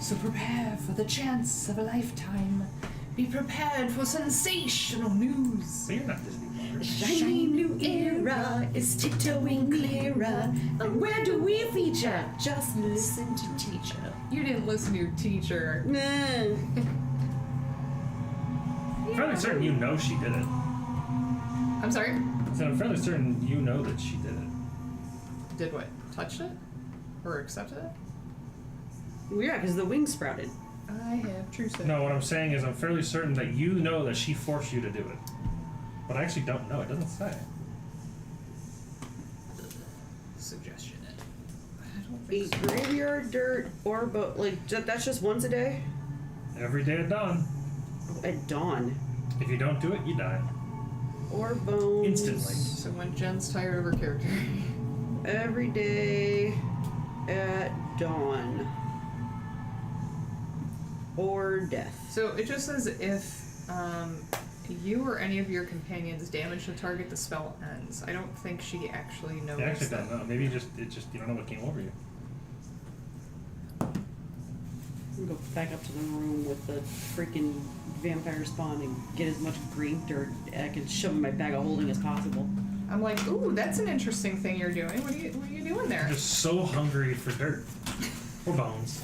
So prepare for the chance of a lifetime. Be prepared for sensational news. So you're not Disney. A shiny new era is tiptoeing nearer. And where do we feature? Just listen to teacher. You didn't listen to your teacher. Nah. I'm fairly certain you know she did it. I'm sorry? So I'm fairly certain you know that she did it. Did what? Touched it? Or accepted it? Well, yeah, because the wings sprouted. I have true say. No, what I'm saying is I'm fairly certain that you know that she forced you to do it. But I actually don't know. It doesn't say. Suggestion it. I don't think Eat so. graveyard dirt or that's just once a day? Every day at dawn. At dawn. If you don't do it, you die. Or bones. Instantly. So when Jen's tired of her character. Every day at dawn. Or death. So it just says if you or any of your companions damage the target, the spell ends. I don't think she actually knows You actually that. don't know. Maybe you don't know what came over you. I'm gonna go back up to the room with the freaking vampire spawn and get as much grave dirt I can shove in my bag of holding as possible. I'm like, ooh, that's an interesting thing you're doing. What are you doing there? I'm just so hungry for dirt. Or bones.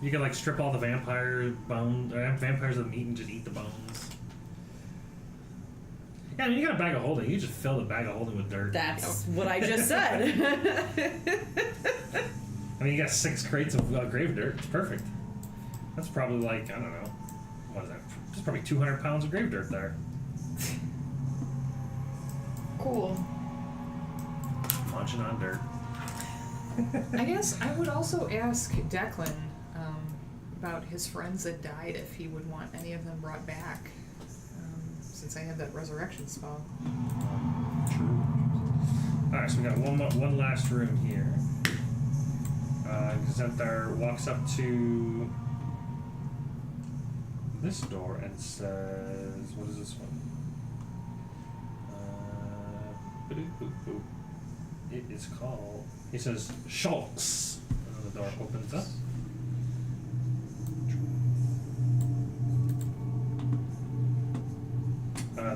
You can like strip all the vampires of the meat and just eat the bones. Yeah, I mean, you got a bag of holding. You just fill the bag of holding with dirt. That's what I just said. I mean, you got 6 crates of grave dirt. It's perfect. That's probably like, I don't know. What is that? There's probably 200 pounds of grave dirt there. Cool. Munching on dirt. I guess I would also ask Declan about his friends that died, if he would want any of them brought back, since I have that resurrection spell. True. Alright, so we got one last room here. Xanthar walks up to this door and says, what is this one? It is called, he says, Schultz. And then the door opens up.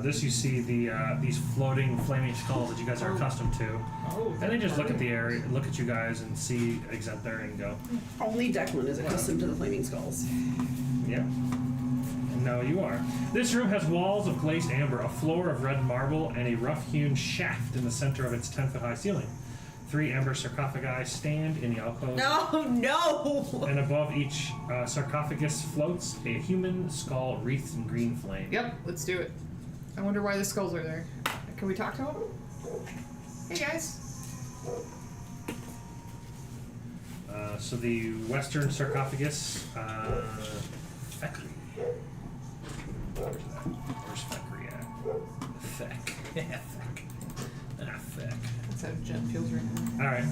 this you see these floating flaming skulls that you guys are accustomed to. Oh. And they just look at the area, look at you guys and see Exemplar and go, Only Declan is accustomed to the flaming skulls. yeah. No, you are. This room has walls of glazed amber, a floor of red marble, and a rough-hewn shaft in the center of its 10-foot-high ceiling. 3 amber sarcophagi stand in the alcove. Oh no! And above each sarcophagus floats a human skull wreathed in green flame. Yep, let's do it. I wonder why the skulls are there. Can we talk to them? Hey guys. So the western sarcophagus, Fekri. Where's that? Where's Fekri at? Fek. Fek. Fek. That's how Jen feels right now. Alright,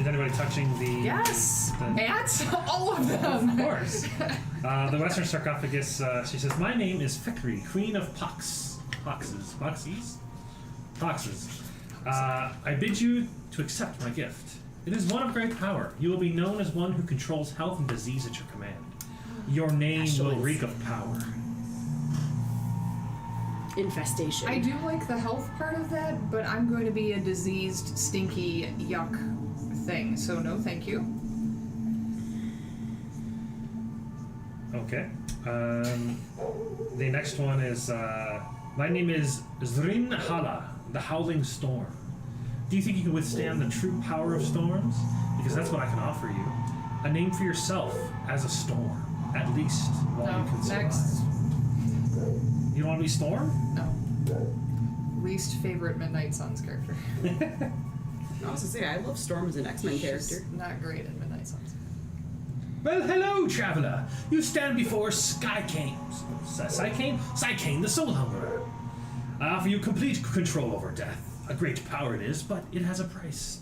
is anybody touching the... Yes! the Ants? All of them! Of course. The western sarcophagus, she says, my name is Fekri, Queen of Poxes. I bid you to accept my gift. It is one of great power. You will be known as one who controls health and disease at your command. Your name will reek of power. Infestation. I do like the health part of that, but I'm going to be a diseased, stinky, yuck thing, so no thank you. Okay. The next one is, my name is Zrin Hala, the Howling Storm. Do you think you can withstand the true power of storms? Because that's what I can offer you. A name for yourself as a storm, at least while you can survive. Next. You don't want to be Storm? No. Least favorite Midnight Suns character. I was gonna say, I love Storm as an X-Men character. She's not great in Midnight Suns. Well, hello, traveler. You stand before Psykane, the Soul Hungerer. I offer you complete control over death. A great power it is, but it has a price.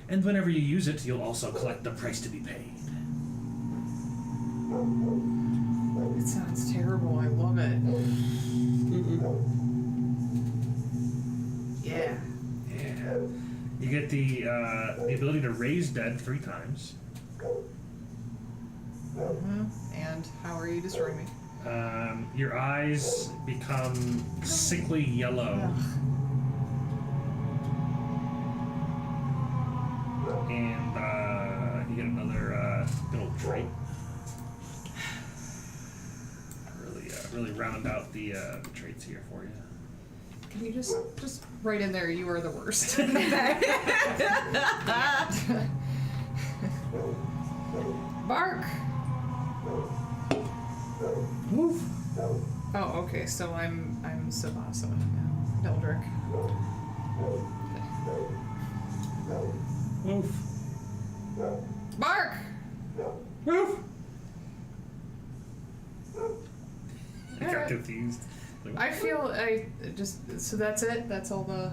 And whenever you use it, you'll also collect the price to be paid. It sounds terrible. I love it. Yeah. Yeah. You get the ability to raise dead 3 times. And how are you destroying me? Your eyes become sickly yellow. And you get another good old trait. Really round out the traits here for you. Can you just write in there, you are the worst. Bark! Move. Oh, okay, so I'm Savasa now. Eldrick. Move. Bark! Move. I got Alright. confused. I feel so that's it? That's all the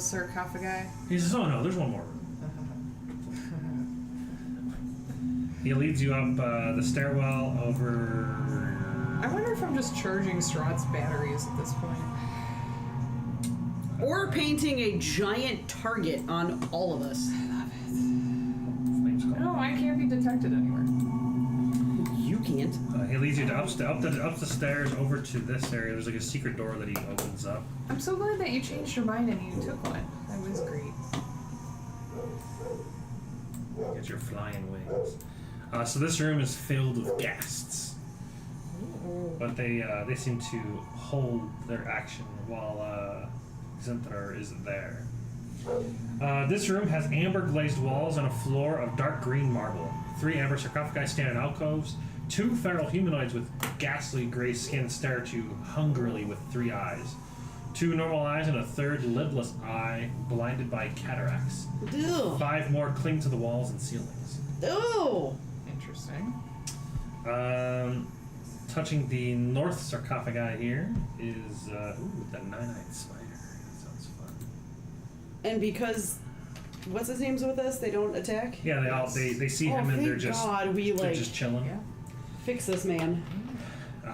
sarcophagi? He says, oh no, there's one more. He leads you up the stairwell over... I wonder if I'm just charging Strahd's batteries at this point. Or painting a giant target on all of us. No, I can't be detected anywhere. You can't. He leads you to up the stairs over to this area. There's like a secret door that he opens up. I'm so glad that you changed your mind and you took one. That was great. Get your flying wings. So this room is filled with ghasts, but they seem to hold their action while Xanthar isn't there. This room has amber glazed walls and a floor of dark green marble. 3 amber sarcophagi stand in alcoves. 2 feral humanoids with ghastly gray skin stare at you hungrily with 3 eyes. 2 normal eyes and a 3rd lidless eye blinded by cataracts. Ew. 5 more cling to the walls and ceilings. Ew. Interesting. Touching the north sarcophagi here is the 9-eyed spider. That sounds fun. And because what's his name's with us, they don't attack? Yeah, they see him and they're just chilling. Yeah. Fix this man.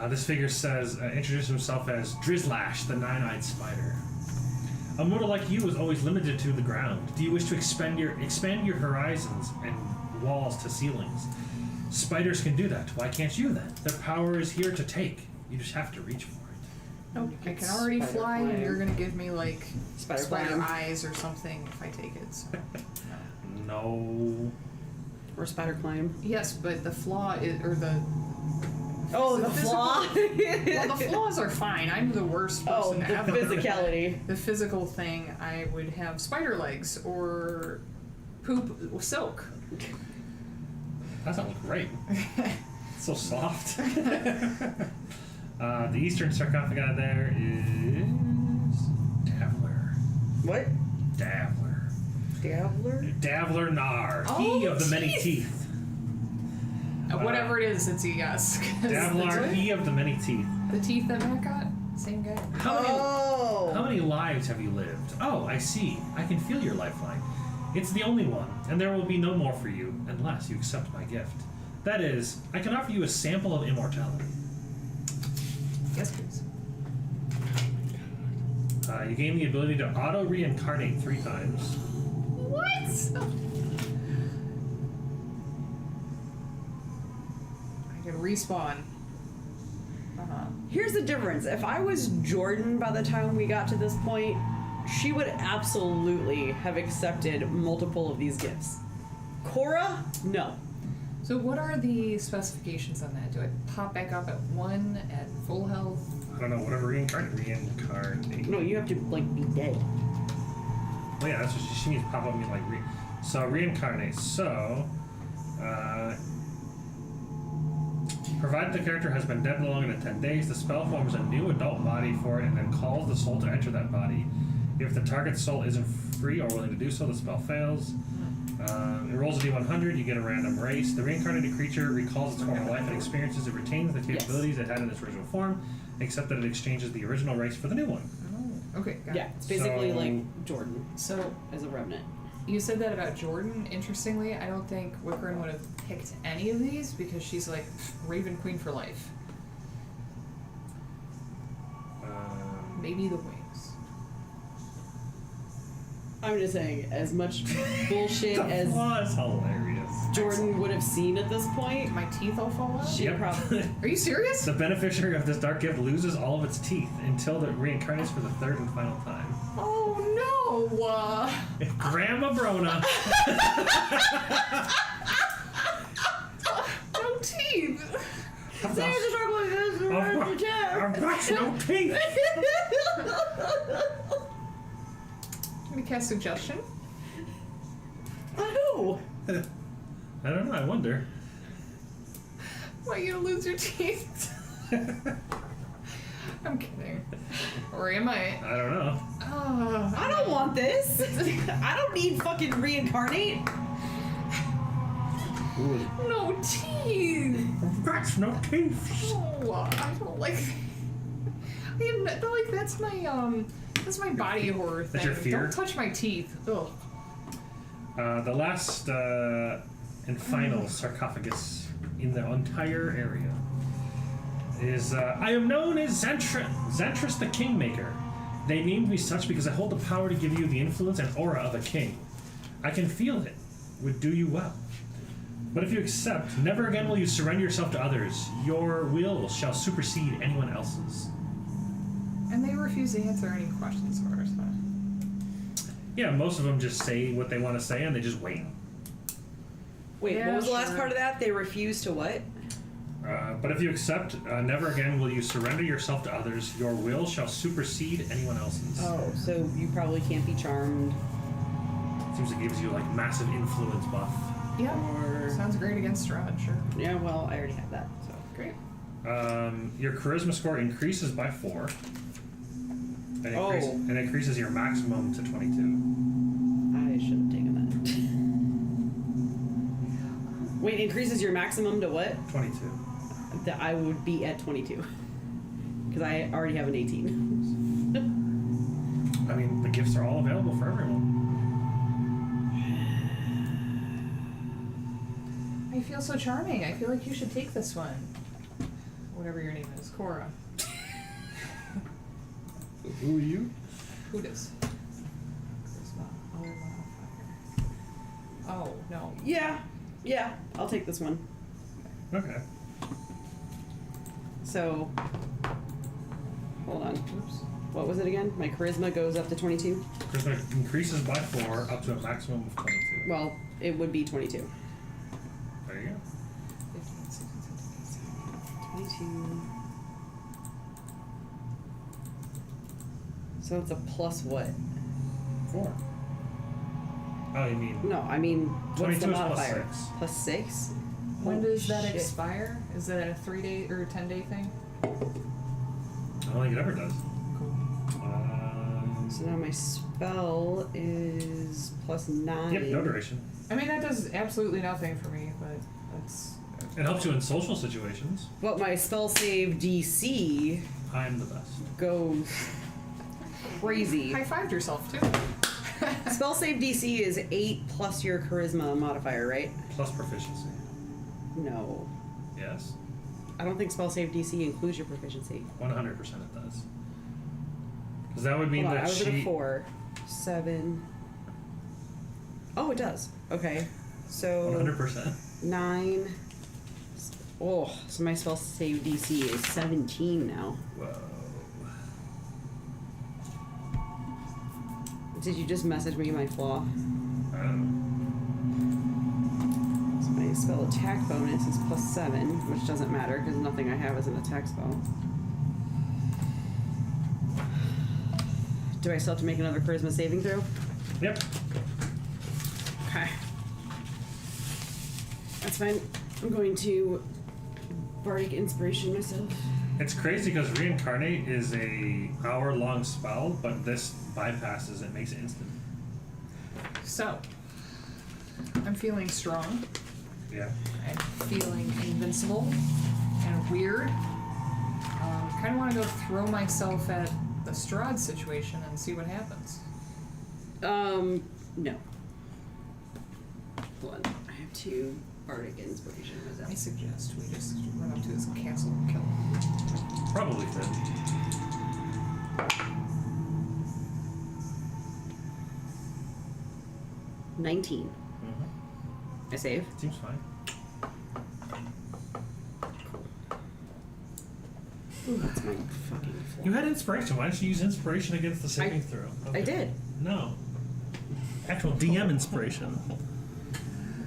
This figure says, introduces himself as Drizlash, the 9-eyed spider. A mortal like you is always limited to the ground. Do you wish to expand your horizons and walls to ceilings? Spiders can do that. Why can't you then? Their power is here to take. You just have to reach for it. Nope. I can already Spider fly, and climb. you're gonna give me like Spider spider climb. eyes or something if I take it. So. No. Or spider climb. Yes, but the flaw is, or the Oh, the physical- flaw. well, the flaws are fine. I'm the worst Oh, person the ever. physicality. The physical thing, I would have spider legs or poop silk. That doesn't look great. It's so soft. The eastern sarcophagi there is Dabbler. What? Dabbler. Dabbler? Dabbler Nar. He Oh, of the many teeth. teeth. Whatever it is, it's a yes. 'Cause Dabbler, he of the many teeth. the teeth that Matt got, same guy. How many lives have you lived? Oh, I see. I can feel your lifeline. It's the only one, and there will be no more for you unless you accept my gift. That is, I can offer you a sample of immortality. Yes, please. You gain the ability to auto-reincarnate 3 times. What? I can respawn. Here's the difference. If I was Jordan by the time we got to this point, she would absolutely have accepted multiple of these gifts. Cora, no. So what are the specifications on that? Do I pop back up at 1 at full health? I don't know, whatever reincarnate. No, you have to, like, be dead. Oh yeah, that's what she needs to pop up and be like, so reincarnate. So, provided the character has been dead no longer than 10 days, the spell forms a new adult body for it and then calls the soul to enter that body. If the target's soul isn't free or willing to do so, the spell fails. It rolls a d100, you get a random race. The reincarnated creature recalls its former life and experiences. It retains the capabilities it had in its original form, except that it exchanges the original race for the new one. Oh, okay, got Yeah, it. it's basically So- like Jordan So as a revenant. you said that about Jordan. Interestingly, I don't think Wickerin would have picked any of these because she's like Raven Queen for life. Maybe the wings. I'm just saying, as much bullshit The as flaw is hilarious. Jordan would have seen at this point, My teeth all fall out? she Yep. probably... Are you serious? The beneficiary of this dark gift loses all of its teeth until it reincarnates for the 3rd and final time. Oh no! Grandma Brona. No teeth! I've got no teeth. Can we cast suggestion? Oh! I don't know, I wonder. Why are you gonna lose your teeth? I'm kidding. Or am I? I don't know. Oh, I don't want this! I don't need fucking reincarnate! Ooh, no teeth! I've got no teeth. Oh, I don't like. I am not, like that's my body horror thing. That's your fear? Don't touch my teeth. Ugh. The last and final sarcophagus in the entire area is I am known as Xantris the Kingmaker. They named me such because I hold the power to give you the influence and aura of a king. I can feel it would do you well. But if you accept, never again will you surrender yourself to others. Your will shall supersede anyone else's. And they refuse to answer any questions for us. Huh? Yeah, most of them just say what they want to say and they just wait. Wait, Yeah, what was the last sure. part of that? They refuse to what? But if you accept, never again will you surrender yourself to others. Your will shall supersede anyone else's. Oh, so you probably can't be charmed. Seems it gives you like massive influence buff. Yeah. Or... Sounds great against Strahd, sure. Yeah, well, I already have that, so... Great. Your charisma score increases by 4. And increases your maximum to 22. I should have taken that. Wait, increases your maximum to what? 22. That I would be at 22. Because I already have an 18. I mean, the gifts are all available for everyone. I feel so charming. I feel like you should take this one. Whatever your name is, Cora. Who are you? Who does? Charisma. Other modifier. Oh, no. Yeah, I'll take this one. Okay. So... hold on. Oops. What was it again? My charisma goes up to 22? Charisma increases by 4 up to a maximum of 22. Well, it would be 22. There you go. 15, 16, 17, 22. So it's a plus what? 4. Oh, you mean? No, I mean, what's 22 the is plus modifier? 6. Plus 6? When Oh, does that shit. expire? Is that a 3-day or 10-day thing? I don't think it ever does. Cool. So now my spell is plus 9. Yep, no duration. I mean, that does absolutely nothing for me, but that's... It helps you in social situations. But my spell save DC I'm the best. goes crazy. High-fived yourself, too. Spell save DC is 8 plus your charisma modifier, right? Plus proficiency. No. Yes. I don't think spell save DC includes your proficiency. 100% it does. Because that would mean Hold on, that I was at a she... 4, 7. Oh, it does. Okay. So 100%. 9. Oh, so my spell save DC is 17 now. Whoa. Did you just message me my flaw? I don't know. So my spell attack bonus is plus 7, which doesn't matter because nothing I have is an attack spell. Do I still have to make another charisma saving throw? Yep. Okay. That's fine. I'm going to bardic inspiration myself. It's crazy because reincarnate is a hour-long spell, but this bypasses it, makes it instant. So, I'm feeling strong. Yeah. I'm feeling invincible and weird. Kind of want to go throw myself at the Strahd situation and see what happens. No. Hold on. I have 2 bardic inspiration I myself. suggest we just run up to his castle and kill him. Probably fit. 19. Mm-hmm. I save. Seems fine. Ooh, that's my fucking flaw. You had inspiration. Why didn't you use inspiration against the saving I- throw? I did. No. Actual DM inspiration.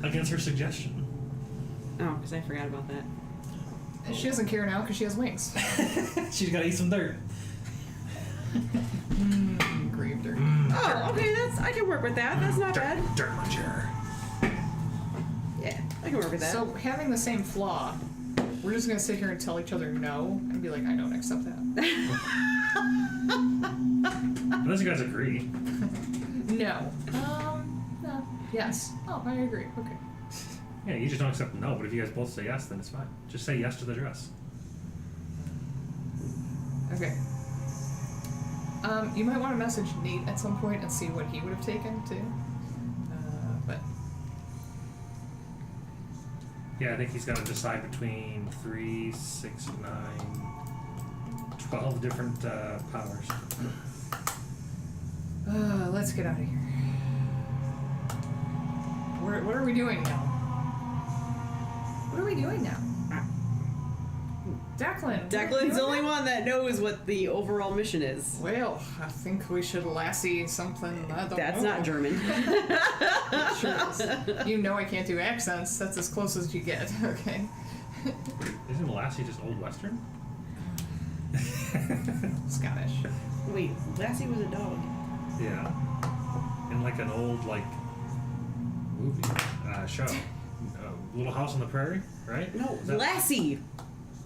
Against her suggestion. Oh, because I forgot about that. And she doesn't care now because she has wings. She's got to eat some dirt. Grave dirt. Oh, okay, I can work with that. That's not bad. Dirt muncher. Yeah, I can work with that. So, having the same flaw, we're just going to sit here and tell each other no and be like, I don't accept that. Unless you guys agree. No. No. Yes. Oh, I agree. Okay. Yeah, you just don't accept no, but if you guys both say yes, then it's fine. Just say yes to the dress. Okay. You might want to message Nate at some point and see what he would have taken, too. But... Yeah, I think he's got to decide between 3, 6, 9, 12 different powers. Let's get out of here. What are we doing now? What are we doing now? Declan. Declan's the only one that knows what the overall mission is. Well, I think we should lassie something. I don't That's know. not German. Sure is. You know I can't do accents. That's as close as you get. Okay. Isn't Lassie just Old Western? Scottish. Wait, Lassie was a dog. Yeah. In like an old, like, movie, show. Little House on the Prairie, right? No, Is that- Lassie.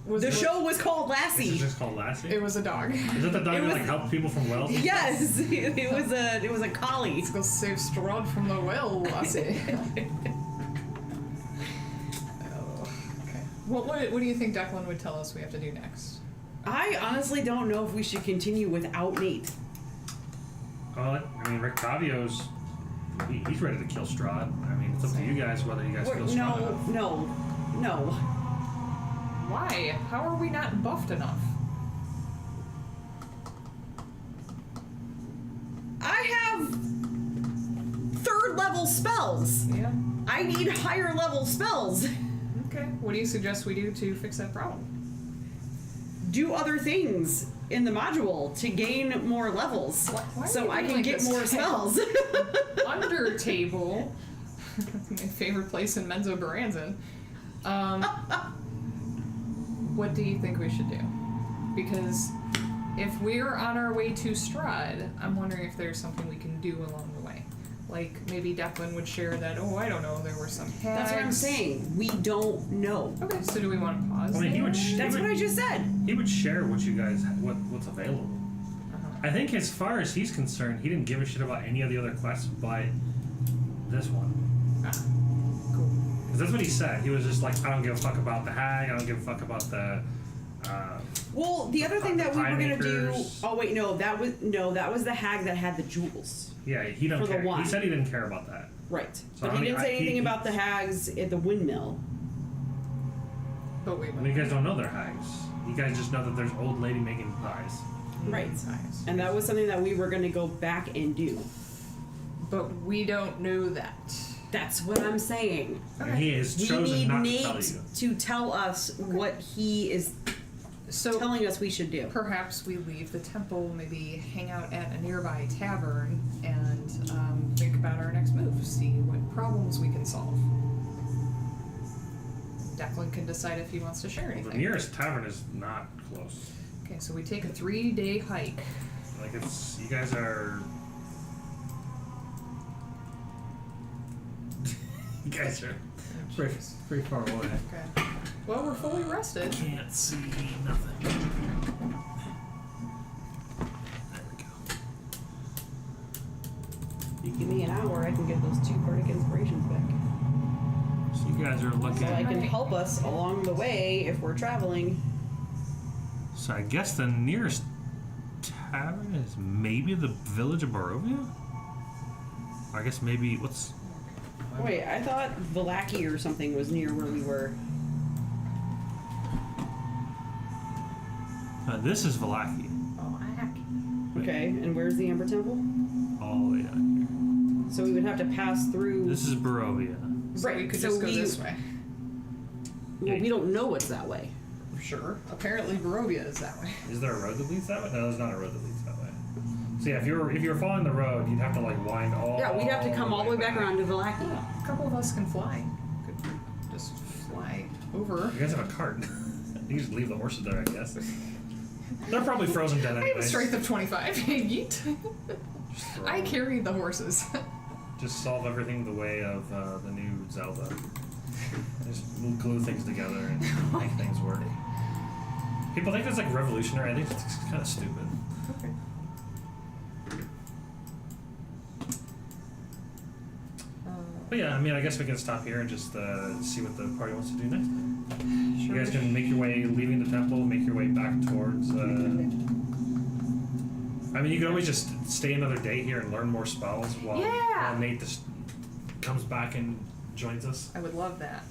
The show was called Is it Lassie. just called Lassie? It was a dog. Is that the dog It that was- like helped people from Wells? Yes, it was a collie. Let's go save Strahd from the well, lassie. Oh, okay. What do you think Declan would tell us we have to do next? I honestly don't know if we should continue without Nate. Well, I mean, Rick Tavio's he's ready to kill Strahd. I mean, it's up to you guys whether you guys feel strong enough. No. Why? How are we not buffed enough? I have 3rd level spells. Yeah. I need higher level spells. Okay. What do you suggest we do to fix that problem? do other things in the module to gain more levels, Why are so you I doing can like get this? more spells. Under table. My favorite place in Menzo Baranzan. What do you think we should do? Because if we're on our way to Strahd, I'm wondering if there's something we can do along the way. Like, maybe Declan would share that, oh, I don't know, there were some hags. That's what I'm saying. We don't know. Okay, so do we want to pause? I mean, he would. That's what I just said. He would share what you guys what's available. Uh-huh. I think as far as he's concerned, he didn't give a shit about any of the other quests but this one. Ah, cool. Because that's what he said. He was just like, I don't give a fuck about the hag. I don't give a fuck about the. Well, the other thing that we were Pie gonna do. makers. Oh wait, no, that was the hag that had the jewels. Yeah, he don't For the care. He wine. said he didn't care about that. Right. So But how he many- didn't say he- anything he- about the hags at the windmill. But wait, I mean, you guys don't know they're hags. You guys just know that there's old lady making pies. Right. Nice. And that was something that we were gonna go back and do. But we don't know that. That's what I'm saying. And he has We chosen need not to Nate tell you. to tell us what he is So telling us we should do. perhaps we leave the temple, maybe hang out at a nearby tavern, and think about our next move. See what problems we can solve. Declan can decide if he wants to share The anything. nearest tavern is not close. Okay, so we take a 3-day hike. Like it's you guys are. You guys are pretty far away. Okay. Well, we're fully rested. Can't see nothing. There we go. You give me an hour, I can get those 2 bardic inspirations back. So you guys are looking. So I can help us along the way if we're traveling. So I guess the nearest tavern is maybe the village of Barovia? Or I guess maybe what's Wait, I thought Valaki or something was near where we were. this is Valaki. Oh, heck. Okay, and where's the Amber Temple? All the way down So we would have to pass here. through. This is Barovia. So we could just go this way. Well, we don't know what's that way. Sure. Apparently Barovia is that way. Is there a road that leads that way? No, there's not a road that leads that way. So yeah, if you're following the road, you'd have to like wind all. Yeah, we'd have to come all the way back around to Valaki. A couple of us can fly. Could just fly over. You guys have a cart. You just leave the horses there, I guess. They're probably frozen dead I have a anyways. strength of 25. Yeet. Just throw I them. carry the horses. Just solve everything the way of the new Zelda. Just glue things together and make things work. People think that's like revolutionary. I think it's kind of stupid. Okay. But yeah, I mean, I guess we can stop here and just see what the party wants to do next. You guys can make your way, leaving the temple, make your way back towards. I mean, you can always just stay another day here and learn more spells while Nate just comes back and joins us. I would love that.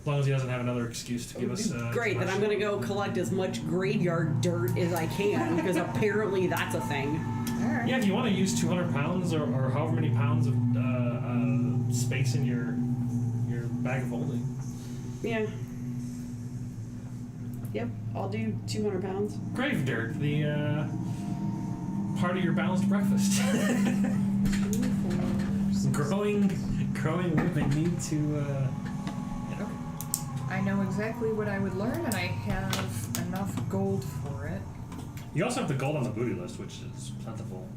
As long as he doesn't have another excuse to give us. Great, then I'm gonna go collect as much graveyard dirt as I can, because apparently that's a thing. Alright. Yeah, if you want to use 200 pounds or however many pounds of space in your bag of holding. Yeah. Yep, I'll do 200 pounds. Grave dirt, the part of your balanced breakfast. growing wood they need to. Okay. I know exactly what I would learn, and I have enough gold for it. You also have the gold on the booty list, which is plentiful.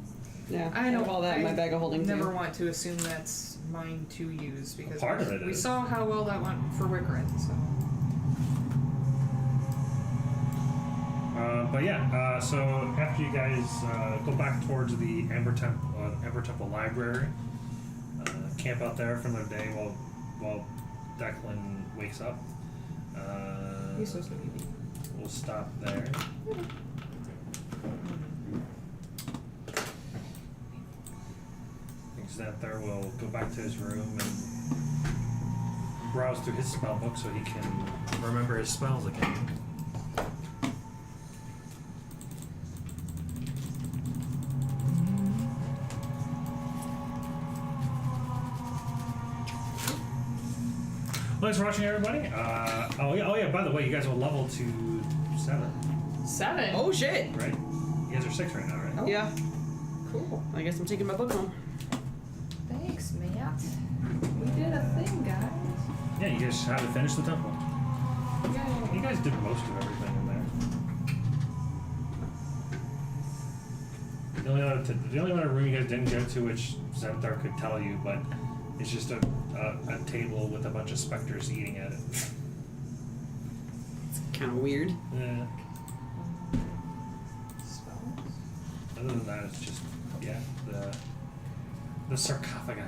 Yeah, I know have all that in my bag of holding never too. want to assume that's mine to use because Part of it we is. saw how well that went for Wickerin, so. But yeah, so after you guys go back towards the Amber Temple Library, camp out there for another day while Declan wakes up. He's so sleepy. We'll stop there. That there will go back to his room and browse through his spell book so he can remember his spells again. Thanks for watching, everybody. Oh yeah. By the way, you guys will level to 7. 7. Oh shit! Right. You guys are 6 right now, right? Oh. Yeah. Cool. I guess I'm taking my book home. Thanks, Matt. We did a thing, guys. Yeah, you guys had to finish the temple. Yay. You guys did most of everything in there. The only other room you guys didn't go to, which Xanthar could tell you, but it's just a table with a bunch of specters eating at it. It's kind of weird. Yeah. Spells? Other than that, it's just the sarcophagi.